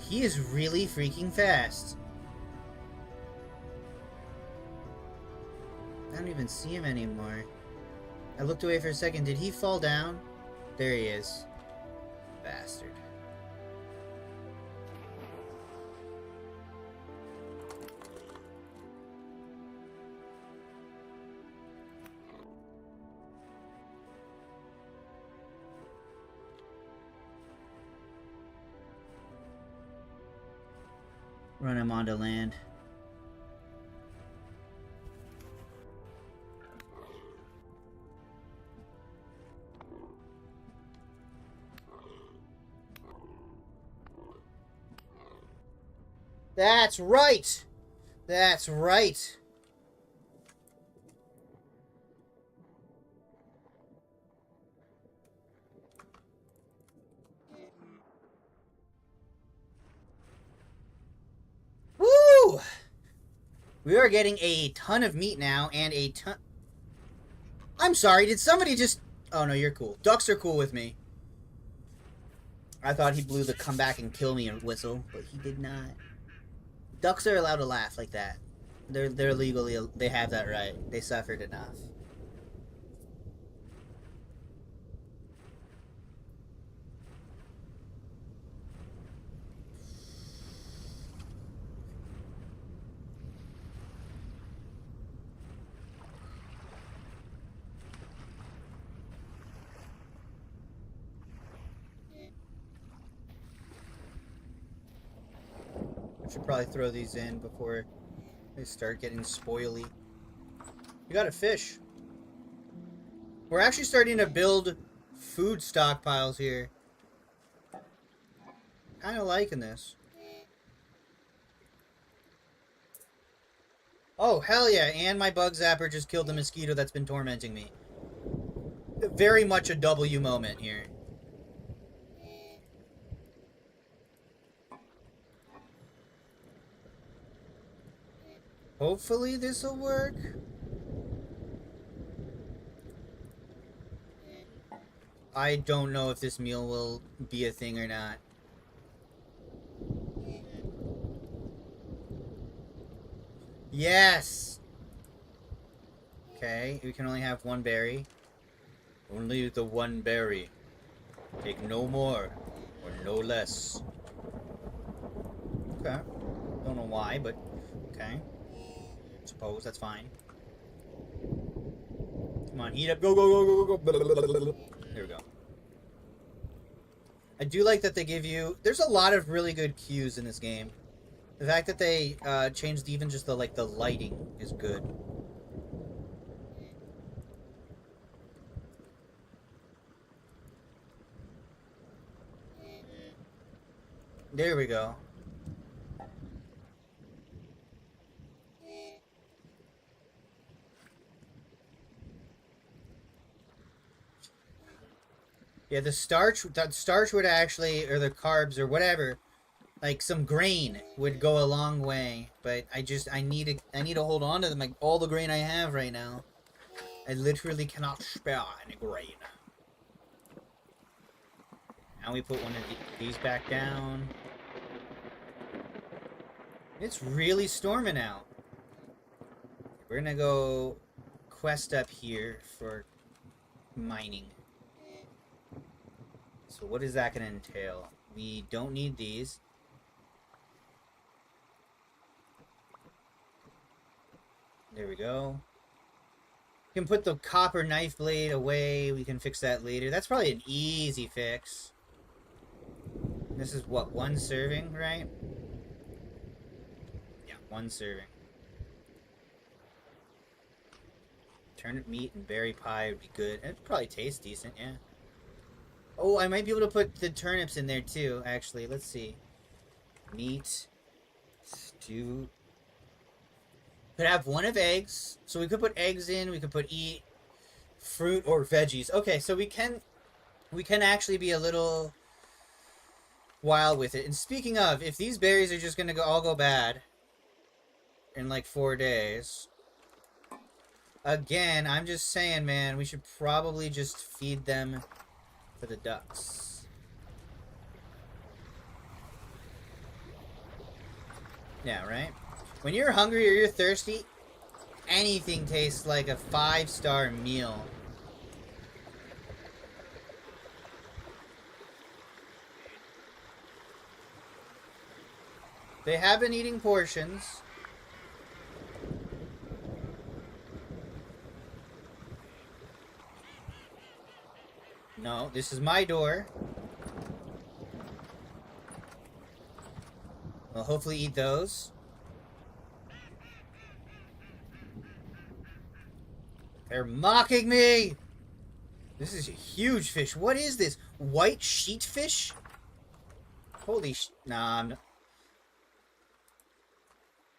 He is really freaking fast. I don't even see him anymore. I looked away for a second. Did he fall down? There he is. Bastard. Run him onto land. That's right! That's right! Woo! We are getting a ton of meat now, and a ton... I'm sorry, did somebody just... Oh no, you're cool. Ducks are cool with me. I thought he blew the come back and kill me whistle, but he did not. Ducks are allowed to laugh like that. They're legally... They have that right. They suffered enough. I should probably throw these in before they start getting spoily. We got a fish. We're actually starting to build food stockpiles here. Kind of liking this. Oh, hell yeah. And my bug zapper just killed the mosquito that's been tormenting me. Very much a W moment here. Hopefully this'll work. I don't know if this meal will be a thing or not. Yes! Okay, we can only have one berry. Only the one berry. Take no more, or no less. Okay. Don't know why, but okay. Suppose that's fine. Come on, eat up. Go, go, go, go, go, go. There we go. I do like that they give you... There's a lot of really good cues in this game. The fact that they changed even just the lighting is good. There we go. Yeah, the starch would actually, or the carbs or whatever, like some grain would go a long way. But I need to hold on to them, like all the grain I have right now. I literally cannot spare any grain. Now we put one of these back down. It's really storming out. We're gonna go quest up here for mining. So what is that gonna entail? We don't need these. There we go. We can put the copper knife blade away. We can fix that later. That's probably an easy fix. This is what, one serving, right? Yeah, one serving. Turnip meat and berry pie would be good. It'd probably taste decent, yeah. Oh, I might be able to put the turnips in there too, actually. Let's see. Meat. Stew. Could have one of eggs. So we could put eggs in. We could put fruit or veggies. Okay, so we can actually be a little wild with it. And speaking of, if these berries are just going to all go bad in like 4 days... Again, I'm just saying, man, we should probably just feed them for the ducks. Yeah, right? When you're hungry or you're thirsty, anything tastes like a 5-star meal. They have been eating portions. No, this is my door. We'll hopefully eat those. They're mocking me! This is a huge fish. What is this? White sheet fish? Holy nah, I'm not...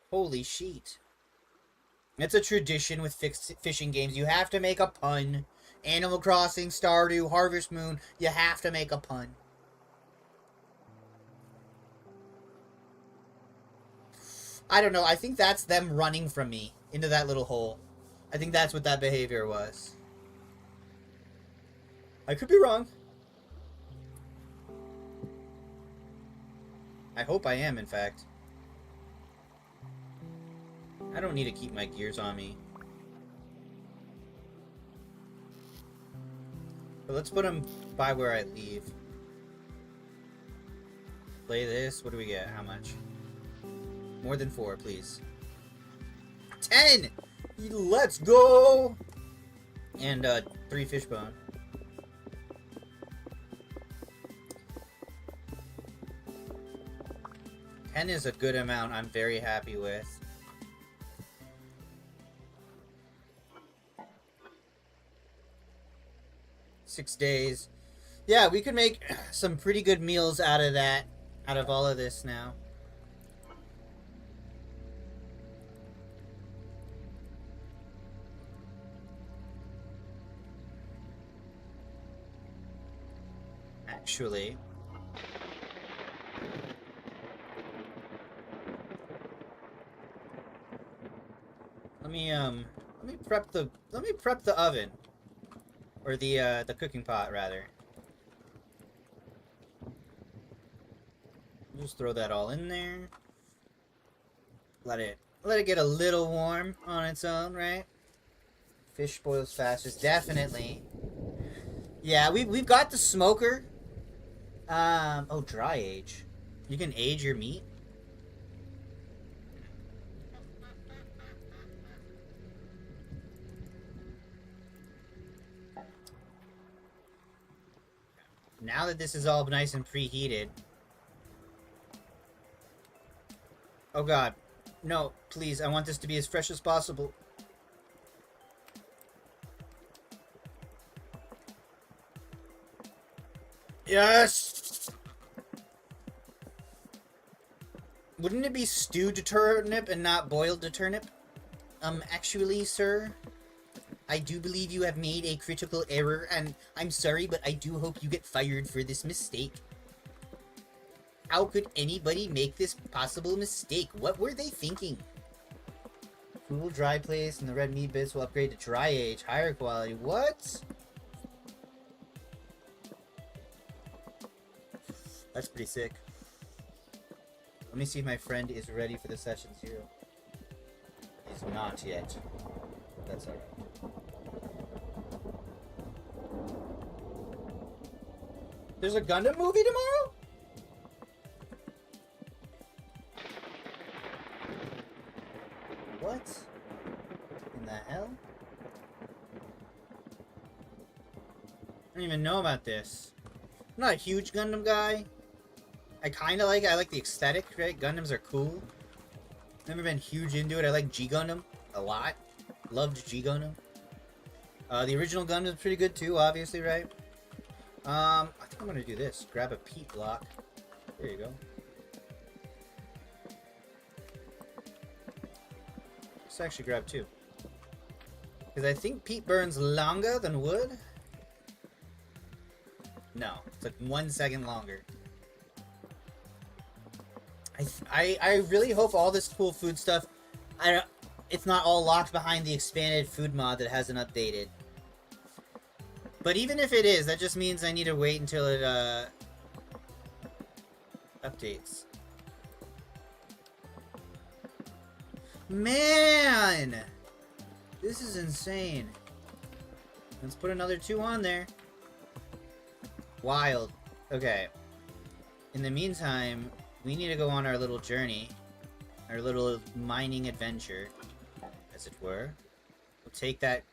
Holy sheet. It's a tradition with fishing games. You have to make a pun. Animal Crossing, Stardew, Harvest Moon, you have to make a pun. I don't know, I think that's them running from me into that little hole. I think that's what that behavior was. I could be wrong. I hope I am, in fact. I don't need to keep my gears on me. But let's put them by where I leave. Play this. What do we get? How much? More than 4, please. 10! Let's go! And 3 fishbone. $10 is a good amount I'm very happy with. Six days. Yeah, we could make some pretty good meals out of that. Out of all of this now. Actually... Let me prep the oven. Or the cooking pot, rather. Just throw that all in there. Let it get a little warm on its own, right? Fish boils fastest, definitely. Yeah, we've got the smoker. Oh, dry age. You can age your meat. Now that this is all nice and preheated. Oh god. No, please, I want this to be as fresh as possible. Yes! Wouldn't it be stewed turnip and not boiled turnip? Actually, sir, I do believe you have made a critical error, and I'm sorry, but I do hope you get fired for this mistake. How could anybody make this possible mistake? What were they thinking? Cool dry place and the red meat bits will upgrade to dry age, higher quality. What? That's pretty sick. Let me see if my friend is ready for the session 0. He's not yet. That's alright. There's a Gundam movie tomorrow? What in the hell? I don't even know about this. I'm not a huge Gundam guy. I like the aesthetic, right? Gundams are cool. Never been huge into it. I like G Gundam a lot. Loved G Gundam. The original Gundam's pretty good too, obviously, right? I think I'm gonna do this. Grab a peat block. There you go. Let's actually grab 2. Because I think peat burns longer than wood. No, it's like 1 second longer. I really hope all this cool food stuff, it's not all locked behind the expanded food mod that hasn't updated. But even if it is, that just means I need to wait until it updates. Man! This is insane. Let's put another 2 on there. Wild. Okay. In the meantime, we need to go on our little journey. Our little mining adventure, as it were. We'll take that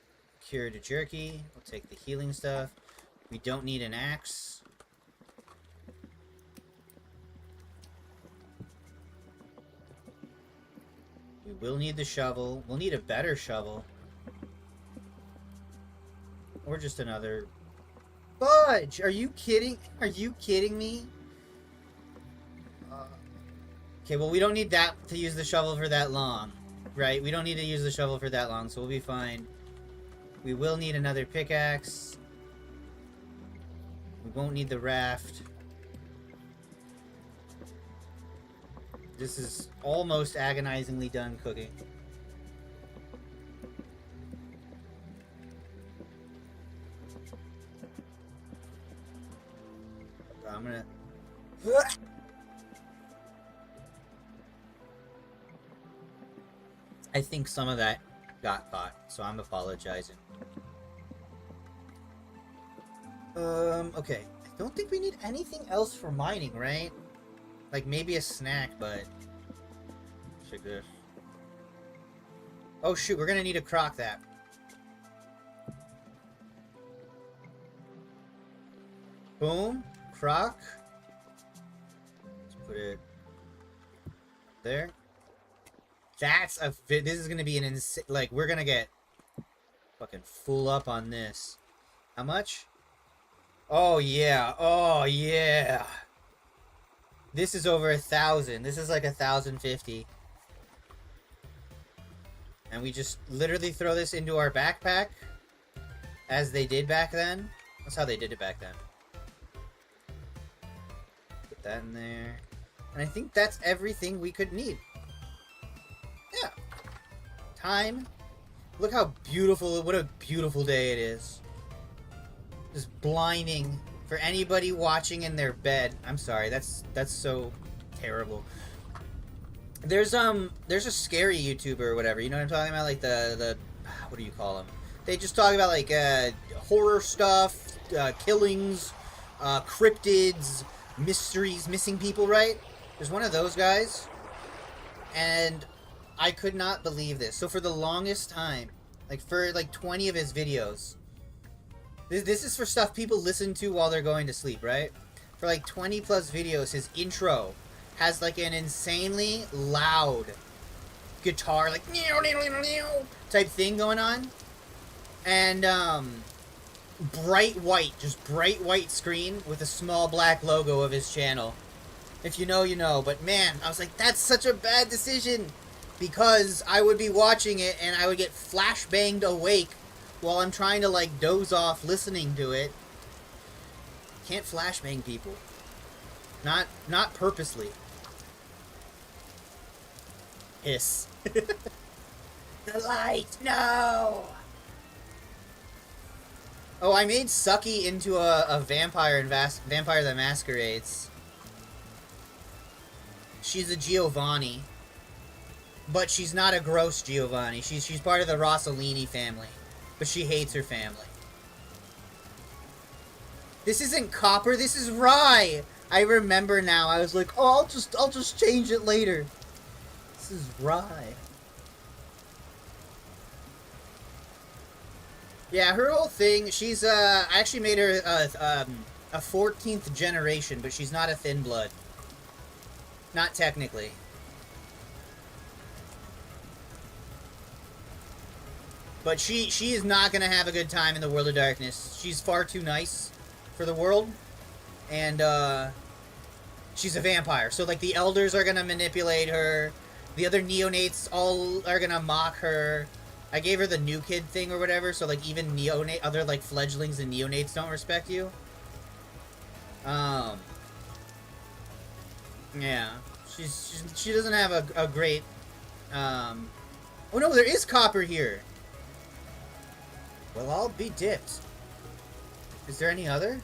cure to jerky. We'll take the healing stuff. We don't need an axe. We will need the shovel. We'll need a better shovel. Or just another... Fudge! Are you kidding? Are you kidding me? Okay, well, we don't need that to use the shovel for that long. Right? We don't need to use the shovel for that long, so we'll be fine. We will need another pickaxe. We won't need the raft. This is almost agonizingly done cooking. I'm gonna... I think some of that got caught, so I'm apologizing. Okay. I don't think we need anything else for mining, right? Like, maybe a snack, but... Check this. Oh, shoot, we're gonna need to crock that. Boom. Crock. Let's put it... there. That's a... This is gonna be an insane... Like, we're gonna get... fucking full up on this. How much? Oh, yeah. Oh, yeah. This is over 1,000. This is like 1,050. And we just literally throw this into our backpack. As they did back then. That's how they did it back then. Put that in there. And I think that's everything we could need. Yeah. Time. Look how beautiful, what a beautiful day it is. Just blinding for anybody watching in their bed. I'm sorry, that's so terrible. There's a scary YouTuber or whatever. You know what I'm talking about? Like the what do you call them? They just talk about like horror stuff, killings, cryptids, mysteries, missing people. Right? There's one of those guys, and I could not believe this. So for the longest time, like for like 20 of his videos, this is for stuff people listen to while they're going to sleep, right? For like 20 plus videos, his intro has like an insanely loud guitar, like type thing going on, and bright white, just bright white screen with a small black logo of his channel. If you know, you know. But man, I was like, that's such a bad decision, because I would be watching it and I would get flashbanged awake while I'm trying to like doze off listening to it. Can't flashbang people. Not purposely. Hiss. The light, no! Oh, I made Sucky into a vampire in Vampire the Masquerades. She's a Giovanni. But she's not a gross Giovanni. She's part of the Rossellini family. But she hates her family. This isn't copper, this is rye! I remember now. I was like, oh, I'll just change it later. This is rye. Yeah, her whole thing, she's, I actually made her, a 14th generation, but she's not a thin blood. Not technically. But she is not gonna have a good time in the World of Darkness. She's far too nice for the world. And, she's a vampire. So, like, the elders are gonna manipulate her. The other neonates all are gonna mock her. I gave her the new kid thing or whatever, so, like, even other, like, fledglings and neonates don't respect you. Yeah. She doesn't have a great, Oh no, there is copper here! Well, I'll be dipped. Is there any other?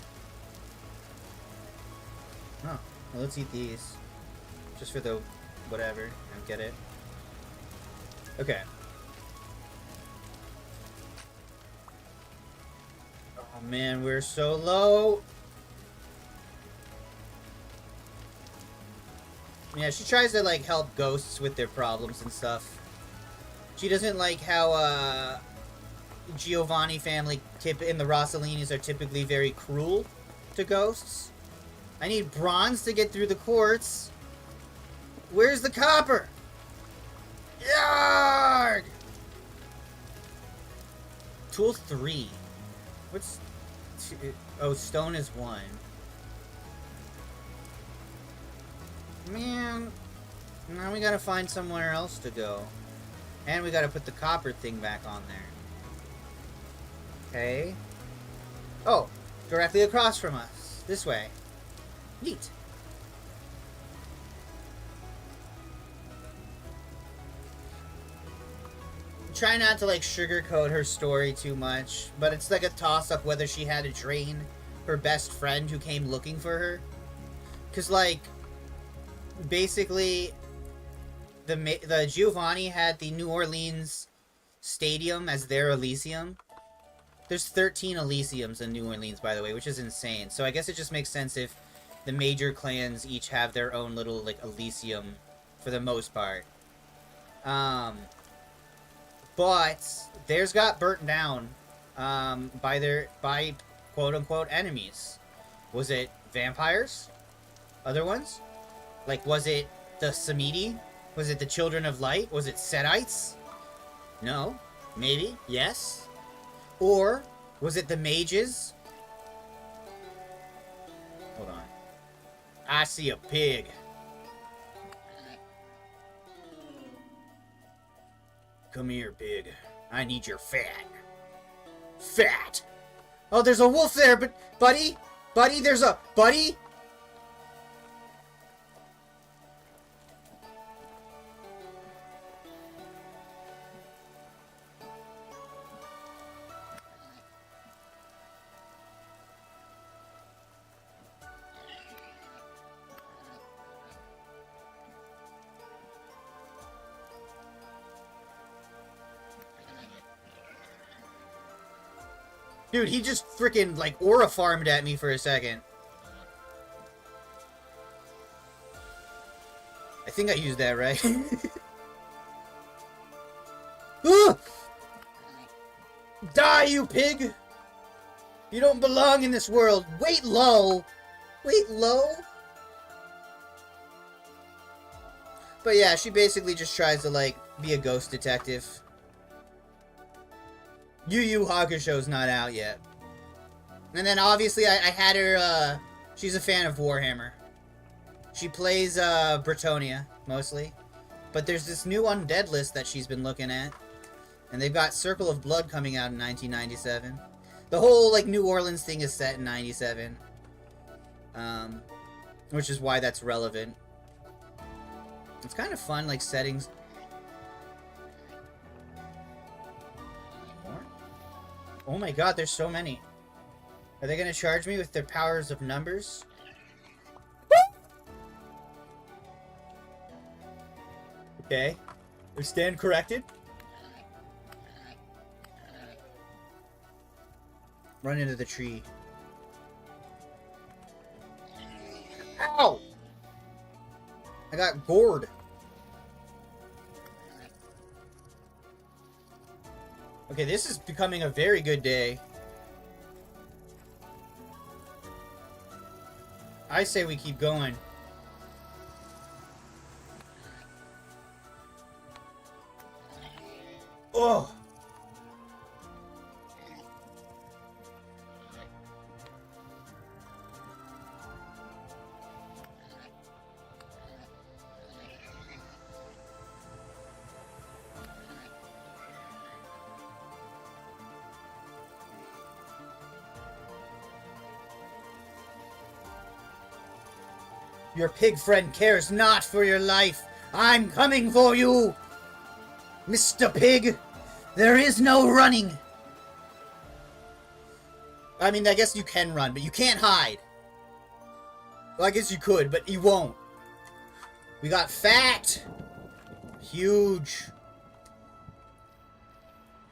Oh, well, let's eat these. Just for the whatever. I get it. Okay. Oh man, we're so low. Yeah, she tries to, like, help ghosts with their problems and stuff. She doesn't like how, Giovanni family in the Rossellinis are typically very cruel to ghosts. I need bronze to get through the quartz. Where's the copper? Yarg! Tool 3. What's... Oh, stone is 1. Man. Now we gotta find somewhere else to go. And we gotta put the copper thing back on there. Okay. Oh, directly across from us. This way. Neat. Try not to, like, sugarcoat her story too much, but it's like a toss-up whether she had to drain her best friend who came looking for her. Because, like, basically, the Giovanni had the New Orleans Stadium as their Elysium. There's 13 Elysiums in New Orleans, by the way, which is insane. So I guess it just makes sense if the major clans each have their own little, like, Elysium for the most part. But theirs got burnt down by quote-unquote enemies. Was it vampires? Other ones? Like, was it the Samiti? Was it the Children of Light? Was it Setites? No. Maybe. Yes. Or was it the mages? Hold on. I see a pig. Come here, pig. I need your fat. Fat! Oh, there's a wolf there, but... Buddy? Buddy, there's a... Buddy? Dude, he just freaking, like, aura farmed at me for a second. I think I used that right. Ah! Die, you pig! You don't belong in this world. Wait low. Wait low? But yeah, she basically just tries to, like, be a ghost detective. Yu Yu Hakusho's not out yet. And then obviously I had her, she's a fan of Warhammer. She plays, Bretonia, mostly. But there's this new undead list that she's been looking at. And they've got Circle of Blood coming out in 1997. The whole, like, New Orleans thing is set in 97. Which is why that's relevant. It's kind of fun, like, settings. More? Oh my god, there's so many. Are they gonna charge me with their powers of numbers? Okay. We stand corrected. Run into the tree. Ow! I got gored. Okay, this is becoming a very good day. I say we keep going. Oh! Your pig friend cares not for your life. I'm coming for you! Mr. Pig! There is no running! I mean, I guess you can run, but you can't hide. Well, I guess you could, but you won't. We got fat! Huge.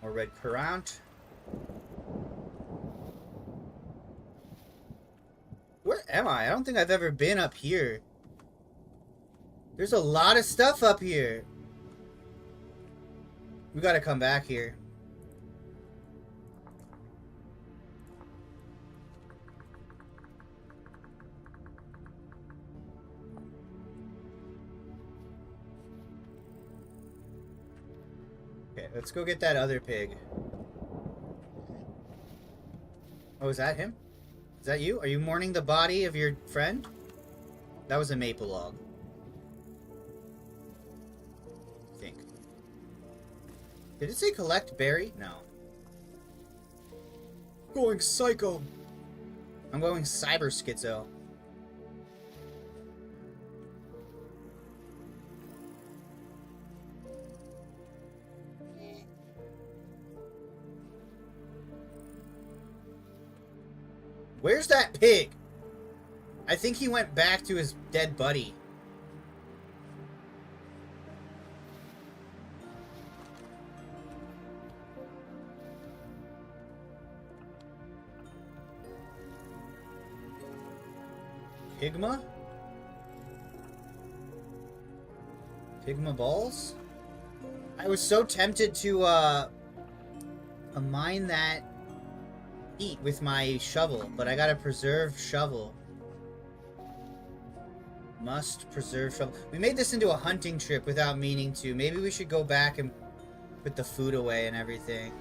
More red currant. Where am I? I don't think I've ever been up here. There's a lot of stuff up here. We gotta come back here. Okay, let's go get that other pig. Oh, is that him? Is that you? Are you mourning the body of your friend? That was a maple log. I think. Did it say collect berry? No. Going psycho. I'm going cyber schizo. Where's that pig? I think he went back to his dead buddy. Pigma? Pigma balls? I was so tempted to, mine that eat with my shovel, but I gotta preserve shovel. Must preserve shovel. We made this into a hunting trip without meaning to. Maybe we should go back and put the food away and everything.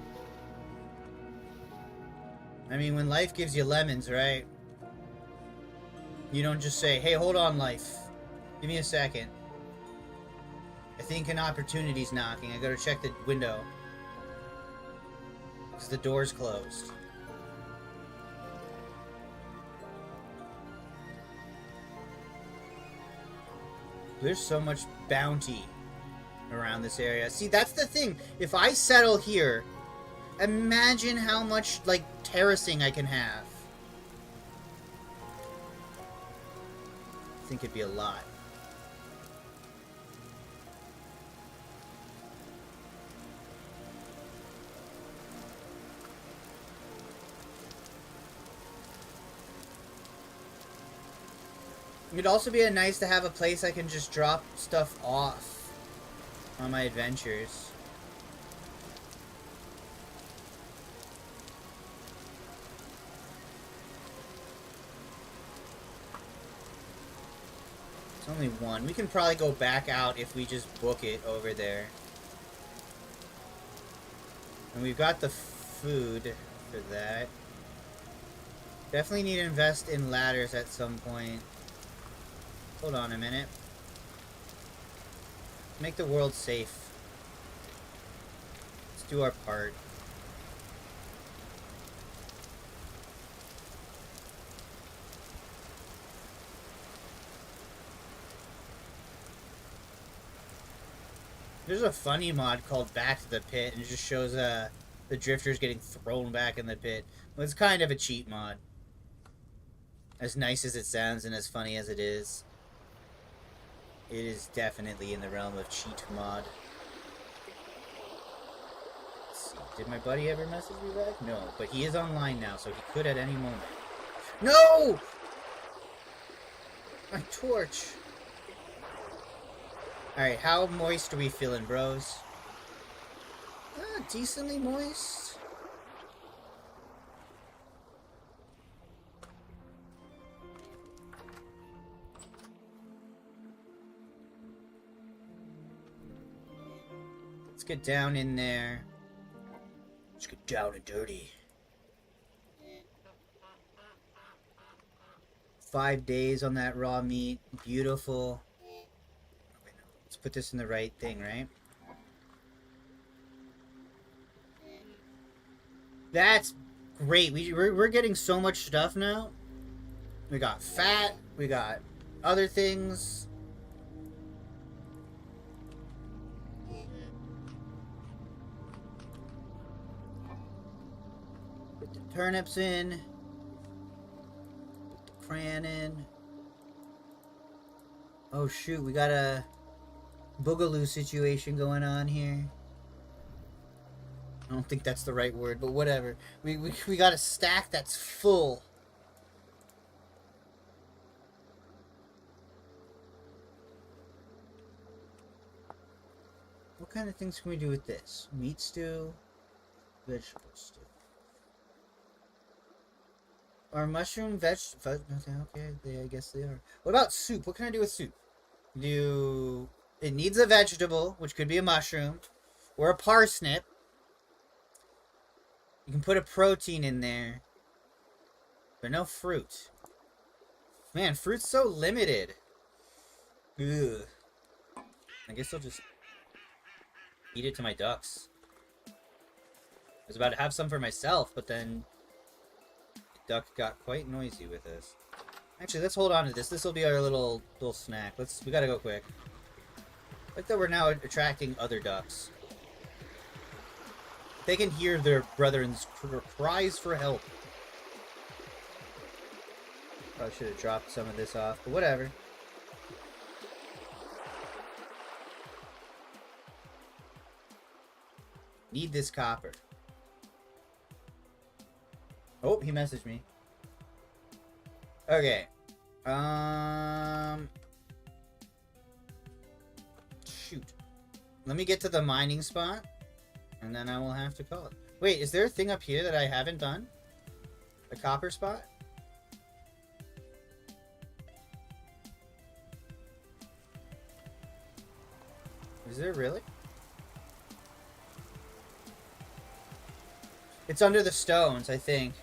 I mean, when life gives you lemons, right? You don't just say, hey, hold on, life. Give me a second. I think an opportunity's knocking. I gotta check the window. Because the door's closed. There's so much bounty around this area. See, that's the thing. If I settle here, imagine how much, like, terracing I can have. I think it'd be a lot. It'd also be nice to have a place I can just drop stuff off on my adventures. It's only one. We can probably go back out if we just book it over there. And we've got the food for that. Definitely need to invest in ladders at some point. Hold on a minute. Make the world safe. Let's do our part. There's a funny mod called Back to the Pit, and it just shows the drifters getting thrown back in the pit. Well, it's kind of a cheat mod. As nice as it sounds and as funny as it is, it is definitely in the realm of cheat mod. Let's see. Did my buddy ever message me back? No, but he is online now, so he could at any moment. No! My torch! Alright, how moist are we feeling, bros? Decently moist. Let's get down in there. Let's get down and dirty. 5 days on that raw meat. Beautiful. Let's put this in the right thing, right? That's great. We're getting so much stuff now. We got fat. We got other things. Put the turnips in. Put the cran in. Oh shoot, we got a boogaloo situation going on here. I don't think that's the right word, but whatever. We got a stack that's full. What kind of things can we do with this? Meat stew, vegetable stew. Are mushroom okay, I guess they are. What about soup? What can I do with soup? It needs a vegetable, which could be a mushroom, or a parsnip. You can put a protein in there, but no fruit. Man, fruit's so limited. Ugh. I guess I'll just eat it to my ducks. I was about to have some for myself, but then the duck got quite noisy with this. Actually, let's hold on to this. This will be our little snack. We gotta go quick. Like that we're now attracting other ducks. They can hear their brethren's cries for help. Probably should have dropped some of this off, but whatever. Need this copper. Oh, he messaged me. Okay. Shoot. Let me get to the mining spot. And then I will have to call it. Wait, is there a thing up here that I haven't done? A copper spot? Is there really? It's under the stones, I think.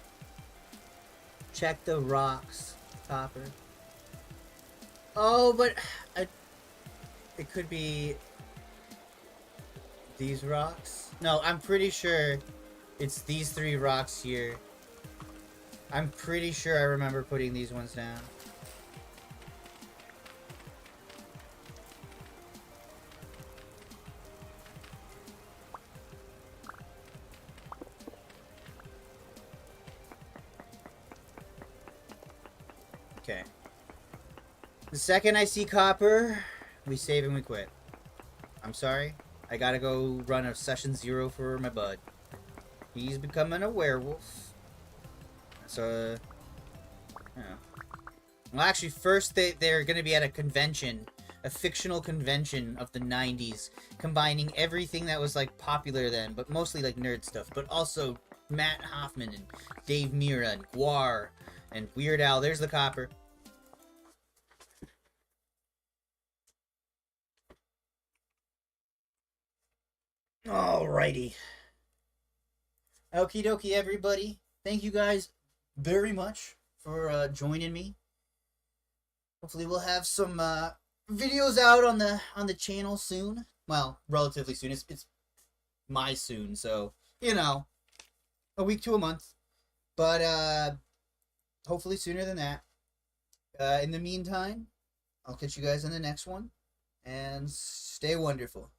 Check the rocks. Copper. Oh, but it could be these rocks. No, I'm pretty sure it's these 3 rocks here. I'm pretty sure I remember putting these ones down. Okay. The second I see copper, we save and we quit. I'm sorry. I gotta go run a session 0 for my bud. He's becoming a werewolf. So, yeah. Well, actually, first they're going to be at a convention, a fictional convention of the 90s, combining everything that was like popular then, but mostly like nerd stuff, but also Matt Hoffman and Dave Mirra and Guar and Weird Al. There's the copper. Alrighty. Okie dokie, everybody. Thank you guys very much for joining me. Hopefully, we'll have some videos out on the channel soon. Well, relatively soon. It's my soon, so you know, a week to a month. But hopefully sooner than that. In the meantime, I'll catch you guys in the next one, and stay wonderful.